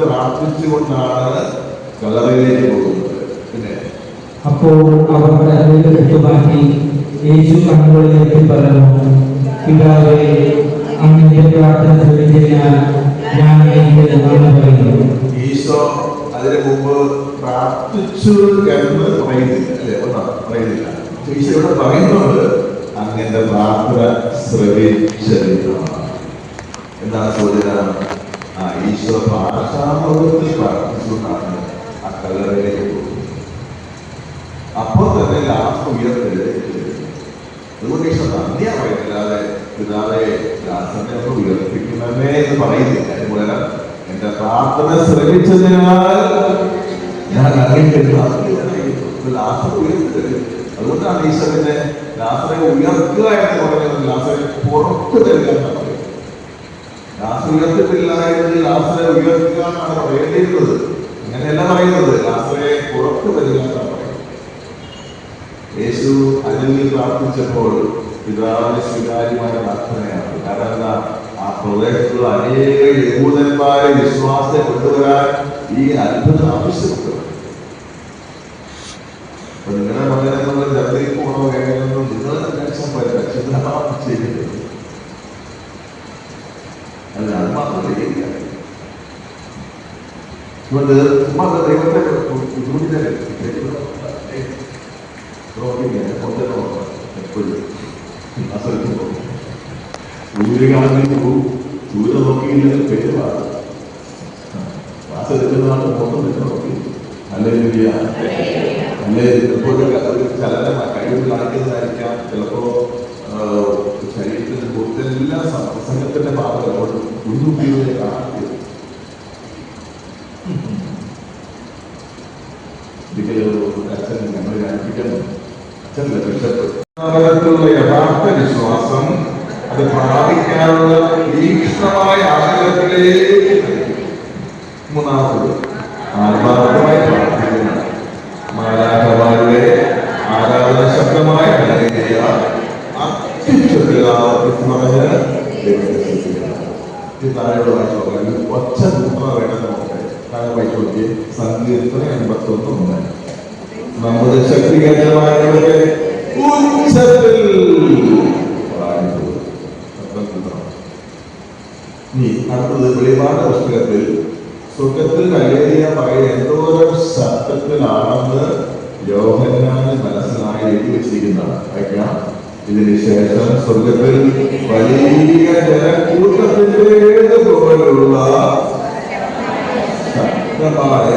പ്രാർത്ഥിച്ചുകൊണ്ടാണ് കല്ലറയിലേക്ക് പോകുന്നത്. പിന്നെ അപ്പോൾ അവർ മാറ്റി യേശു കണ്ണുകളിലേക്ക് പറഞ്ഞു, പിതാവേ, അങ്ങയുടെ പ്രാർത്ഥന ശ്രമിച്ചതിനാൽ ഞാൻ എനിക്ക് നന്ദി പറയുന്നു. ഈശോ അതിന് മുമ്പ് പ്രാർത്ഥിച്ചു എന്ന് പറയുന്നില്ല, അല്ലെ? പറയുന്നില്ല. ഈശോ ഇവിടെ പറയുന്നത് അങ്ങന്റെ പ്രാർത്ഥന ശ്രവിച്ചതാണ്. എന്താണ് സൂചന? ഈശോ ഭാഷാമൃതത്തിൽ പ്രാർത്ഥിച്ചുകൊണ്ടാണ് ആ കല്ലറയിലേക്ക് പോകുന്നത്. അപ്പോൾ തന്നെ ലാസ്റ്റ് ഉയർത്തെഴുന്നേറ്റ്. അതുകൊണ്ട് ഈശോ നന്ദിയാ പറയുന്നില്ലാതെ പിതാവെ ലാസറിനെ ഒന്ന് ഉയർപ്പിക്കണമേ എന്ന് പറയുന്നില്ല. അതുപോലെ എന്റെ പ്രാർത്ഥന ശ്രമിച്ചതിനാൽ ഞാൻ അങ്ങേക്ക് ലാസർ ഉയർത്തി. അതുകൊണ്ടാണ് ഈശ്വരനെ ലാസറെ ഉയർത്തുക എന്ന് പറയുന്നത്. ലാസറെ പുറത്തു തരിക എന്നാണ് പറയുന്നത്. ലാസർ ഉയർത്തിട്ടില്ലായിരുന്നു, ലാസറെ ഉയർത്തുക എന്നാണ് പറയേണ്ടിയിരുന്നത്. അങ്ങനെയല്ല പറയുന്നത്, ലാസറെ പുറത്തു തരിക എന്നാണ് പറയുന്നത്. യേശു അരുവിൽ പ്രാർത്ഥിച്ചപ്പോൾ പിതാവിന് സ്വീകാര്യമായ പ്രാർത്ഥനയാണ്. കാരണം എന്താ, ആ പ്രദേശത്തുള്ള അനേക യഹൂദന്മാരെ വിശ്വാസത്തെ കൊണ്ടുവരാൻ ഈ അത്ഭുതം ആവശ്യമുണ്ട്. അപ്പൊ നിങ്ങളുടെ മകനെ നമ്മൾ ജാതിയിൽ പോകണോ വേണമെന്നും നിങ്ങൾ അന്വേഷിച്ചാൽ പറ്റില്ല ചെയ്തിട്ടുണ്ട്. അല്ല, അത് മാത്രം ചെയ്യില്ല. അതുകൊണ്ട് ദൈവത്തെ സൂര്യകാലത്തേക്ക് പോകും. സൂര്യ നോക്കിയില്ലെങ്കിൽ പേരുവാണ് വാസെടുക്കുന്നതാണ് മൊത്തം വെച്ച് നോക്കി. അല്ലെങ്കിൽ അല്ലെ ചിലപ്പോൾ ഒരു ചലനം കഴിവ് കാണിക്കുന്നതായിരിക്കാം. ചിലപ്പോ ശരീരത്തിന്റെ കൂടുതലെല്ലാം പ്രസംഗത്തിന്റെ ഭാഗം കുഞ്ഞുകുട്ടികളെ കാണിക്കുന്നത്. അച്ഛൻ ഞങ്ങൾ കാണിപ്പിക്കുന്നു. അച്ഛനല്ല ബിഷപ്പ് യഥാർത്ഥ വിശ്വാസം അത് പ്രാപിക്കാനുള്ള തീക്ഷ്ണമായ ആഗ്രഹത്തിലേക്ക്. മൂന്നാമത് ആത്മാർത്ഥമായി പ്രാർത്ഥിക്കുന്ന മാലാഖമാരുടെ ആരാധന ശബ്ദമായ താഴെ വായിച്ചു ഒച്ച കൂട്ടണ വേണം. നമുക്ക് താഴെ വായിച്ചു നോക്കിയേ. സങ്കീർത്തനം 81:1. നമ്മുടെ ശക്തികരമായവരുടെ ഉച്ചത്തിൽ അടുത്തത് വെളിപാട് പുസ്തകത്തിൽ സ്വർഗത്തിൽ കല്ലേറിയ പറയുന്ന എന്തോരം ശബ്ദത്തിലാണെന്ന് യോഹന്നാന് മനസ്സിലായി എഴുതി വെച്ചിരിക്കുന്നതാണ്. വായിക്കാം. ഇതിന് ശേഷം സ്വർഗത്തിൽ വലിയ ജനക്കൂട്ടത്തിൻ്റെത് പോലുള്ള ശക്തമായ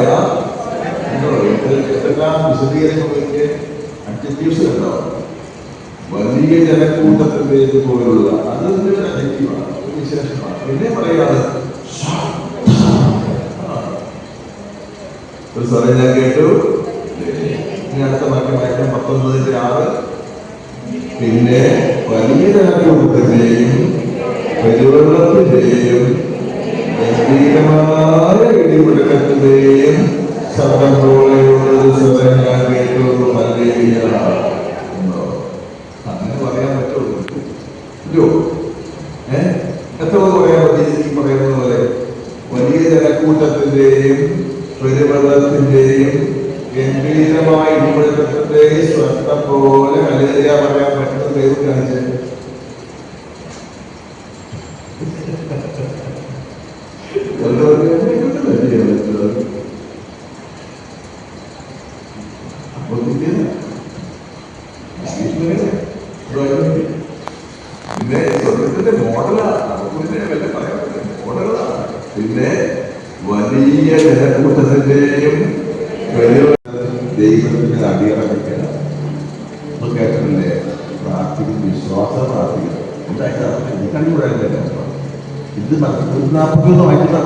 എന്തെല്ലാം വിശദീകരിക്കുന്നതൊക്കെ അഡ്ജക്റ്റീവ്സ് ഉണ്ടാവും. വലിയ ജനക്കൂട്ടത്തിൻ്റെത് പോലുള്ള അതിന്റെ ഒരു അഡ്ജക്റ്റീവാണ്, ഒരു വിശേഷമാണ്. പിന്നെ പറയാണ് ഒരു സ്വരം ഞാൻ കേട്ടു. ഇനി അടുത്ത വാക്യം വായിക്കാം. 19:6. പിന്നെ വലിയ ജനക്കൂട്ടത്തിന്റെയും പെരുവെള്ളത്തിന്റെയും ഗംഭീരമായ ഇടിമുഴക്കത്തിന്റെയും ശബ്ദം പോലെയുള്ളൊരു സ്വരം ഞാൻ കേട്ടു. ഹല്ലേലൂയ. അങ്ങനെ പറയാൻ പറ്റുള്ളൂ. എത്ര പറയാൻ പറ്റി? ഈ പറയുന്നത് പോലെ വലിയ ജനക്കൂട്ടത്തിന്റെയും പെരുവെള്ളത്തിന്റെയും ഗംഭീരമായ ഇടിമുഴക്കത്തിന്റെയും ശബ്ദം പോലെ ഹല്ലേലൂയ പറയാൻ പറ്റുന്ന ദൈവം കാണിച്ചത്. പിന്നെ സ്വർഗത്തിന്റെ മോഡലാണ്. നമുക്ക് പിന്നെ വല്ല പറയാൻ പറ്റില്ല, മോഡലാണ്. പിന്നെ വലിയ ജനക്കൂട്ടത്തിന്റെയും ദൈവത്തിന്റെ അടിയറവിക്കണം. കേട്ടില്ലേ? പ്രാർത്ഥിക്കും, വിശ്വാസം പ്രാർത്ഥിക്കണം. കണ്ടുകൂടാ. ഇത് 40 വായിക്കുന്ന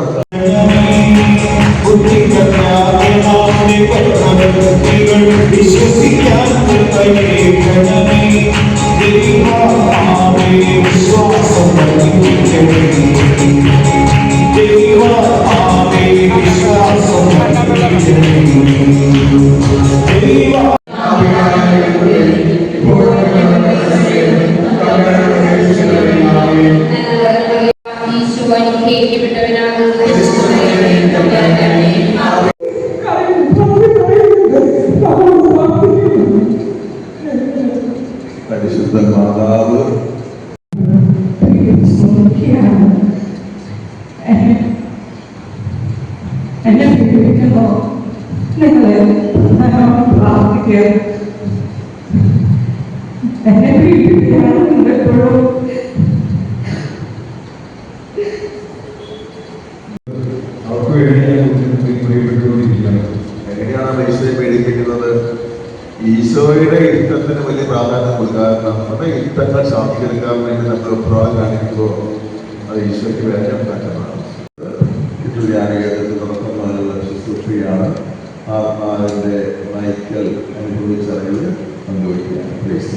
പരിശുദ്ധ മാതാവ് എന്നെ പീഡിപ്പിക്കുന്നു. നിങ്ങളെ പ്രാർത്ഥിക്കുക. എന്നെ പീഡിപ്പിക്കാനും എപ്പോഴും വേണ്ടി നമ്മൾ ഉത്തരവാദിത്തം കാണിക്കുമ്പോൾ അത് ഈശോയ്ക്ക് വേദന ഉണ്ടാക്കുന്നതാണ്. ധ്യാനകേന്ദ്രത്തിൽ നടത്തുന്നതിനുള്ള ശുശ്രൂഷയാണ് ആത്മാവിന്റെ മൈക്കൽ അനുഭവിച്ചറിഞ്ഞത് പങ്കുവയ്ക്കുകയാണ്. പ്ലീസ്.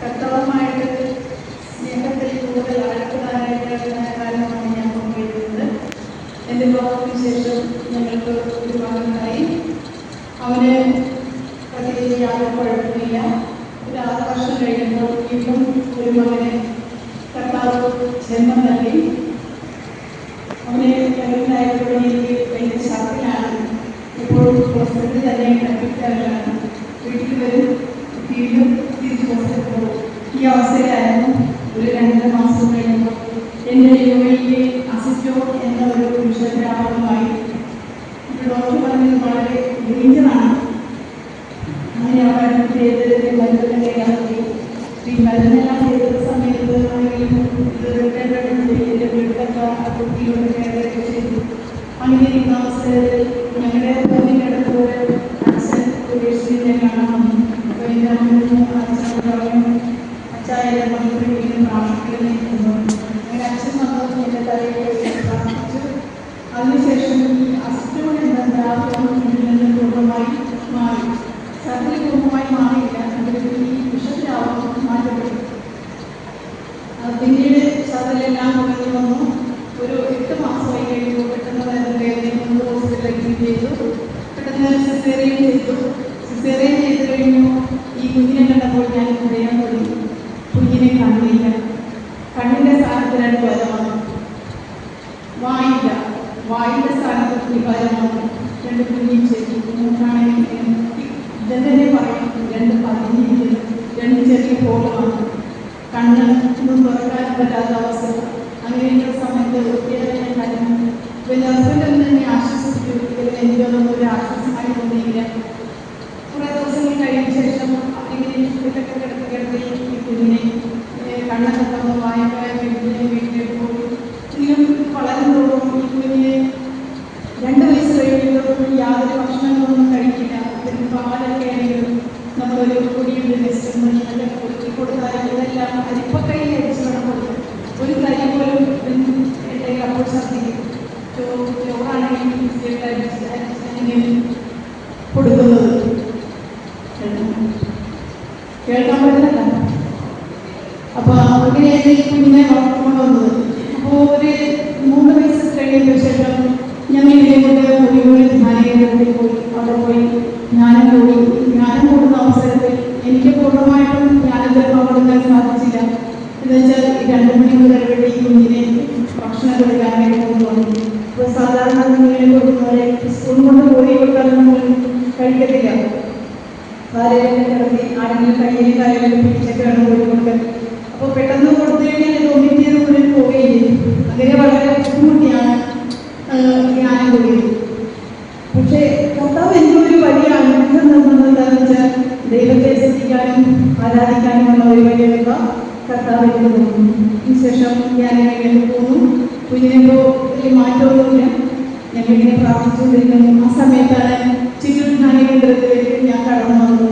കർത്താവുമായിട്ട് സ്നേഹത്തിൽ കൂടുതൽ അടുത്തതായിട്ടുള്ള കാലമാണ് ഞാൻ പങ്കുവയ്ക്കുന്നത്. എൻ്റെ വിവാഹത്തിന് ശേഷം ഞങ്ങൾക്ക് ഒരു മകനുണ്ടായി. അവന് വലിയ യാതൊരു കുഴപ്പമില്ല. ഒരു 6 വർഷം കഴിയുമ്പോൾ വീണ്ടും ഒരു മകനെ കർത്താവ് ജന്മം നൽകി. അവനെ ഉണ്ടായപ്പോൾ എനിക്ക് ഭയങ്കര ശക്തിയാണ്. ഇപ്പോൾ ഹോസ്പിറ്റലിൽ തന്നെ കണ്ടിട്ടാണ്. വീട്ടിൽ വരും, വീണ്ടും തിരിച്ചു ഹോസ്പിറ്റലിൽ പോകും. ഈ അവസ്ഥയിലായിരുന്നു. ഒരു 2 മാസം കഴിയുമ്പോൾ എൻ്റെ യുവയിലെ അസിസ്റ്റോ എന്ന ഒരു വിഷയത്തിലാവുമായി. ഡോക്ടർ പറഞ്ഞത് വളരെ ഡേഞ്ചറാണ്. അങ്ങനെ അവർ അഡ്മിറ്റ് ചെയ്ത് മരുന്നെല്ലാം ഇറക്കി. ഈ മരുന്നെല്ലാം ചെയ്ത സമയത്ത് വീട്ടിലൊക്കെ ചെയ്തു. അങ്ങനെ ഇരിക്കുന്ന അവസ്ഥയിൽ ഞങ്ങളുടെ തോന്നിക്കടുത്ത് ഒരു അച്ഛൻ ഉപേക്ഷിച്ചിനെ കാണാൻ വന്നു. അപ്പോൾ എൻ്റെ അമ്മ അച്ഛൻ പറഞ്ഞു, അച്ഛായ മക്കളിൽ പ്രാർത്ഥിക്കുന്നു. അങ്ങനെ അച്ഛൻ വന്നു എൻ്റെ തലയിൽ പ്രാർത്ഥിച്ചു. അതിനുശേഷം ഈ അസുഖം എന്ന പൂർണ്ണമായി മാറി. സർജറി പൂർണ്ണമായി മാറിയില്ല. അതിൽ ഈ വിഷത്തിലാവും മാറ്റപ്പെട്ടു. പിന്നീട് സർജറിയെല്ലാം കുറഞ്ഞു വന്നു. ഒരു 8 മാസമായി കഴിയുമ്പോൾ പെട്ടെന്ന് വേദന ഹോസ്പിറ്റലിലേക്ക് ചെയ്തു. പെട്ടെന്ന് സിസേറിയൻ ചെയ്തു. സിസേറിയൻ ചെയ്ത് കഴിഞ്ഞു. ഈ കുഞ്ഞിനെ കണ്ടപ്പോൾ ഞാൻ പറയാൻ തുടങ്ങി. കുഞ്ഞിനെ കണ്ണില്ല. കണ്ണിൻ്റെ സ്ഥാനത്ത് 2 വരമാണ്. വായില്ല. വായിൻ്റെ സ്ഥാനത്ത് വികാരമാണ്. 2 കുഞ്ഞിൻ ചെടി. മൂന്നാണെങ്കിൽ ഇതെന്നെ പറയും. 2 പതിഞ്ഞിരിക്കുന്നു. 2 ചെറിയ ഹോളാണ്. കണ്ണ് ഒന്നും തുറക്കാൻ പറ്റാത്ത അവസ്ഥ. അങ്ങനെയുള്ള സമയത്ത് ഒത്തിരി ഞാൻ കരുന്നു. പിന്നെ ഹസ്ബൻഡിൽ തന്നെ ആശ്വസിച്ചു. എനിക്കൊന്നും ഒരു ആശ്വാസമായി തോന്നിയില്ല. കുറേ ദിവസങ്ങൾ കഴിഞ്ഞ ശേഷം അവരിങ്ങനെ ഇതൊക്കെ കിടത്തി ഈ കുഞ്ഞിനെ കണ്ണൊക്കെ തുറന്ന് വായിക്കാൻ വീട്ടിലേക്ക് പോയി. ഇനിയും വളരുന്നതോടും ഈ കുഞ്ഞിനെ 2 വയസ്സ് കഴിയുമ്പോഴും യാതൊരു ഭക്ഷണങ്ങളൊന്നും കഴിക്കില്ല. അതിന് പാലൊക്കെ ആണെങ്കിലും നമ്മളൊരു പൊടിയുടെ ടെസ്റ്റ് മണിയൊക്കെ കൊടുത്തി കൊടുത്താൽ ഇതെല്ലാം അരിപ്പക്കൈയിൽ അരിച്ചു വേണം കൊടുക്കും. ഒരു കരി പോലും എൻ്റെ അപ്പോൾ ഛർദ്ദിക്കും. ചോറാണെങ്കിൽ അങ്ങനെ കൊടുക്കുന്നത് കേൾക്കാൻ പറ്റുന്നില്ല. അപ്പോൾ അങ്ങനെയാണ് ഈ കുഞ്ഞിനെ കൊണ്ടുവന്നത്. അപ്പോൾ ഒരു 3 വയസ്സ് കഴിയുന്ന ശേഷം ഞങ്ങൾ ഇതേപോലെ ഒരു ധ്യാനകേന്ദ്രത്തിൽ പോയി. അവിടെ പോയി ജ്ഞാനം കൂടുന്ന അവസരത്തിൽ എനിക്ക് പൂർണ്ണമായിട്ടും ജ്ഞാനത്തിൽ പങ്കെടുക്കാൻ സാധിച്ചില്ല. എന്നുവെച്ചാൽ ഈ 2 മണി മുതൽ ഈ കുഞ്ഞിനെ ഭക്ഷണം കൊടുക്കാനായിട്ട് കൊണ്ടുവന്നു. ഇപ്പോൾ സാധാരണ കുഞ്ഞിനെ കൊടുക്കുന്നവരെ സ്കൂൾ കൊണ്ട് പോയി കൊടുക്കാൻ നമ്മൾ കഴിക്കത്തില്ല. കാലയിലൊക്കെ കിടത്തി ആരെങ്കിലും കയ്യിൽ കാലയിൽ പിടിച്ചൊക്കെ വേണം പോയി കൊടുക്കാൻ. അപ്പോൾ പെട്ടെന്ന് കൊടുത്തു കഴിഞ്ഞാൽ ഇത് ഒന്നിൻ്റെ മുന്നിൽ പോവുകയില്ല. അങ്ങനെ വളരെ ബുദ്ധിമുട്ടിയാണ് ജ്ഞാനം കൂടിയത്. പക്ഷേ കർത്താവ് എനിക്കൊരു വലിയ അനുഗ്രഹം തന്നതെന്ന് വെച്ചാൽ ദൈവത്തെ ശ്രദ്ധിക്കാനും ആരാധിക്കാനുമുള്ള ഒരു വലിയ കൃപ കർത്താവ് എനിക്ക് തോന്നുന്നു. ഇതിനുശേഷം ഞാൻ എങ്ങനെ പോന്നു. കുഞ്ഞിനെപ്പോൾ വലിയ മാറ്റമൊന്നുമില്ല. ഞങ്ങളിങ്ങനെ പ്രാർത്ഥിച്ചുകൊണ്ടിരിക്കുന്നു. ആ സമയത്താണ് ചിറ്റൂർ ധ്യാനകേന്ദ്രത്തിലേക്ക് ഞാൻ കടന്നു വന്നത്.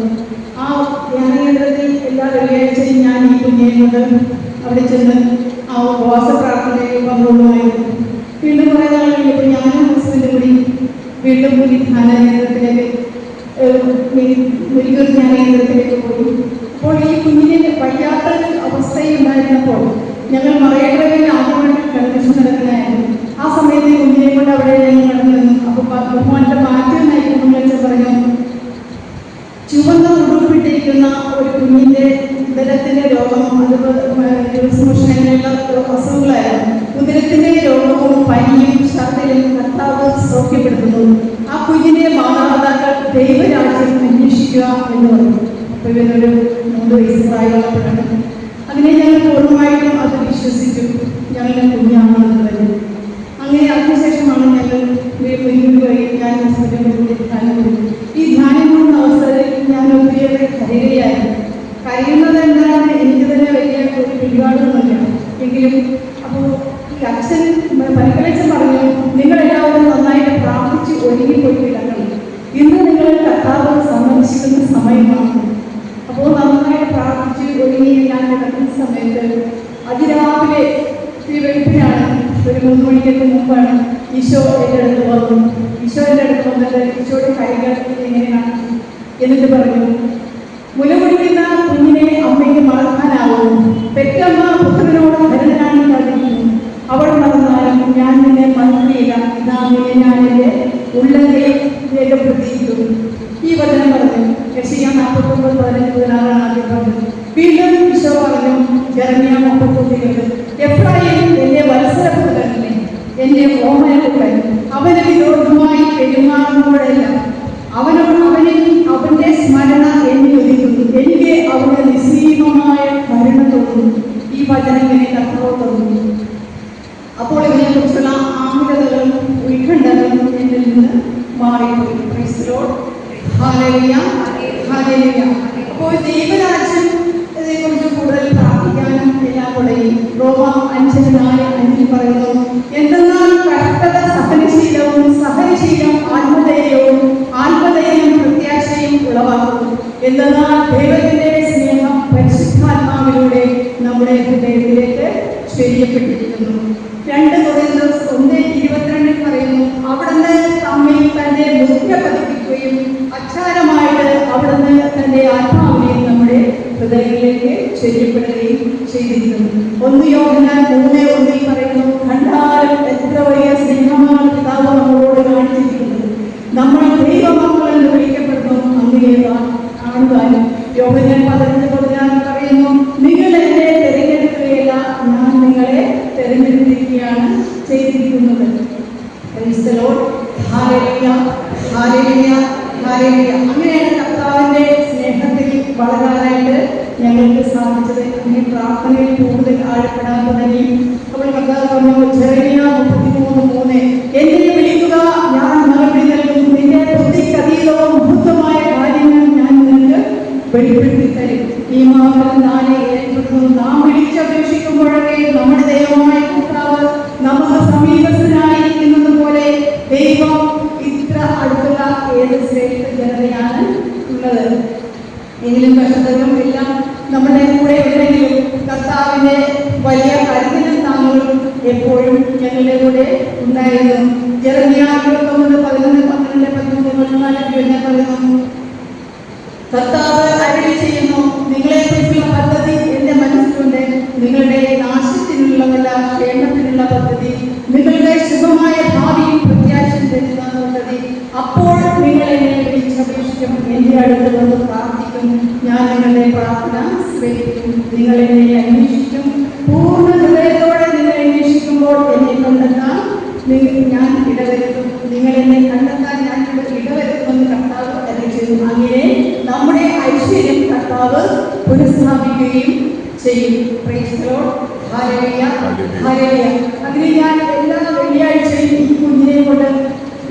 ആ ധ്യാനകേന്ദ്രത്തിൽ എല്ലാ വെള്ളിയാഴ്ചയും ഞാൻ ഈ കുഞ്ഞിനെ കൊണ്ട് അവിടെ ചെന്ന് ആ ഉപവാസ പ്രാർത്ഥനയിൽ പങ്കുകൊള്ളുമായിരുന്നു. വീണ്ടും കുറേ നാൾ കഴിഞ്ഞപ്പോൾ ഞാനും ഹസ്ബൻഡും കൂടി വീണ്ടും ഈ ധ്യാനകേന്ദ്രത്തിലേക്ക് ഒരിക്കൽ ധ്യാനകേന്ദ്രത്തിലേക്ക് പോയി. അപ്പോൾ ഈ കുഞ്ഞിനെ വയ്യാത്തൊരു അവസ്ഥയുണ്ടായിരുന്നപ്പോൾ ഞങ്ങൾ മറയക്കടവിൽ ആദ്യമായിട്ട് കൺവെൻഷൻ നടക്കുന്നതായിരുന്നു. ആ സമയത്ത് കുഞ്ഞിനെ കൊണ്ട് അവിടെ ഞങ്ങൾ നടന്നു. അപ്പോൾ ബഹുമാനത്തെ മാറ്റം നയിക്കുന്നു വെച്ചാൽ പറഞ്ഞു, ചുവന്ന ഉടുപ്പിട്ടിരിക്കുന്ന ഒരു കുഞ്ഞിൻ്റെ ഉദരത്തിൻ്റെ രോഗം, അതുപോലെ അങ്ങനെയുള്ള അസുഖങ്ങളായിരുന്നു. ഉദരത്തിൻ്റെ രോഗവും പനിയും ഛർദ്ദിലും കർത്താവ് സൗഖ്യപ്പെടുത്തുന്നു. ആ കുഞ്ഞിനെ മാതാപിതാക്കൾ ദൈവരാജ്യം അന്വേഷിക്കുക എന്ന് പറഞ്ഞു. അപ്പോൾ ഇവരൊരു 3 വയസ്സ് പ്രായമുള്ളപ്പോഴാണ്. അങ്ങനെ ഞങ്ങൾ പൂർണ്ണമായിട്ടും അത് വിശ്വസിച്ചു. ഞങ്ങളുടെ കുഞ്ഞാണെന്ന് പറഞ്ഞു. അങ്ങനെ അതിനുശേഷമാണ് ഞങ്ങൾ മുന്നോട്ട് വഴി ഞാൻ ഹസ്ബൻഡിൻ്റെ കൂടി ധ്യാനം കൊടുത്തു. ഈ ധ്യാനം കൂടുന്ന അവസരത്തിൽ ഞാൻ ഒത്തിരിയേറെ കരയുകയായിരുന്നു. പിടിപാടൊന്നുമില്ല. എങ്കിലും അപ്പോൾ ഈ അച്ഛൻ പരിക്കലച്ചൻ പറഞ്ഞു, നിങ്ങളെല്ലാവരും നന്നായിട്ട് പ്രാർത്ഥിച്ച് ഒരുങ്ങിപ്പോയി കിടക്കണം. ഇന്ന് നിങ്ങൾ കർത്താവ് സന്ദർശിക്കുന്ന സമയമാണ്. അപ്പോൾ നന്നായിട്ട് പ്രാർത്ഥിച്ച് ഒരുങ്ങി ഞാൻ കിടക്കുന്ന സമയത്ത് അതിരാവിലെ ഈ വെളുപ്പിനാണ്, ഒരു 3 മണിക്കൊക്കെ മുമ്പാണ് ഈശോ എൻ്റെ അടുത്ത് വന്നു. ഈശോ എൻ്റെ അടുത്ത് വന്നിട്ട് ഈശോയുടെ കൈകൾ ഇങ്ങനെ കാണിച്ചു. എന്നിട്ട് പറഞ്ഞു, മുലകുടിക്കുന്ന കുഞ്ഞിനെ അമ്മയ്ക്ക് മറക്കാനാവും. പെറ്റമ്മ പുത്രനോട് ധനനാണെന്ന് അറിയിക്കുന്നു. അവൾ മറന്നാലും ഞാൻ നിന്നെ മറക്കുകയില്ല. ഇതാ നിന്നെ ഞാൻ എൻ്റെ ഉള്ളങ്കയിൽ രേഖപ്പെടുത്തിയിരിക്കുന്നു. ഈ വചനം പറഞ്ഞു. യെശയ്യാ 49:15 ആദ്യം പറഞ്ഞു. വീണ്ടും ഈശോ പറഞ്ഞു, ജെറമ്യാ 39 എഫ്രായിം എന്റെ വത്സരപുത്രനെ, എന്റെ ഓമനപുത്രൻ, അവന് വിരോധമായി പെരുമാറുമ്പോഴെല്ലാം അവന്റെ സ്മരണ എന്നെ ഒതുക്കുന്നു. എനിക്ക് അവന്റെ നിസ്സീമമായ കരുണ തോന്നുന്നു. ഈ വചനം ഇങ്ങനെ കർത്താവ് തോന്നുന്നു. അപ്പോൾ ഇതിനെക്കുറിച്ചുള്ള ആകുലതകളും ഉത്കണ്ഠകളും എന്നിൽ നിന്ന് മാറിപ്പോയി. Praise the Lord. ഹല്ലേലൂയ, ഹല്ലേലൂയ. അപ്പോൾ ദൈവരാജ്യത്തെ കുറിച്ച് കൂടുതൽ പ്രാർത്ഥിക്കാനും എല്ലാം തുടങ്ങി. റോമ 5:4-5 പറയുന്നു, എന്തെന്നാൽ കഷ്ടത സഹനശീലവും, സഹനശീലം ആത്മധൈര്യവും, ആത്മധൈര്യം പ്രത്യാശയും ഉളവാക്കുന്നു. എന്തെന്നാൽ ദൈവത്തിന്റെ സ്നേഹം പരിശുദ്ധാത്മാവിലൂടെ നമ്മുടെ ഹൃദയത്തിലേക്ക് ചൊരിയപ്പെട്ടിരിക്കുന്നു. 2 കൊരിന്ത്യർ 1:22 പറയുന്നു, അവിടുന്ന് തമ്മിൽ തന്റെ മുദ്ര പതിപ്പിക്കുകയും അച്ചാരമായിട്ട് അവിടുന്ന് തന്റെ ആത്മാവിനെ നമ്മുടെ ഹൃദയങ്ങളിലേക്ക് ചൊരിയപ്പെടുകയും ചെയ്തിരിക്കുന്നു. 1 യോഹന്നാൻ 3:1 പറയുന്നു, കണ്ടാലും എത്ര വലിയ സ്നേഹമാണ് പിതാവ് നമ്മളോട് കാണിച്ചിരിക്കുന്നത്. നമ്മൾ ദൈവമക്കൾ എന്ന് വിളിക്കപ്പെടുന്നു. അങ്ങനെ കാണുവാനും യോഹന്നാൻ 15:16 പറയുന്നു, നിങ്ങൾ എന്നെ തിരഞ്ഞെടുക്കുകയല്ല, ഞാൻ നിങ്ങളെ തിരഞ്ഞെടുത്തിരിക്കുകയാണ് ചെയ്തിരിക്കുന്നത്. Praise the Lord. ഹല്ലേലൂയ, ഹല്ലേലൂയ, ഹല്ലേലൂയ. അങ്ങനെയാണ് കർത്താവിന്റെ സ്നേഹത്തിൽ വളരാനായിട്ട് ഞങ്ങൾക്ക് സാധിച്ചത്. അങ്ങനെ പ്രാർത്ഥനയിൽ കൂടുതൽ ആഴപ്പെടാൻ തുടങ്ങി. അപ്പോൾ കർത്താവ് പറഞ്ഞു, ജെറമ്യാ 33:3 എന്നെ വിളിക്കുക, ഞാൻ മറുപടി നൽകും. നിന്റെ ബുദ്ധിക്ക് അതീതവും മഹത്വമായ കാര്യങ്ങൾ ഞാൻ നിനക്ക് വെളിപ്പെടുത്തി തരും. ഈ മാസം 4:7 നാം വിളിച്ചപേക്ഷിക്കുമ്പോഴൊക്കെ നമ്മുടെ ദൈവമായ കർത്താവ് നമുക്ക് സമീപസ്ഥനായിരിക്കുന്നത് പോലെ ദൈവം ഇത്ര അടുത്തുള്ള ഏത് ശ്രേഷ്ഠ ജനതയാണ് ഉള്ളത്. എങ്കിലും കഷ്ടതകളും എല്ലാം നമ്മുടെ കൂടെ ഉണ്ടെങ്കിലും കർത്താവിന്റെ വലിയ കരുതലും താങ്ങുകളും എപ്പോഴും ഞങ്ങളുടെ കൂടെ ഉണ്ടായിരുന്നു. ജെറമ്യാ 29:11-12 പറയുന്നു, കർത്താവ് അരുളി ചെയ്യുന്നു, നിങ്ങളെക്കുറിച്ചുള്ള പദ്ധതി എന്റെ മനസ്സിലുണ്ട്. നിങ്ങളുടെ നാശത്തിനുള്ളതല്ല, ക്ഷേമത്തിനുള്ള പദ്ധതി, നിങ്ങളുടെ ശുഭമായ ഭാവിയും പ്രത്യാശയും തരുന്ന പദ്ധതി. അപ്പോൾ നിങ്ങൾ എന്നെ വിളിച്ചപേക്ഷിക്കും, എന്റെ അടുത്ത് വന്ന് പ്രാർത്ഥിക്കും, ഞാൻ നിങ്ങളുടെ പ്രാർത്ഥന സ്വീകരിക്കും. നിങ്ങൾ എന്നെ അന്വേഷിക്കും, പൂർണ്ണ ഹൃദയത്തോടെ നിങ്ങൾ അന്വേഷിക്കുമ്പോൾ എന്നെ കണ്ടെത്താൻ ഞാൻ ഇടവരുത്തും. നിങ്ങൾ എന്നെ കണ്ടെത്താൻ ഞാൻ ഇടവരുത്തുമെന്ന് കർത്താവ് അറിയിച്ചു. അങ്ങനെ നമ്മുടെ ഐശ്വര്യം കർത്താവ് പുനഃസ്ഥാപിക്കുകയും ചെയ്യും. Praise the Lord. Hallelujah, hallelujah. അങ്ങനെ ഞാൻ എല്ലാ വെള്ളിയാഴ്ചയും ഈ കുഞ്ഞിനെ കൊണ്ട്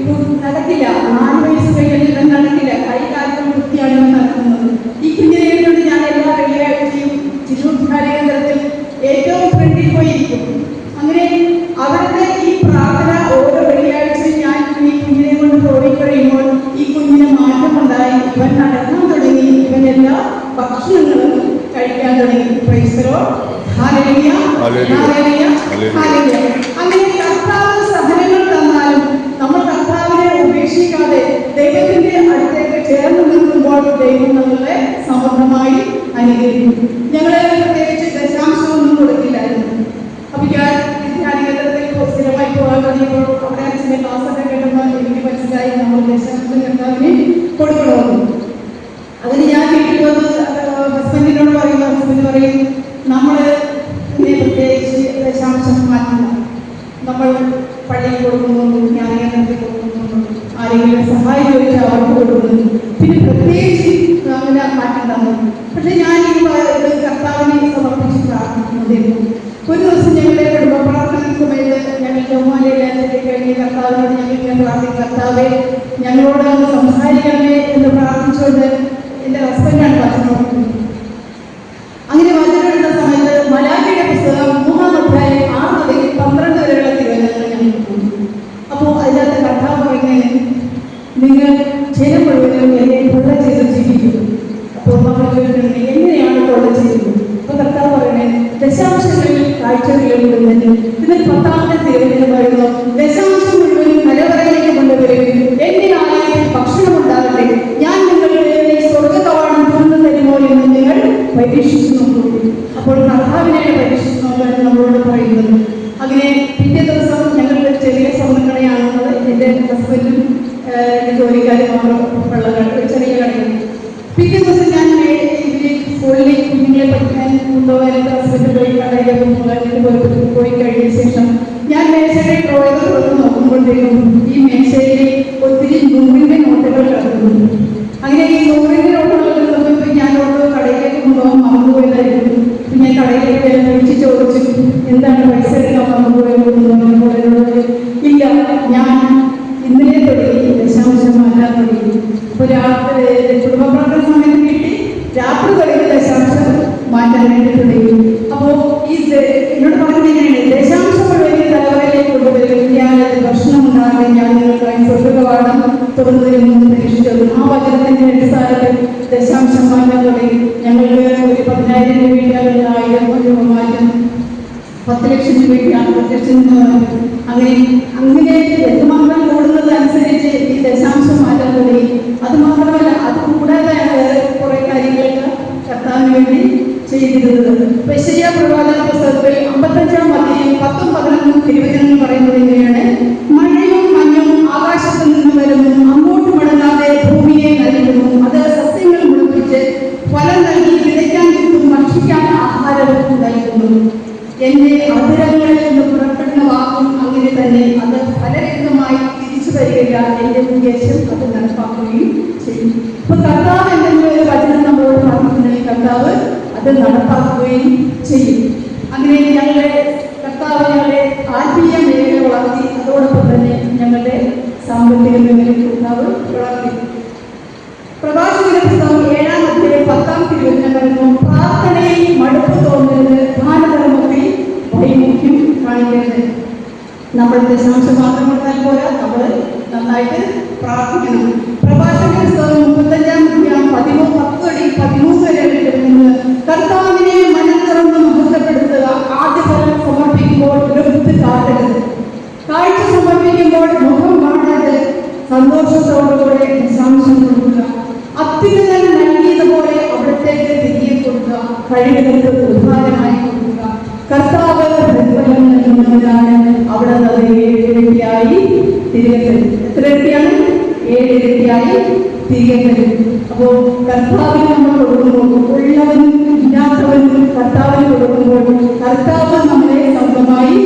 ഇത് നടക്കില്ല, 4 വയസ്സ് കഴിഞ്ഞിട്ട് നടക്കില്ല, കൈകാലം വൃത്തിയാണ് നടക്കുന്നത്. ഈ കുഞ്ഞിനെ കൊണ്ട് ഞാൻ എല്ലാ വെള്ളിയാഴ്ചയും ചിരുദ്ധാരകേന്ദ്രത്തിൽ ഏറ്റവും ഫ്രണ്ടിൽ പോയിരിക്കും. അങ്ങനെ അവിടുത്തെ ഈ പ്രാർത്ഥന ഓരോ വെള്ളിയാഴ്ചയും ഞാൻ ഈ കുഞ്ഞിനെ കൊണ്ട് ഓടിക്കഴിയുമ്പോൾ ഈ കുഞ്ഞിന് മാറ്റമുണ്ടായി. ഇവൻ നടക്കാൻ തുടങ്ങി, ഇവൻ എല്ലാ ഭക്ഷണങ്ങളും കഴിക്കാൻ തുടങ്ങി. Praise the Lord. ഹല്ലേലൂയ, ഹല്ലേലൂയ, ഹല്ലേലൂയ. അങ്ങനെ കർത്താവ് സഹനങ്ങൾ തന്നാലും നമ്മൾ കർത്താവിനെ ഉപേക്ഷിക്കാതെ ദൈവത്തിന്റെ അടുത്തേക്ക് ചേർന്ന് നിൽക്കുമ്പോൾ ദൈവം നമ്മളെ സമൃദ്ധമായി അനുഗ്രഹിക്കും. ഞങ്ങളെ പ്രത്യേകിച്ച് ദശാംശമൊന്നും കൊടുക്കില്ലായിരുന്നു. അപ്പൊ ഞാൻ വിദ്യാലയത്തിൽ സ്ഥിരമായി പോകാൻ തുടങ്ങിയപ്പോൾ അവിടെ അച്ഛൻ്റെ ക്ലാസ്സൊക്കെ കേട്ടുമ്പോൾ എനിക്ക് മനസ്സിലായി നമ്മൾ ദശാംശം കർത്താവിനെ കൊടുക്കണമെന്ന്. അതിന് ഞാൻ വീട്ടിൽ വന്ന് ഹസ്ബൻഡിനോട് പറയുമ്പോൾ ഹസ്ബൻഡ് പറയും, നമ്മൾ പ്രത്യേകിച്ച് ദശാംശം മാറ്റില്ല, നമ്മൾ പള്ളിയിൽ കൊടുക്കുന്നു, ജ്ഞാനകേന്ദ്രത്തിൽ കൊടുക്കുന്നു, ആരെങ്കിലും സഹായം ചോദിച്ചാൽ അവർക്ക് കൊടുക്കുന്നു, പിന്നെ പ്രത്യേകിച്ച് അങ്ങനെ മാറ്റം തന്നു. പക്ഷെ ഞാൻ ഈ കർത്താവിനെ സമർപ്പിച്ച് പ്രാർത്ഥിക്കുന്നതായിരുന്നു. ഒരു ദിവസം ഞങ്ങളുടെ കുടുംബ പ്രാർത്ഥന സമയത്ത് ഞങ്ങൾ ജോമാലയിലേക്ക് കഴിഞ്ഞ് കർത്താവിനോട് ഞങ്ങൾ പ്രാർത്ഥിക്കും, കർത്താവെ ഞങ്ങളോട് ഒന്ന് സംസാരിക്കണമേ എന്ന് പ്രാർത്ഥിച്ചുകൊണ്ട് എൻ്റെ ഹസ്ബൻഡാണ് വചനം. അങ്ങനെ വചനം എടുത്ത സമയത്ത് മലാഖയുടെ എന്നിട്ട് 10ാമത്തെ തിരുവചനം പറയുന്നു, ദശാംശം മുഴുവനും കലവറയിലേക്ക് കൊണ്ടുവരും, എന്റെ ആലയത്തിൽ ഭക്ഷണം ഉണ്ടാകട്ടെ, ഞാൻ നിങ്ങൾക്ക് സ്വർഗ കവാടം തുറന്നു തരുമോ എന്ന് നിങ്ങൾ പരീക്ഷിച്ചു നോക്കൂ. അപ്പോൾ കർത്താവിനെയാണ് പരീക്ഷിച്ചു നോക്കാൻ നമ്മളോട് പറയുന്നത്. അങ്ങനെ പിറ്റേ ദിവസം ഞങ്ങളുടെ ചെറിയ സ്വർണ്ണക്കടയാണുള്ളത്. എൻ്റെ ഹസ്ബൻഡും എൻ്റെ ജോലിക്കാരും മാത്രം ചെറിയ കടയിൽ. പിറ്റേ ദിവസം ഞാൻ സ്കൂളിലേക്ക് കുഞ്ഞുങ്ങളെ പഠിക്കാൻ കൊണ്ടുപോകാനായിട്ട് ഹസ്ബൻഡ് പോയി കടയിലേക്ക് പോയി കഴിഞ്ഞ ശേഷം ഞാൻ മേശയുടെ ഡ്രോയർ തുറന്ന് നോക്കുമ്പോഴത്തേക്കും ഈ മേശയിൽ ഒത്തിരി 100-ന്റെ നോട്ടുകൾ കിടക്കുന്നു. അങ്ങനെ ഈ 100-ന്റെ നോട്ടുകൾ കിടന്നപ്പോൾ ഞാൻ കടയിലേക്ക് കൊണ്ടുപോകാൻ മറന്നുപോയതായിരുന്നു. ഞാൻ കടയിലേക്ക് വിളിച്ച് ചോദിച്ചു, എന്താണ് പൈസ എടുക്കാൻ മറന്നുപോയത്? ഇല്ല, ഞാൻ ഇന്നലെ തുടങ്ങി ദശാംശം മാറ്റാൻ തുടങ്ങി. അപ്പോൾ രാത്രി കുടുംബ പ്രാർത്ഥന സമയത്ത് കിട്ടി, രാത്രി തുടങ്ങി ദശാംശം മാറ്റാൻ വേണ്ടി തുടങ്ങി. അപ്പോൾ എന്നോട് പറഞ്ഞിങ്ങനെയാണ്, ദശാംശം മുഴുവൻ തലവരയിലേക്ക് കൊണ്ടുവരും, ഞാൻ ഭക്ഷണം ഉണ്ടാകട്ടെ, ഞാൻ നിങ്ങൾക്കായി സ്വർഗകവാടം തുറന്നു തരുമെന്ന് പരീക്ഷിച്ചത്. ആ വചനത്തിന്റെ അടിസ്ഥാനത്തിൽ ദശാംശം മാറ്റാൻ തുടങ്ങി. ഞങ്ങൾക്ക് ഒരു 10,000 രൂപയാണ് 1000 രൂപ മാറ്റം, 10 ലക്ഷം രൂപയ്ക്കാണ് 10 ലക്ഷം. അങ്ങനെ എന്തുമാത്രം കൂടുന്നതനുസരിച്ച് ഈ ദശാംശം മാറ്റാൻ തുടങ്ങി. അത് മാത്രമല്ല, അത് കൂടാതെ കുറെ കാര്യങ്ങൾക്ക് കർത്താവിന് വേണ്ടി ചെയ്തിരുന്നത്. യെശയ്യാ പ്രവാചക പുസ്തകത്തിൽ 55-ാം അധ്യായം 10ഉം 11ഉം തിരുവചനങ്ങൾ പറയുന്നത് ഇങ്ങനെയാണ്, മഴയും മഞ്ഞും ആകാശത്ത് നിന്ന് വരുന്നു, അങ്ങോട്ട് മടങ്ങാതെ ഭൂമിയെ നനയ്ക്കുന്നു, അത് സസ്യങ്ങൾ മുളപ്പിച്ച് ഫലം നൽകി വിതയ്ക്കാൻ കിട്ടും, ഭക്ഷിക്കാൻ ആഹാരവും നൽകുന്നു. എന്റെ അധരങ്ങളിൽ നിന്ന് പുറപ്പെടുന്ന വാക്കും അങ്ങനെ തന്നെ, അത് ഫലരഹിതമായി തിരിച്ചു വരികയില്ല, എന്റെ ഉദ്ദേശം അത് നടപ്പാക്കുകയും ചെയ്യും. അപ്പൊ കർത്താവ് എന്തെങ്കിലും ഒരു വചനം നമ്മളോട് പറഞ്ഞിട്ടുണ്ടെങ്കിൽ കർത്താവ് അത് നടപ്പാക്കുകയും ചെയ്യും. അങ്ങനെ ഞങ്ങളുടെ കർത്താവ് ഞങ്ങളുടെ ആത്മീയ മേഖല വളർത്തി, അതോടൊപ്പം തന്നെ ഞങ്ങളുടെ സാമ്പത്തിക മേഖല കർത്താവ് വളർത്തി. പ്രഭാഷകന്റെ പുസ്തകം 7-ാം അധ്യായം 10-ാം തിരുവചനം പറയുന്നു, പ്രാർത്ഥനയിൽ മടുപ്പ് തോന്നരുത്, ദാനധർമ്മത്തിൽ വൈമുഖ്യം കാണിക്കരുത്. നമ്മൾ ദശാംശം മാത്രം കൊടുത്താൽ പോരാ, നമ്മൾ നന്നായിട്ട് പ്രാർത്ഥിക്കണം. പ്രഭാഷകന്റെ പുസ്തകം 35-ാം അധ്യായം 10 വരെ കിട്ടുന്നത്, കർത്താവിനെ മനം തുറന്ന് മഹത്വപ്പെടുത്തുക, ആദ്യഫലം സമർപ്പിക്കുമ്പോൾ വിരുദ്ധ കാട്ടരുത്, കാഴ്ച സമർപ്പിക്കുമ്പോൾ മുഖം കാണരുത്, സന്തോഷത്തോടുകൂടെ ദശാംശം കൊടുക്കുക, അത്യുന്നതൻ നൽകിയതുപോലെ അവിടത്തേക്ക് തിരികെ കൊടുക്കുക, കഴിവുകൾക്ക് ഉപഹാരമായി കൊടുക്കുക. കർത്താവ് പ്രതിഫലം നൽകുന്നതിനാണ് അവിടെ അത് 7 ഇരട്ടിയായി തിരികെ തരും. എത്ര ഇരട്ടിയാണ്? 7 ഇരട്ടിയായി തിരികെ തരും. അപ്പോൾ കർത്താവിന് നമ്മൾ കൊടുക്കുമ്പോൾ, ഉള്ളവനും ഇല്ലാത്തവനും കർത്താവിന് കൊടുക്കുമ്പോൾ കർത്താവ് നമ്മളെ സ്വന്തമായി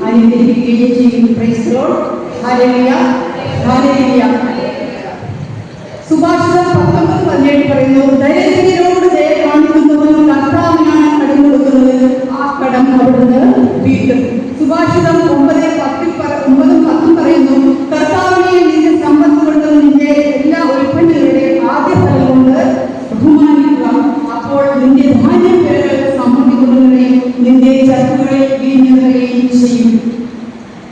അനുഗ്രഹിക്കുകയും ചെയ്യും. Praise the Lord. Hallelujah, hallelujah. സുഭാഷിതം 19:17 പറയുന്നു, ദരിദ്രരോട് ദയ കാണിക്കുന്നവൻ കർത്താവിനാണ് കടം കൊടുക്കുന്നത്, ആ കടം അവിടുന്ന് വീട്ടും. സുഭാഷിതം 9:10 പറയുന്നു, കർത്താവിനെ നിന്റെ സമ്പത്ത് കൊണ്ട് നിന്റെ എല്ലാ ഉൽപ്പന്നങ്ങളുടെയും ആദ്യ ഫലം കൊണ്ട് ബഹുമാനിക്കുക, അപ്പോൾ നിന്റെ ധാന്യപ്പേരുകൾ സമൃദ്ധി കൊള്ളുകയും നിന്റെ ചർച്ചകളിൽ വീഞ്ഞുകയും ചെയ്യും.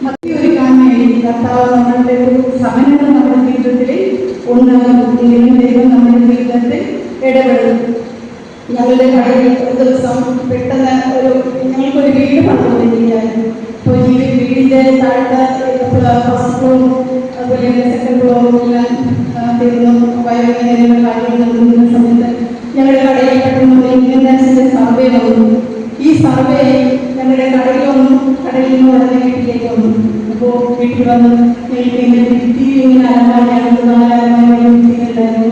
മറ്റൊരുക്കാൻ വേണ്ടി കർത്താവ് നമ്മളുടെ ഒരു സമന്വയം നമ്മുടെ ജീവിതത്തിൽ ഉണ്ടാകും. ദൈവം നമ്മുടെ ജീവിതത്തിൽ ഇടപെടും. ഞങ്ങളുടെ കടയിൽ ഒരു ദിവസം പെട്ടെന്ന് ഞങ്ങൾക്കൊരു വീട് പണിതുകൊണ്ടിരിക്കുകയായിരുന്നു. അപ്പോൾ ഈ വീടിൻ്റെ താഴത്തെ ഫസ്റ്റ് ഫ്ലോറും അതുപോലെ സെക്കൻഡ് ഫ്ലോറും എല്ലാം തീർന്നു വയോജനങ്ങളുടെ കാര്യങ്ങൾ നൽകുന്ന സമയത്ത് ഞങ്ങളുടെ കടയിൽ പെട്ടെന്ന് ഇൻകംടാക്സിന്റെ സർവേ വന്നു. ഈ സർവേ ഞങ്ങളുടെ കടയിൽ നിന്ന് ഉടനെ വീട്ടിലേക്ക് വന്നു. അപ്പോൾ വീട്ടിൽ വന്ന് ഞങ്ങൾക്ക് ഇങ്ങനെ അലമാരിയാണ് 4 അലമാരികളുണ്ടായിരുന്നു.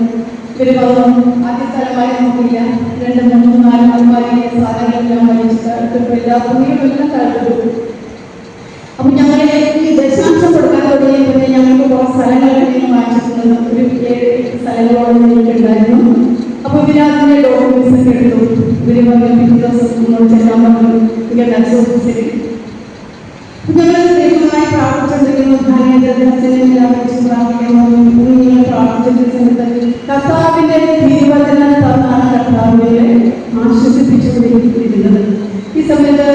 ഇവർ പറഞ്ഞു, ആദ്യത്തെ അലമാരി നോക്കില്ല, 2, 3, 4 അലമാരിയിലെ സാധനങ്ങളെല്ലാം വലിച്ചിട്ട് അടുത്തിപ്പോൾ എല്ലാ തുണികളെല്ലാം താഴ്ത്തിട്ടു. അപ്പൊ ഞങ്ങൾ ഈ ദശാംശം കൊടുക്കാൻ തുടങ്ങിയപ്പോൾ ഞങ്ങൾക്ക് കുറച്ച് സ്ഥലങ്ങൾ വാങ്ങിച്ചിട്ടുണ്ട്. ഒരു 7 സ്ഥലങ്ങളോളം എനിക്കുണ്ടായിരുന്നു. അപ്പൊ ഇതിനകത്തിന്റെ ഡോക്യുമെന്റ്സ് ഒക്കെ എടുത്തു. ഇവര് പറഞ്ഞു പിറ്റേ ദിവസം നമ്മൾ ചെല്ലാൻ പറഞ്ഞു ഇൻകംടാക്സ് ഓഫീസിൽ. ഞങ്ങൾ ദൈവമായി പ്രാർത്ഥിച്ചുകൊണ്ടിരിക്കുന്നു. കർത്താവിന്റെ തിരുവചനം തന്നാണ് കർത്താവിനെ ആശ്വസിപ്പിച്ചുകൊണ്ടിരിക്കുന്നത്. ഈ സമയത്ത്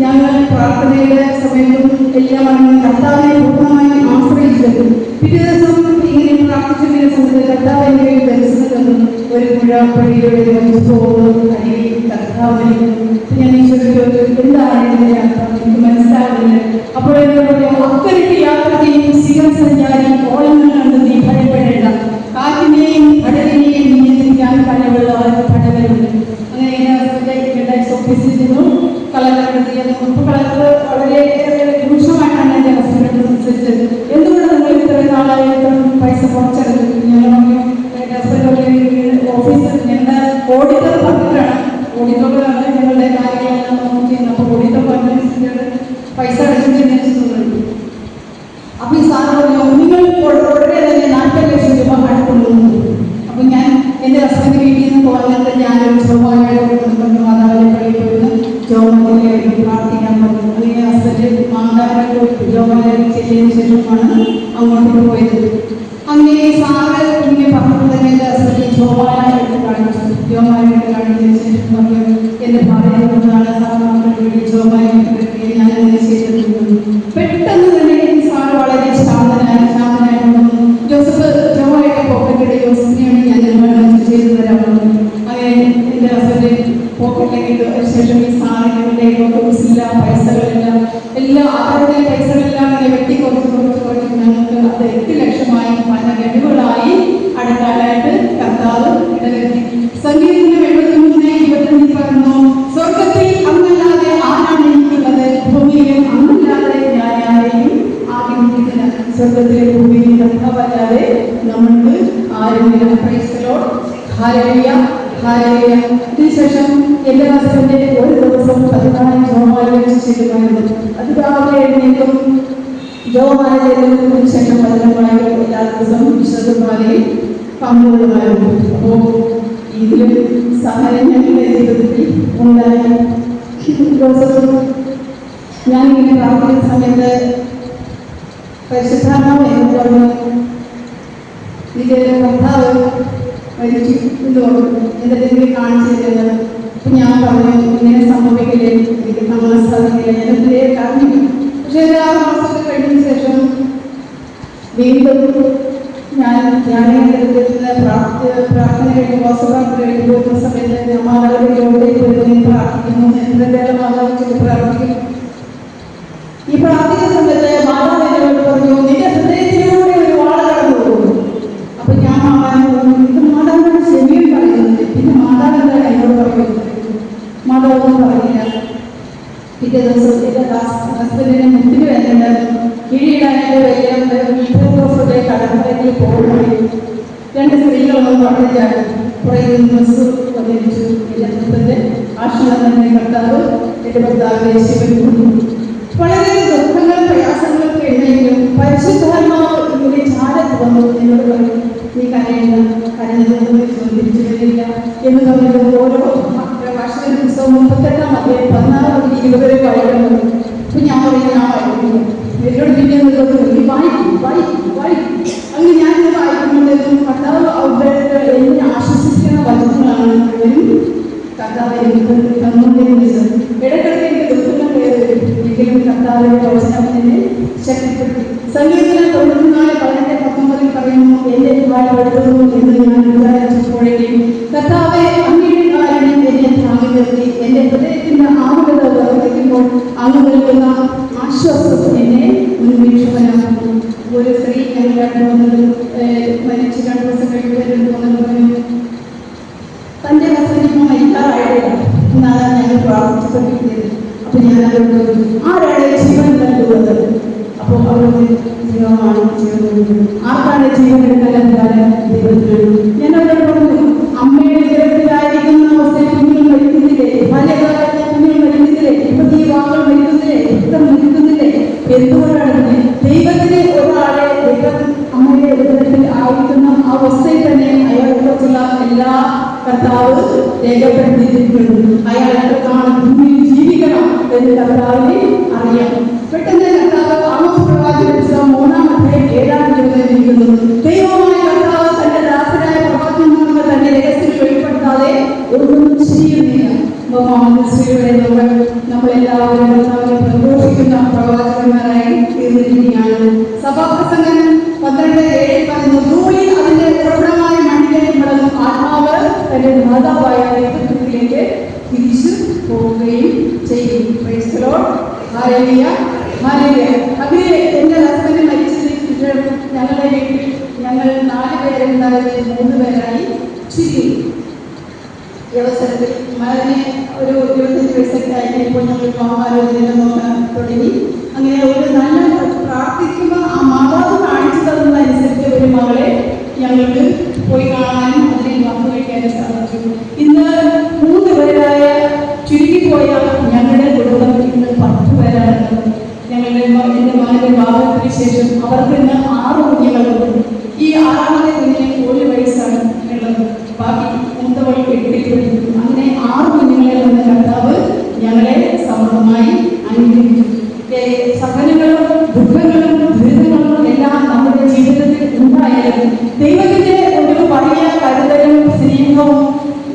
ഞങ്ങൾ പ്രാർത്ഥനയുടെ സമയത്തും എല്ലാം കർത്താവിനെ പൂർണ്ണമായി ആശ്രയിച്ചത്. പിറ്റേ ദിവസം ഇങ്ങനെ പ്രാർത്ഥിച്ചുകൊണ്ടിരുന്ന സമയത്ത് കർത്താവ് എന്നെ ദർശനം തന്നു. ഒരു പുഴയുടെ പോകുന്നു അരികിൽ കർത്താവിനെ ഞാൻ ചോദിച്ചു, എന്താണ് അതിന്റെ അർത്ഥം എനിക്ക് മനസ്സിലാകുന്നില്ല. അപ്പോഴെന്താ പറയുക, അക്കരയ്ക്ക് യാത്ര ചെയ്യും സ്ഥിരം സഞ്ചാരി, ഓളങ്ങൾ കണ്ട് നീ ഭയപ്പെടേണ്ട, കാറ്റിനെയും കടലിനെയും നിയന്ത്രിക്കാൻ കഴിവുള്ള പടകളുണ്ട്. അങ്ങനെ ഓഫീസിൽ കളക്ടർ കളക്ടർ വളരെ രൂക്ഷമായിട്ടാണ് എന്റെ ഹസ്ബൻഡ് സംസാരിച്ചത്. എന്തുകൊണ്ട് നിങ്ങൾ ഇത്ര നാളായിട്ട് പൈസ കുറച്ചെടുക്കും? ഞങ്ങൾ പറഞ്ഞു ഹസ്ബൻഡ് ഓഫീസിൽ ഞങ്ങളുടെ ഓഡിറ്റർ പറഞ്ഞിട്ടാണ്, ഓഡിറ്റോറാണ് ഞങ്ങളുടെ കാര്യങ്ങളെല്ലാം നോക്കിയത്. അപ്പോൾ ഓഡിറ്റർ പറഞ്ഞ പൈസ അടച്ചിട്ടുണ്ട്. അപ്പൊ ഈ സാറ് പറഞ്ഞു നിങ്ങൾ ഉടനെ തന്നെ 40 ലക്ഷം രൂപ കടക്കൊള്ളുന്നു. അപ്പൊ ഞാൻ എന്റെ ഹസ്ബൻഡ് വീട്ടിൽ നിന്ന് പോകുന്നത് ഞാനൊരു ചൊവ്വാഴ്ച മാതാവിനെ പള്ളിയിൽ പോയിരുന്നു, ജോമാലേക്ക് പ്രാർത്ഥിക്കാൻ പറഞ്ഞു. അങ്ങനെ ഹസ്ബൻഡ് മാതാവിനെ ജോമാലേക്ക് ചെല്ലിയതിനു ശേഷമാണ് അങ്ങോട്ട് പോയത്. അങ്ങനെ സാറ് ഇങ്ങനെ പറഞ്ഞപ്പോൾ തന്നെ എന്റെ ഹസ്ബൻഡ് ജോമാനായിട്ട് കാണിച്ചു. ജോമാനായിട്ട് കാണിച്ചതിന് ശേഷം പറഞ്ഞു എന്റെ ഭാര്യ കൊണ്ടാണ് സാറിന് വേണ്ടി ജോമാനായിട്ട് പറ്റി ഞാൻ അങ്ങനെ ചെയ്തിട്ടുണ്ട്. പെട്ടെന്ന് തന്നെ സാറ് വളരെ ശാന്തനായി വന്നു. ജോസഫ് ജോമാനായിട്ട് പോക്കറ്റിടെ ജോസഫിനെയാണ് ഞാൻ നിർമ്മാണം ചെയ്തു തരാമെന്ന്. അങ്ങനെ എന്റെ ഹസ്ബൻഡ് പോക്കറ്റിലേക്ക് ശേഷം ഈ സാധനങ്ങളുടെ ഓഫീസില്ല പൈസകളെല്ലാം അവരുടെ പൈസകളെല്ലാം വെട്ടിക്കുറച്ച് ഞങ്ങൾക്ക് അത് 8 ലക്ഷമായി പല ഗഡുകളായി അടക്കാനായിട്ട് കർത്താവ് ഇടവരുത്തി. സംഗീതത്തിന്റെ 73:25 പറഞ്ഞു, സ്വർഗത്തിൽ അങ്ങല്ലാതെ ആരാണ് എനിക്കുള്ളത്, ഭൂമിയിലും അങ്ങല്ലാതെ ഞാൻ ആരെയും ആഗ്രഹിക്കുന്നില്ല. സ്വർഗത്തിലെ ഭൂമിയിൽ കർത്താവല്ലാതെ നമ്മൾക്ക് ആരെങ്കിലും. Praise the Lord. Hallelujah hallelujah. ഇതിനുശേഷം എന്റെ ഹസ്ബൻഡ് ഒരു ദിവസം 14 ജോമാല ചെയ്യുമായിരുന്നു. അത് രാവിലെ എഴുന്നേക്കും, ജോമാല ചെയ്തതിനു ശേഷം 11 എല്ലാ ദിവസവും വിശുദ്ധമാലയിൽ പങ്കുകൊള്ളുമായിരുന്നു. അപ്പോൾ ഇതിലും സഹായം ഞങ്ങളുടെ ജീവിതത്തിൽ ഉണ്ടായി. ഞാനിങ്ങനെ പ്രാർത്ഥിക്കുന്ന സമയത്ത് പരിശുദ്ധാത്മാവ് എന്ന് പറഞ്ഞു, ഇത് കർത്താവ് മരിച്ചു എന്റെ നിങ്ങൾ കാണിച്ചു തരുന്നത്. അപ്പൊ ഞാൻ പറഞ്ഞു ഇങ്ങനെ സംഭവിക്കില്ലേ, എനിക്ക് നമ്മളെ സാധിക്കില്ല, ഞാൻ ഒത്തിരി കാണിക്കും. പക്ഷെ 6 മാസമൊക്കെ കഴിഞ്ഞതിന് ശേഷം വീണ്ടും ഞാൻ പ്രാർത്ഥന കഴിഞ്ഞ് വാസപ്രാർത്ഥന കഴിഞ്ഞ് പോകുന്ന സമയത്ത് മാതാവിന്റെ ജോലിയിലേക്ക് വരുന്നതിന് പ്രാർത്ഥിക്കുന്നു. എന്തെങ്കിലും മാതാവിന് പ്രാർത്ഥിക്കുന്നു. ഈ പ്രാർത്ഥിക്കുന്ന സമയത്ത് മാതാവ് എന്നോട് പറഞ്ഞു, നിന്റെ ഹൃദയത്തിലൂടെ ഒരു വാള കടന്നു പോകുന്നു. അപ്പൊ ഞാൻ മാതാവിന് പറഞ്ഞു, ഇത് മാതാവിനോട് ചെവിയിൽ പറയുന്നത്. പിന്നെ മാതാവ് എന്താണ് എന്നോട് പറയുന്നത്? മാതാവൊന്നും പറഞ്ഞില്ല. പിറ്റേ ദിവസം എന്റെ ഹസ്ബൻഡിനെ മുട്ടിന് വേദനയുണ്ടായിരുന്നു. കീഴിടാനായിട്ട് വലിയ കടമ്പരയിൽ പോകുകയും 2 സ്ത്രീകളൊന്നും പറഞ്ഞിട്ടാണ് കുറേ ദിവസം വന്നിരിച്ചു. എന്റെ ഹസ്ബൻഡ് ആശ്രമം തന്നെ കർത്താവ് എന്റെ ഭർത്താവിനെ ശിവൻ. വളരെ ദുഃഖങ്ങളും പ്രയാസങ്ങളൊക്കെ ഉണ്ടെങ്കിലും പരിശുദ്ധാത്മാവ് ഇങ്ങനെ ചാരത്ത് വന്നു എന്നോട് പറഞ്ഞു, നീ കരഞ്ഞതൊന്നും തിരിച്ചു വരില്ല എന്ന് പറഞ്ഞത്. ഓരോ ഭാഷയുടെ പുസ്തകം 38-ാം അധ്യായം 16-20 വരെ വായിക്കണം. അപ്പൊ ഞാൻ പറയുന്നത് ഞാൻ വായിക്കുന്നു. എന്നോട് പിന്നെ നീ വായിക്കും. അങ്ങനെ ഞാനിത് വായിക്കുമ്പോഴേക്കും കർത്താവ് അവരുടെ എന്നെ ആശ്വസിക്കുന്ന വചനങ്ങളാണ് മുഴുവനും കർത്താവ് എനിക്ക് തന്നുകൊണ്ടിരുന്നത്. ഇടയ്ക്കിടയ്ക്ക് എനിക്ക് ദുഃഖങ്ങൾ കയറി, എങ്കിലും കർത്താവിന്റെ വചനം എന്നെ ശക്തിപ്പെടുത്തി. സംഗീതത്തിന് 94:18-19 പറയുന്നു, എന്റെ വാഴ്വെടുക്കുന്നു എന്ന് ഞാൻ വിചാരിച്ചപ്പോഴേക്കും കർത്താവെ അങ്ങയുടെ കാര്യം എന്നെ താങ്ങി നിർത്തി. എന്റെ ഹൃദയത്തിന്റെ ആകുലത വർദ്ധിക്കുമ്പോൾ അങ്ങ് നൽകുന്ന ആശ്വാസം എന്നെ ഉന്മേഷവനാക്കുന്നു. ഒരു സ്ത്രീ ഞങ്ങൾ മരിച്ച് 2 ദിവസം കഴിയുമ്പോൾ പറഞ്ഞു, തന്റെ ഹസ്ബൻഡ് മരിക്കാറായിട്ടില്ല എന്നാണ് ഞങ്ങൾ പ്രാർത്ഥിച്ചുകൊണ്ടിരിക്കുന്നത്. അപ്പൊ ഞാൻ അവരോട് ചോദിച്ചു, ആരാണ് ജീവൻ നൽകുന്നത്? അപ്പോൾ അവരോട് ജീവമാണ് ആർക്കാണ് ജീവൻ എടുക്കാൻ ദൈവത്തിനാണ്. ഞാൻ അവരോട് പറഞ്ഞു, അമ്മയുടെ ഉദരത്തിലായിരിക്കുന്ന അവസ്ഥയിൽ കുഞ്ഞുങ്ങൾ മരിക്കുന്നില്ലേ, ബാല്യകാലത്തെ കുഞ്ഞുങ്ങൾ മരിക്കുന്നില്ലേ, ഈ വാക്കുകൾ മരിക്കുന്നില്ലേ, രക്തം മരിക്കുന്നില്ലേ? എന്തുകൊണ്ടാണ് ദൈവത്തിന് ഒരാളെ അമ്മയുടെ ഉദരത്തിൽ ആയിരിക്കുന്ന ആ അവസ്ഥയിൽ തന്നെ അയാളെക്കുറിച്ചുള്ള എല്ലാ കർത്താവ് രേഖപ്പെടുത്തിയിട്ടുണ്ട്. അയാൾ എത്രക്കാണ് ഭൂമിയിൽ ജീവിക്കണം എന്ന് കർത്താവിനെ അറിയാം. പെട്ടെന്ന് കർത്താവ് ആമോസ് പ്രവാചകന്റെ പുസ്തകം 3-ാം അധ്യായം 7-ാം വചനത്തിൽ ഇരിക്കുന്നു, ദൈവമായ കർത്താവ് തന്റെ ദാസനായ പ്രവാചകന്മാർക്ക് തന്റെ രഹസ്യങ്ങൾ വെളിപ്പെടുത്താതെ ഒന്നും ചെയ്യുന്നില്ല. നമ്മളെല്ലാവരും കർത്താവിനെ പ്രഘോഷിക്കുന്ന പ്രവാചകന്മാരായി തീർന്നിരിക്കുകയാണ്. സഭാപ്രസംഗം 12:7 പറയുന്നു, ധൂളിൽ അതിന്റെ പ്രബലമായ മണ്ണിലേക്ക് മടങ്ങും ആത്മാവ് തന്റെ മാതാവായ ദൈവത്തിലേക്ക് തിരിച്ചു പോവുകയും ചെയ്യും. Praise the Lord. Hallelujah, hallelujah. അങ്ങനെ എൻ്റെ ഹസ്ബൻഡ് മരിച്ചതിന് ശേഷം ഞങ്ങളുടെ വീട്ടിൽ ഞങ്ങൾ 4 പേരുണ്ടായിരുന്നത് 3 പേരായി ചുരുങ്ങി. ഈ അവസരത്തിൽ മകനെ ഒരു 25 വയസ്സൊക്കെ ആയിരിക്കുമ്പോൾ ഞങ്ങൾ വിവാഹാലോചന നോക്കാൻ തുടങ്ങി. അങ്ങനെ ഒരു നല്ല പ്രാർത്ഥിക്കുമ്പോൾ ആ മാതാവ് കാണിച്ചു തന്നതനുസരിച്ച് ഒരു മകളെ ഞങ്ങൾക്ക് പോയി കാണാനും അതിനെ വിവാഹം കഴിക്കാനും സാധിച്ചു. ഇന്ന് 3 പേരായ ചുരുങ്ങിപ്പോയ ഞങ്ങളുടെ കുടുംബം ഇന്ന് 10 പേരാണ്. ഞങ്ങളുടെ എൻ്റെ മകൻ്റെ വിവാഹത്തിന് ശേഷം അവർക്ക് ഇന്ന് 6 കുഞ്ഞുങ്ങളുണ്ട്. ഈ 6ാമത്തെ കുഞ്ഞിന് 1 വയസ്സാണ് ഉള്ളത്. ബാക്കി മൂത്തവൾ 8ൽ പഠിക്കുന്നു. അങ്ങനെ 6 കുഞ്ഞുങ്ങളെ വന്ന കർത്താവ് ഞങ്ങളെ സമൃദ്ധമായി അനുഗ്രഹിച്ചു. സഹനങ്ങളും ദുഃഖങ്ങളും ദുരിതങ്ങളും എല്ലാം നമ്മുടെ ജീവിതത്തിൽ ഉണ്ടായാലും ദൈവത്തിന്റെ ഒരു വലിയ കരുതലും സ്നേഹവും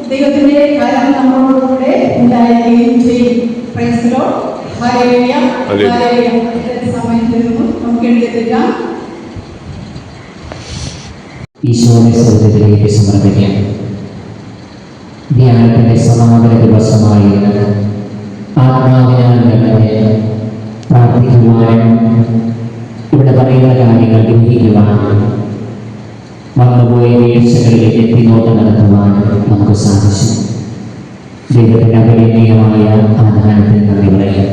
ദൈവത്തിന്റെ കരം നമ്മളോടുകൂടെ ഉണ്ടായിരിക്കുകയും ചെയ്യും. Praise the Lord. Hallelujah, hallelujah. സമയം തീർന്നു, നമുക്ക് എഴുന്നേൽക്കാം. ഈശോയുടെ സൗന്ദര്യത്തിലേക്ക് സമർപ്പിക്കാം. ധ്യാനത്തിന്റെ സമാപന ദിവസമായി ആത്മാവിനാൽ നിറഞ്ഞ് പ്രാർത്ഥിക്കുവാനും ഇവിടെ പറയുന്ന കാര്യങ്ങൾ ഗ്രഹിക്കുവാനും വന്നുപോയ വീഴ്ചകളിലേക്ക് എത്തിനോട്ടം നടത്തുവാനും നമുക്ക് സാധിച്ചു. ദൈവത്തിന്റെ അപരിമീയമായ ആധാരത്തിൽ നന്ദി പറയാം.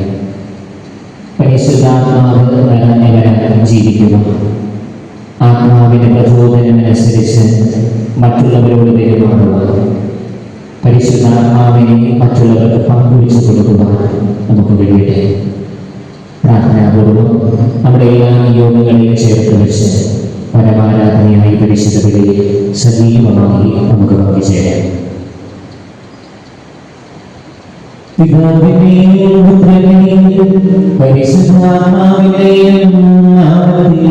പരിശുദ്ധാത്മാവ് നിറഞ്ഞവരാൻ ജീവിക്കുന്നു. ആത്മാവിന്റെ പ്രചോദനമനുസരിച്ച് മറ്റുള്ളവരോട് പെരുമാറുവാൻ, പരിശുദ്ധാത്മാവിനെ മറ്റുള്ളവർക്ക് പങ്കുവെച്ചു കൊടുക്കുവാൻ നമുക്ക് കഴിയട്ടെ. പ്രാർത്ഥനാപൂർവം നമ്മുടെ എല്ലാ നിയോഗങ്ങളെയും ചേർത്ത് വെച്ച് പരമാരാധനയായി പരിശുദ്ധ ബലിയിൽ സജീവമായി നമുക്ക് പങ്കുചേരാം. പിതാവിന്റെയും പുത്രന്റെയും പരിശുദ്ധാത്മാവിന്റെയും നാമത്തിൽ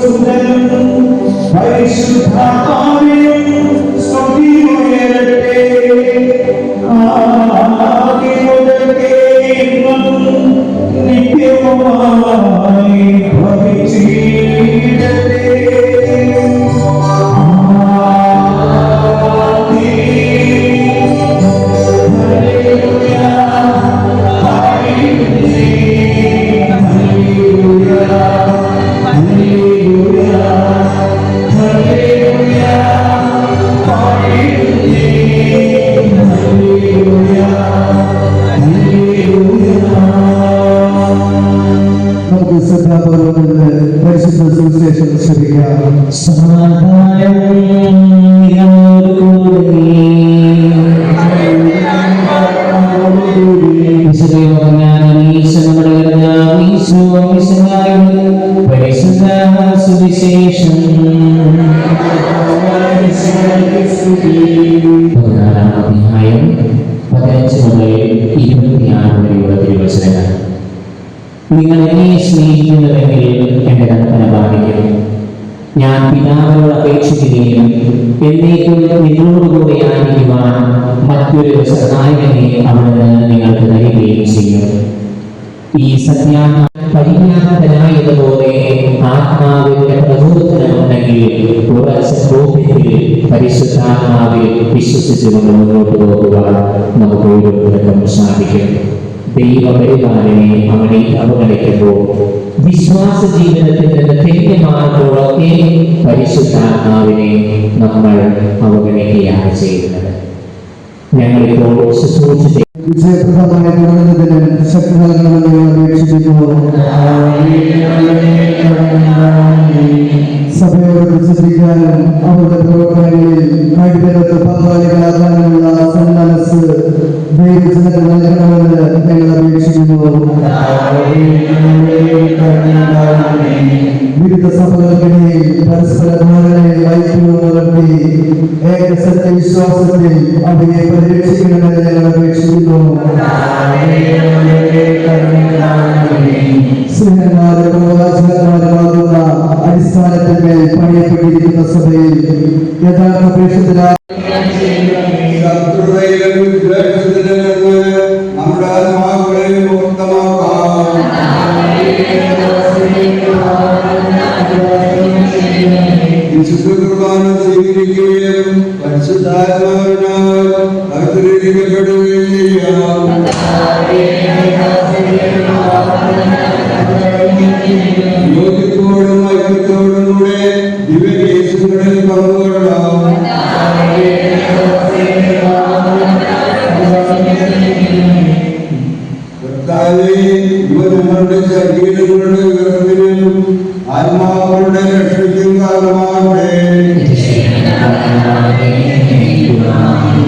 Sudah സുവിശേഷം 14-ാം അധ്യായം 15 മുതൽ 26 വരെയുള്ള തിരുവചനങ്ങൾ. നിങ്ങൾ എന്നെ സ്നേഹിക്കുന്നുവെങ്കിൽ എന്റെ കൽപ്പന പാലിക്കും. ഞാൻ പിതാവിനോട് അപേക്ഷിക്കുകയും എന്നേക്കും നിങ്ങളോടുകൂടെ ആയിരിക്കുവാൻ മറ്റൊരു സഹായകനെ അവിടുന്ന് നിങ്ങൾക്ക് തരികയും ചെയ്യും. ഈ പരിജ്ഞാതനായതുപോലെ ആത്മാവിന്റെ പ്രചോദനമുണ്ടെങ്കിൽ ഉറച്ച ബോധ്യത്തിൽ പരിശുദ്ധാത്മാവിൽ വിശ്വസിച്ചുകൊണ്ട് മുന്നോട്ട് പോകുക നമുക്ക് ഓരോരുത്തർക്കും സാധിക്കും. ദൈവപരിപാലനെ അവനെ അവഗണിക്കുമ്പോൾ വിശ്വാസ ജീവിതത്തിൽ നിന്ന് തെറ്റുമാറുമ്പോഴൊക്കെ പരിശുദ്ധാത്മാവിനെ നമ്മൾ അവഗണിക്കുകയാണ് ചെയ്യുന്നത്. ഞങ്ങളിപ്പോൾ ശുശ്രൂഷ വിജയപ്രദമായി തുടങ്ങുന്നതിന് ശക്തി നൽകണമെന്ന് അപേക്ഷിക്കുന്നു. സഭയോട് വിശ്വസിക്കാനും അവരുടെ പ്രവർത്തനങ്ങളിൽ കഴിവിനകത്ത് പങ്കാളികളാകാനുള്ള സന്മനസ് ദൈവജനത്തിന് നൽകണമെന്ന് ഞങ്ങൾ അപേക്ഷിക്കുന്നു. വിവിധ സഭകൾക്കിടയിൽ പരസ്പര ധാരണയെ ഐക്യവും വളർത്തി ഏക സത്യവിശ്വാസത്തിൽ അവയെ പരിരക്ഷിക്കണമെന്ന് ഞങ്ങൾ അപേക്ഷിക്കുന്നു. സ്നേഹന്മാരുടെ പ്രവാചകന്മാരുമാകുന്ന അടിസ്ഥാനത്തിന്മേൽ പണിയപ്പെട്ടിരിക്കുന്ന സഭയിൽ യഥാർത്ഥ പ്രേക്ഷകരായ നമ്മുടെ ആത്മാക്കളെ മുക്തമാക്കാം. വിശുദ്ധ കുർബാന സ്വീകരിക്കുകയും പരിശുദ്ധാത്മാവിനാൽ അഭിഷേകിക്കപ്പെടുകയും ചെയ്യാം. യോഗ്യത്തോടും ഐക്യത്തോടും കൂടെ ദിവ്യദേശങ്ങളിൽ പങ്കുകൊള്ളാം. യുവജനങ്ങളുടെ ശരീരങ്ങളുടെ ഉയർത്തിനും ആത്മാക്കളുടെ രക്ഷയ്ക്കും കാരണമാകട്ടെ.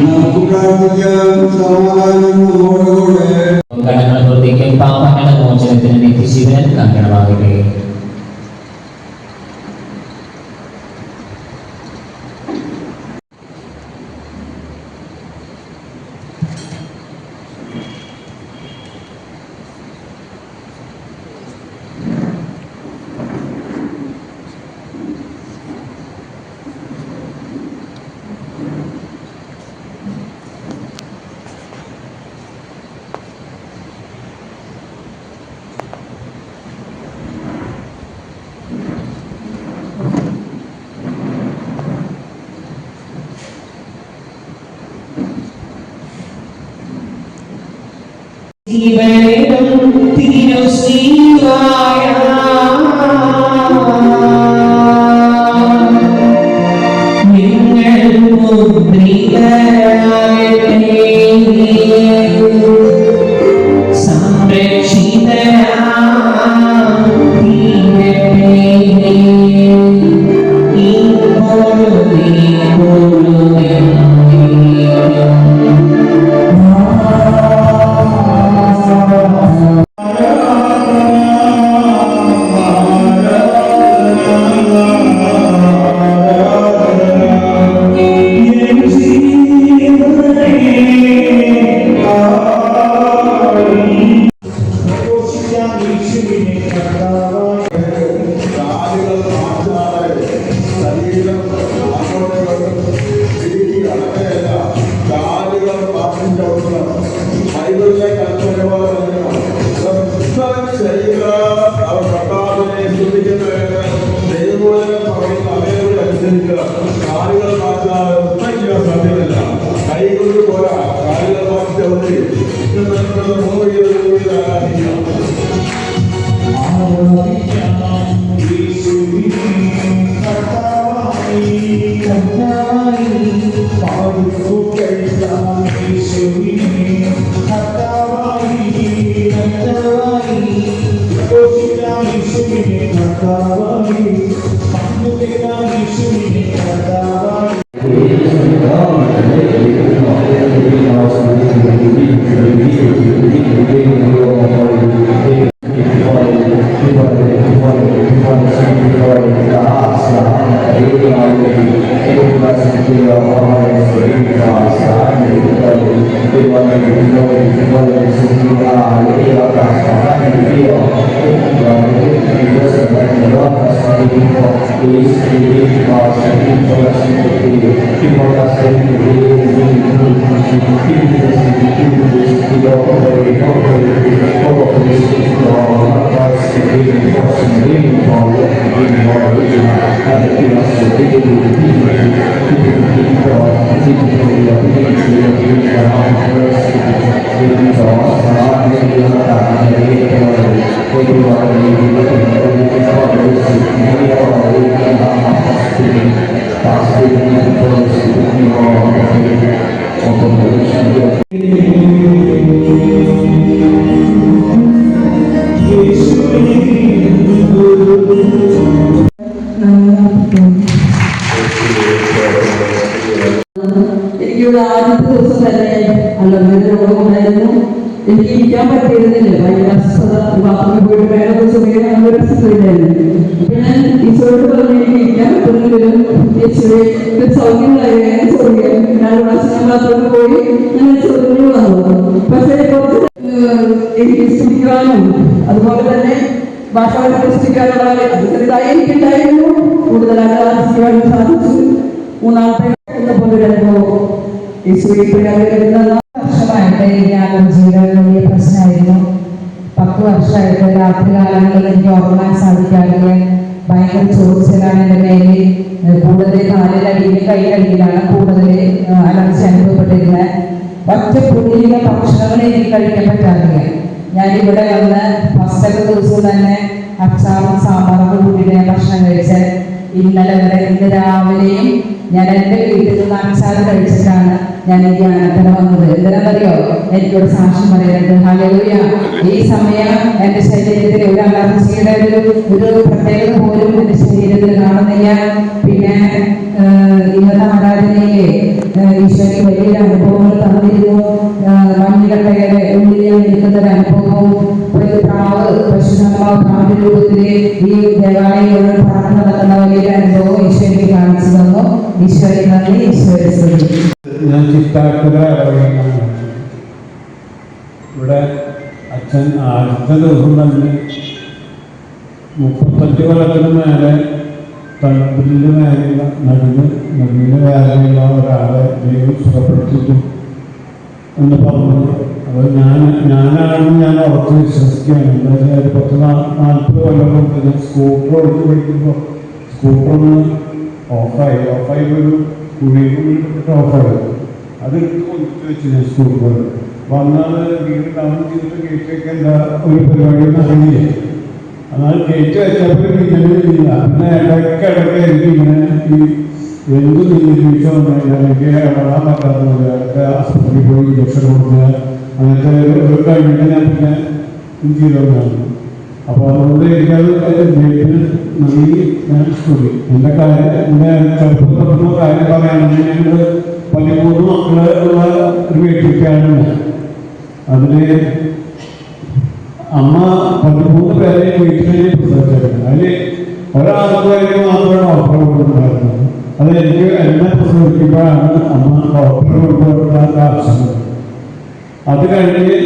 നമുക്ക് പ്രാർത്ഥിക്കാം. സമാധാനം നമ്മോടുകൂടെ. പാപങ്ങളുടെ മോചനത്തിന് നിത്യജീവൻ കാരണമാകട്ടെ. ജീവനും തിരുസ്നേഹായ നിങ്ങൾ മുദ്രിതരാകട്ടെ. സംരക്ഷിതരാകട്ടെ. ഇപ്പോഴും കൈകൊണ്ട് പോരാ, കാലുകൾ മാറ്റി Thank you. എനിക്കിവിടെ ആദ്യത്തെ ദിവസം തന്നെ അല്ലെങ്കിലും രോഗമുണ്ടായിരുന്നു. എനിക്ക് ഇരിക്കാൻ പറ്റിയിരുന്നില്ല. ഭയങ്കര അസ്വസ്ഥത. ബാത്റൂമിൽ പോയിട്ട് വേറെ സമയം അങ്ങനെ അസ്വസ്ഥതയില്ലായിരുന്നു. അപ്പൊ ഞാൻ ഈശോയോട് പറഞ്ഞു, എനിക്ക് ഇരിക്കാൻ പറ്റുന്നില്ലെങ്കിലും യേശുവേ സൗകര്യമായി ഞാൻ ബാത്റൂമിൽ പോയി ഞാൻ ചോദ്യങ്ങൾ വന്നു. പക്ഷേ കുറച്ച് എനിക്ക് സ്തുതിക്കാനും അതുപോലെ തന്നെ ഭാഷകളെ സൃഷ്ടിക്കാനുള്ള ചെറുതായി എനിക്കുണ്ടായിരുന്നു. കൂടുതൽ ആരാധിക്കാനും സാധിച്ചു. മൂന്നാമത്തെ വർഷമായിട്ട് ഞാനൊരു ജീവിതം വലിയ പ്രശ്നമായിരുന്നു. 10 വർഷമായിട്ട് രാത്രി കാലങ്ങളിൽ എനിക്ക് ഉറങ്ങാൻ സാധിക്കാറില്ല. ഭയങ്കര ചോദിച്ചാലാണ് എൻ്റെ മേലിൽ കൂടുതൽ കാലിലടിയിൽ കൈയടിയിലാണ് കൂടുതൽ അലർച്ച അനുഭവപ്പെട്ടിരുന്നത്. ഒറ്റ പുതിയ ഭക്ഷണങ്ങൾ എനിക്ക് കഴിക്കാൻ പറ്റാറില്ല. ഞാനിവിടെ വന്ന് ഫസ്റ്റത്തെ ദിവസം തന്നെ അച്ചാറും സാമ്പാറൊക്കെ കൂട്ടിയിട്ട് ഞാൻ ഭക്ഷണം കഴിച്ച് ഇന്ന് രാവിലെയും ഞാൻ എൻ്റെ വീട്ടിൽ നിന്ന് അച്ചാറ് കഴിച്ചിട്ടാണ് ഞാൻ ഈ ധ്യാനത്തിന് വന്നത്. എന്തിനാണെന്നറിയോ? എനിക്കൊരു സാക്ഷ്യം പറയുന്നത്. ഹല്ലേലൂയ. ഈ സമയം എൻ്റെ ശരീരത്തിൽ ഒരു അലർജിയുടെ ഒരു പ്രത്യേകത പോലും എൻ്റെ ശരീരത്തിൽ കാണുന്നില്ല. പിന്നെ ഇന്നത്തെ ആരാധനയിലെ ഈശോയ്ക്ക് വലിയൊരു അനുഭവങ്ങൾ തന്നിരുന്നു. മഞ്ഞുകട്ടയുടെ ഉള്ളിൽ നിൽക്കുന്ന ഒരു അനുഭവവും പ്രാവിന്റെ രൂപത്തില് ഈ ദേവാലയങ്ങളിൽ പറന്നു നടക്കുന്ന വലിയൊരു അനുഭവം ഈശോയ്ക്ക് കാണിച്ചു തന്നു. ഈശോയെ നന്ദി, ഈശോയെ സ്തുതി. ഞാൻ ചിത്താക്കര ഇവിടെ അച്ഛൻ ആദ്യത്തെ ദിവസം തന്നെ 35 കൊല്ലത്തിന് മേലെ തണുപ്പിൻ്റെ മേലെയുള്ള നടുവിന് വേദനയുള്ള ഒരാളെ ദൈവം സുഖപ്പെടുത്തിയിട്ടു എന്ന് പറഞ്ഞു. അപ്പോൾ ഞാൻ ഉറച്ച് വിശ്വസിക്കുകയാണ്. എന്താ വെച്ചാൽ 40 കൊല്ലം മുമ്പ് ഞാൻ സ്കൂട്ടർ ഓടിച്ച് പഠിക്കുമ്പോൾ സ്കൂട്ടറൊന്ന് ഓഫായി ഒരു കുഴിയിൽപ്പെട്ട് ഓഫായി. അത് കൊണ്ടിട്ട് വെച്ച് ഞാൻ സ്കൂട്ടർ വന്നത് വീട് ഡൗൺ ചെയ്തിട്ട് ഗേറ്റ് വെക്കേണ്ട ഒരു പരിപാടിയൊന്നും അറിയില്ല. എന്നാൽ ഗേറ്റ് വെച്ചപ്പോൾ ഇല്ല. പിന്നെ ഇടയ്ക്കിടയ്ക്ക് എനിക്ക് ഇങ്ങനെ ഈ എന്ത് നിരീക്ഷ എനിക്ക് വളരാൻ പറ്റാത്ത പോലെ അതൊക്കെ ആശുപത്രിയിൽ പോയി ഇഞ്ചക്ഷൻ കൊടുക്കുക അങ്ങനത്തെ ഒരു കഴിഞ്ഞിട്ട് ഞാൻ പിന്നെ ചെയ്തോണ്ടാണ്. അപ്പോൾ അതുകൊണ്ട് എനിക്കത് ഗേറ്റിന് നന്ദി ഞാൻ സ്തുതി. എൻ്റെ ചെറുപ്പം തൊട്ടുള്ള കാര്യം പറയുകയാണെങ്കിൽ ഞങ്ങൾ 13 മക്കള് ഉള്ള ഒരു വീട്ടിലേക്കാണ്. അതിൽ അമ്മ 13 പേരെ വീട്ടിൽ പ്രസവിച്ചിരുന്നു. അതിൽ ഒരാൾക്ക് വേണ്ടി മാത്രമേ ഡോക്ടറെ കൊണ്ടുണ്ടായിരുന്നത്. അത് എനിക്ക് എന്നെ പ്രസവിക്കുമ്പോഴാണ് അമ്മ ഡോക്ടറെ കൊണ്ടുവരേണ്ട ആവശ്യം. അത് കഴിഞ്ഞ്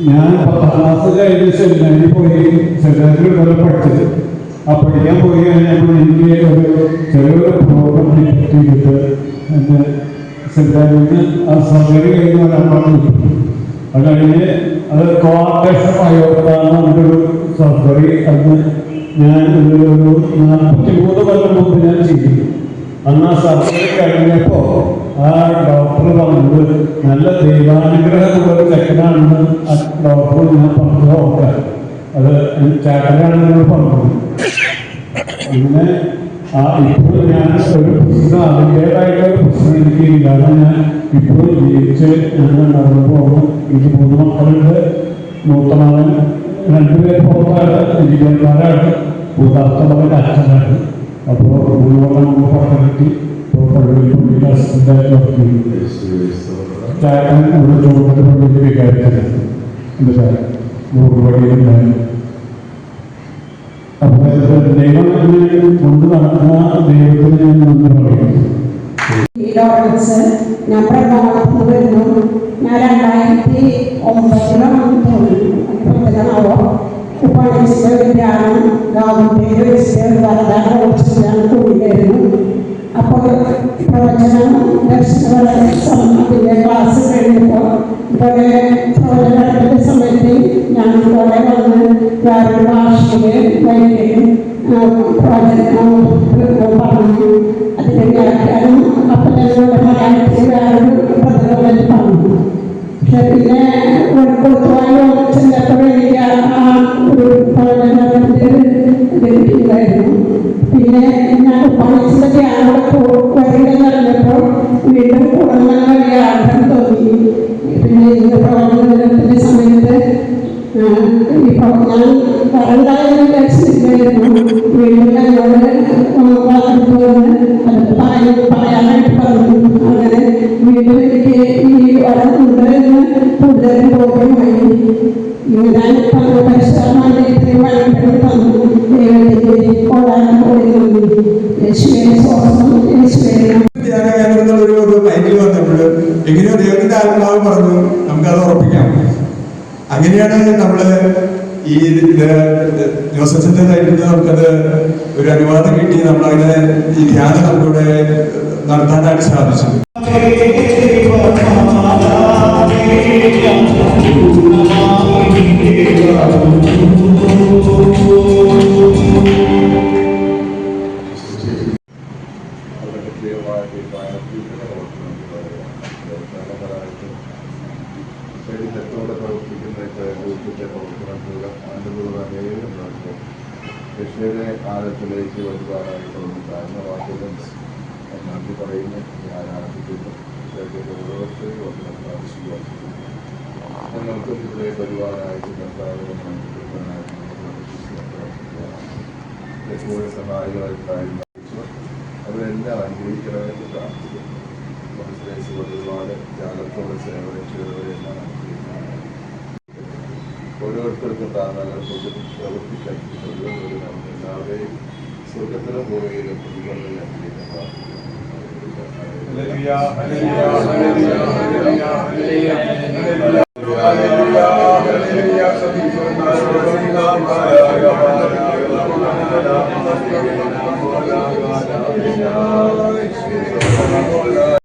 ഞാൻ 10ാം ക്ലാസ് കഴിഞ്ഞ് സെമിനാരിൽ പോയി സെമിനാരിൽ വരെ പഠിച്ചത്. ആ പഠിക്കാൻ പോയി കഴിഞ്ഞപ്പോൾ എനിക്ക് ചെറിയൊരു പ്രോഗ്രാം ചെയ്തിട്ട് എൻ്റെ സെമിനാരിൽ നിന്ന് ആ സർജറി കഴിഞ്ഞ് വരാൻ പറഞ്ഞു. അത് കഴിഞ്ഞ് അത് കോർട്ടേഷൻ അയോഗ്യതാണ് ഒരു സർജറി. അത് ഞാൻ ഒരു 43 കൊല്ലം മുമ്പ് ഞാൻ ചെയ്തു. അന്ന് ആ സർജറി കഴിഞ്ഞപ്പോൾ ആ ഡോക്ടർ പറഞ്ഞത് നല്ല ദൈവാനുഗ്രഹമുള്ള ഒരു ചെക്കനാണെന്ന് ആ ഡോക്ടർ ഞാൻ പറഞ്ഞത് ഓർക്കാൻ. അത് ചേട്ടനാണെന്ന് പറഞ്ഞത്. പിന്നെ ഇപ്പോൾ ഞാൻ ഒരു പ്രശ്നം അതിൻ്റേതായിട്ടൊരു പ്രശ്നം എനിക്കില്ല. കാരണം ഞാൻ ഇപ്പോഴും ജീവിച്ച് ഞാൻ നടന്നു പോകുന്നു. എനിക്ക് 3 മക്കളുണ്ട്. മൂത്ത മകൻ 2 പേര് പുറത്താണ്, എഞ്ചിനീയർമാരാണ്. മൂന്നാമത്തെ മകൻ അച്ഛനാണ്. അപ്പോൾ 3 കൊല്ലം മുമ്പ് പുറത്ത് കിട്ടി. ചേട്ടൻ ഇവിടെ ചോദിച്ചിട്ട് പള്ളിക്ക് വികാരിച്ചത് എൻ്റെ ചേട്ടൻ 100 പടിയിലുണ്ടായിരുന്നു. അപ്പോൾ ദൈവം കൊണ്ട് നടക്കുന്ന ദൈവത്തിന് ഞാൻ നന്ദി പറയുന്നു. ഈ ലോറൻസ് ഞാൻ പ്രധാനത്ത് വരുന്നു. ഞാൻ 2009 തോന്നുന്നു ഉപാധ്യക്ഷ വിദ്യാലയം ഗവൺമെന്റ് വെച്ച് വലതാണ് കൂടിയായിരുന്നു. അപ്പോൾ പ്രവചനം ദർശനത്തിന്റെ ക്ലാസ് കഴിഞ്ഞപ്പോൾ ഇതുപോലെ പ്രവചനത്തിന്റെ സമയത്ത് ഞാൻ ഇതുപോലെ വന്ന് വേറൊരു ഭാഷയിൽ വരികയും പ്രവചനം പറഞ്ഞു. അതിന്റെ വ്യാഖ്യാനം അപ്പം ഞങ്ങളുടെ മലയാളത്തിൽ വേറൊരു പ്രധാനമന്ത്രി പറഞ്ഞു. പക്ഷെ പിന്നെ കൊടുത്തുവായോ ചെന്നപ്പോൾ എനിക്ക് ആ ഒരു പ്രവചനത്തിന്റെ ലഭിക്കുകയായിരുന്നു. പിന്നെ ഞാൻ ഉപാധ്യക്ഷന്റെ ധ്യാനോടെ വരികയെന്ന് പറഞ്ഞപ്പോൾ വീണ്ടും കൂടുതൽ വലിയ ആഗ്രഹം തോന്നി. പിന്നെ ഇന്ന് പ്രവചനത്തിന്റെ സമയത്ത് ഇപ്പോൾ ഞാൻ വരണ്ടായെന്ന് വിചാരിച്ചിരിക്കുകയായിരുന്നു. വീണ്ടും ഞങ്ങളോട് പറയാനായിട്ട് പറഞ്ഞു. അങ്ങനെ വീണ്ടും എനിക്ക് ഈ വരമുണ്ട് എന്ന് കൂടുതൽ ബോധ്യമായി. ഞാൻ പരിശ്രമം ഇത്രയും വഴിപ്പെടുത്തി തന്നു. ഒരു മൈൻഡിൽ വന്നപ്പോൾ എങ്ങനെയോ ദൈവത്തിന്റെ ആത്മാവ് പറഞ്ഞു നമുക്കത് ഉറപ്പിക്കാം. അങ്ങനെയാണ് നമ്മള് ഈ ജോസഫിന്റെ സൈഡിൽ നിന്ന് നമുക്കത് ഒരു അനുവാദം കിട്ടി. നമ്മളങ്ങനെ ഈ ധ്യാനം നമുക്കിവിടെ നടത്താനായിട്ട് സാധിച്ചു. കൃഷിയുടെ കാലത്തിലേക്ക് വരുവാനായിട്ടുള്ള കാരണം വാക്കുകൾ നന്ദി പറയുന്നു. ഞാൻ ആരംഭിക്കുന്നു. ഓരോരുത്തരെയും ഒന്ന് പ്രാർത്ഥിക്കുക. ഞങ്ങൾക്കും ഇവിടെ വരുവാനായിട്ട് എപ്പോഴും സഹായികളായിട്ടായിരുന്നു. അവരെല്ലാം അനുഗ്രഹിക്കണമെന്ന് പ്രാർത്ഥിക്കുന്നു. മനസ്സിലാക്കി ഒരുപാട് ത്യാഗത്തോടെ സേവനം ചെയ്തവരെല്ലാം ഓരോരുത്തർക്കും താങ്കൾ പ്രവർത്തിക്കാൻ എല്ലാവരെയും സ്വർഗത്തിലും ഭൂമിയിലും പ്രതിഫലം അനുഗ്രഹിക്കുന്ന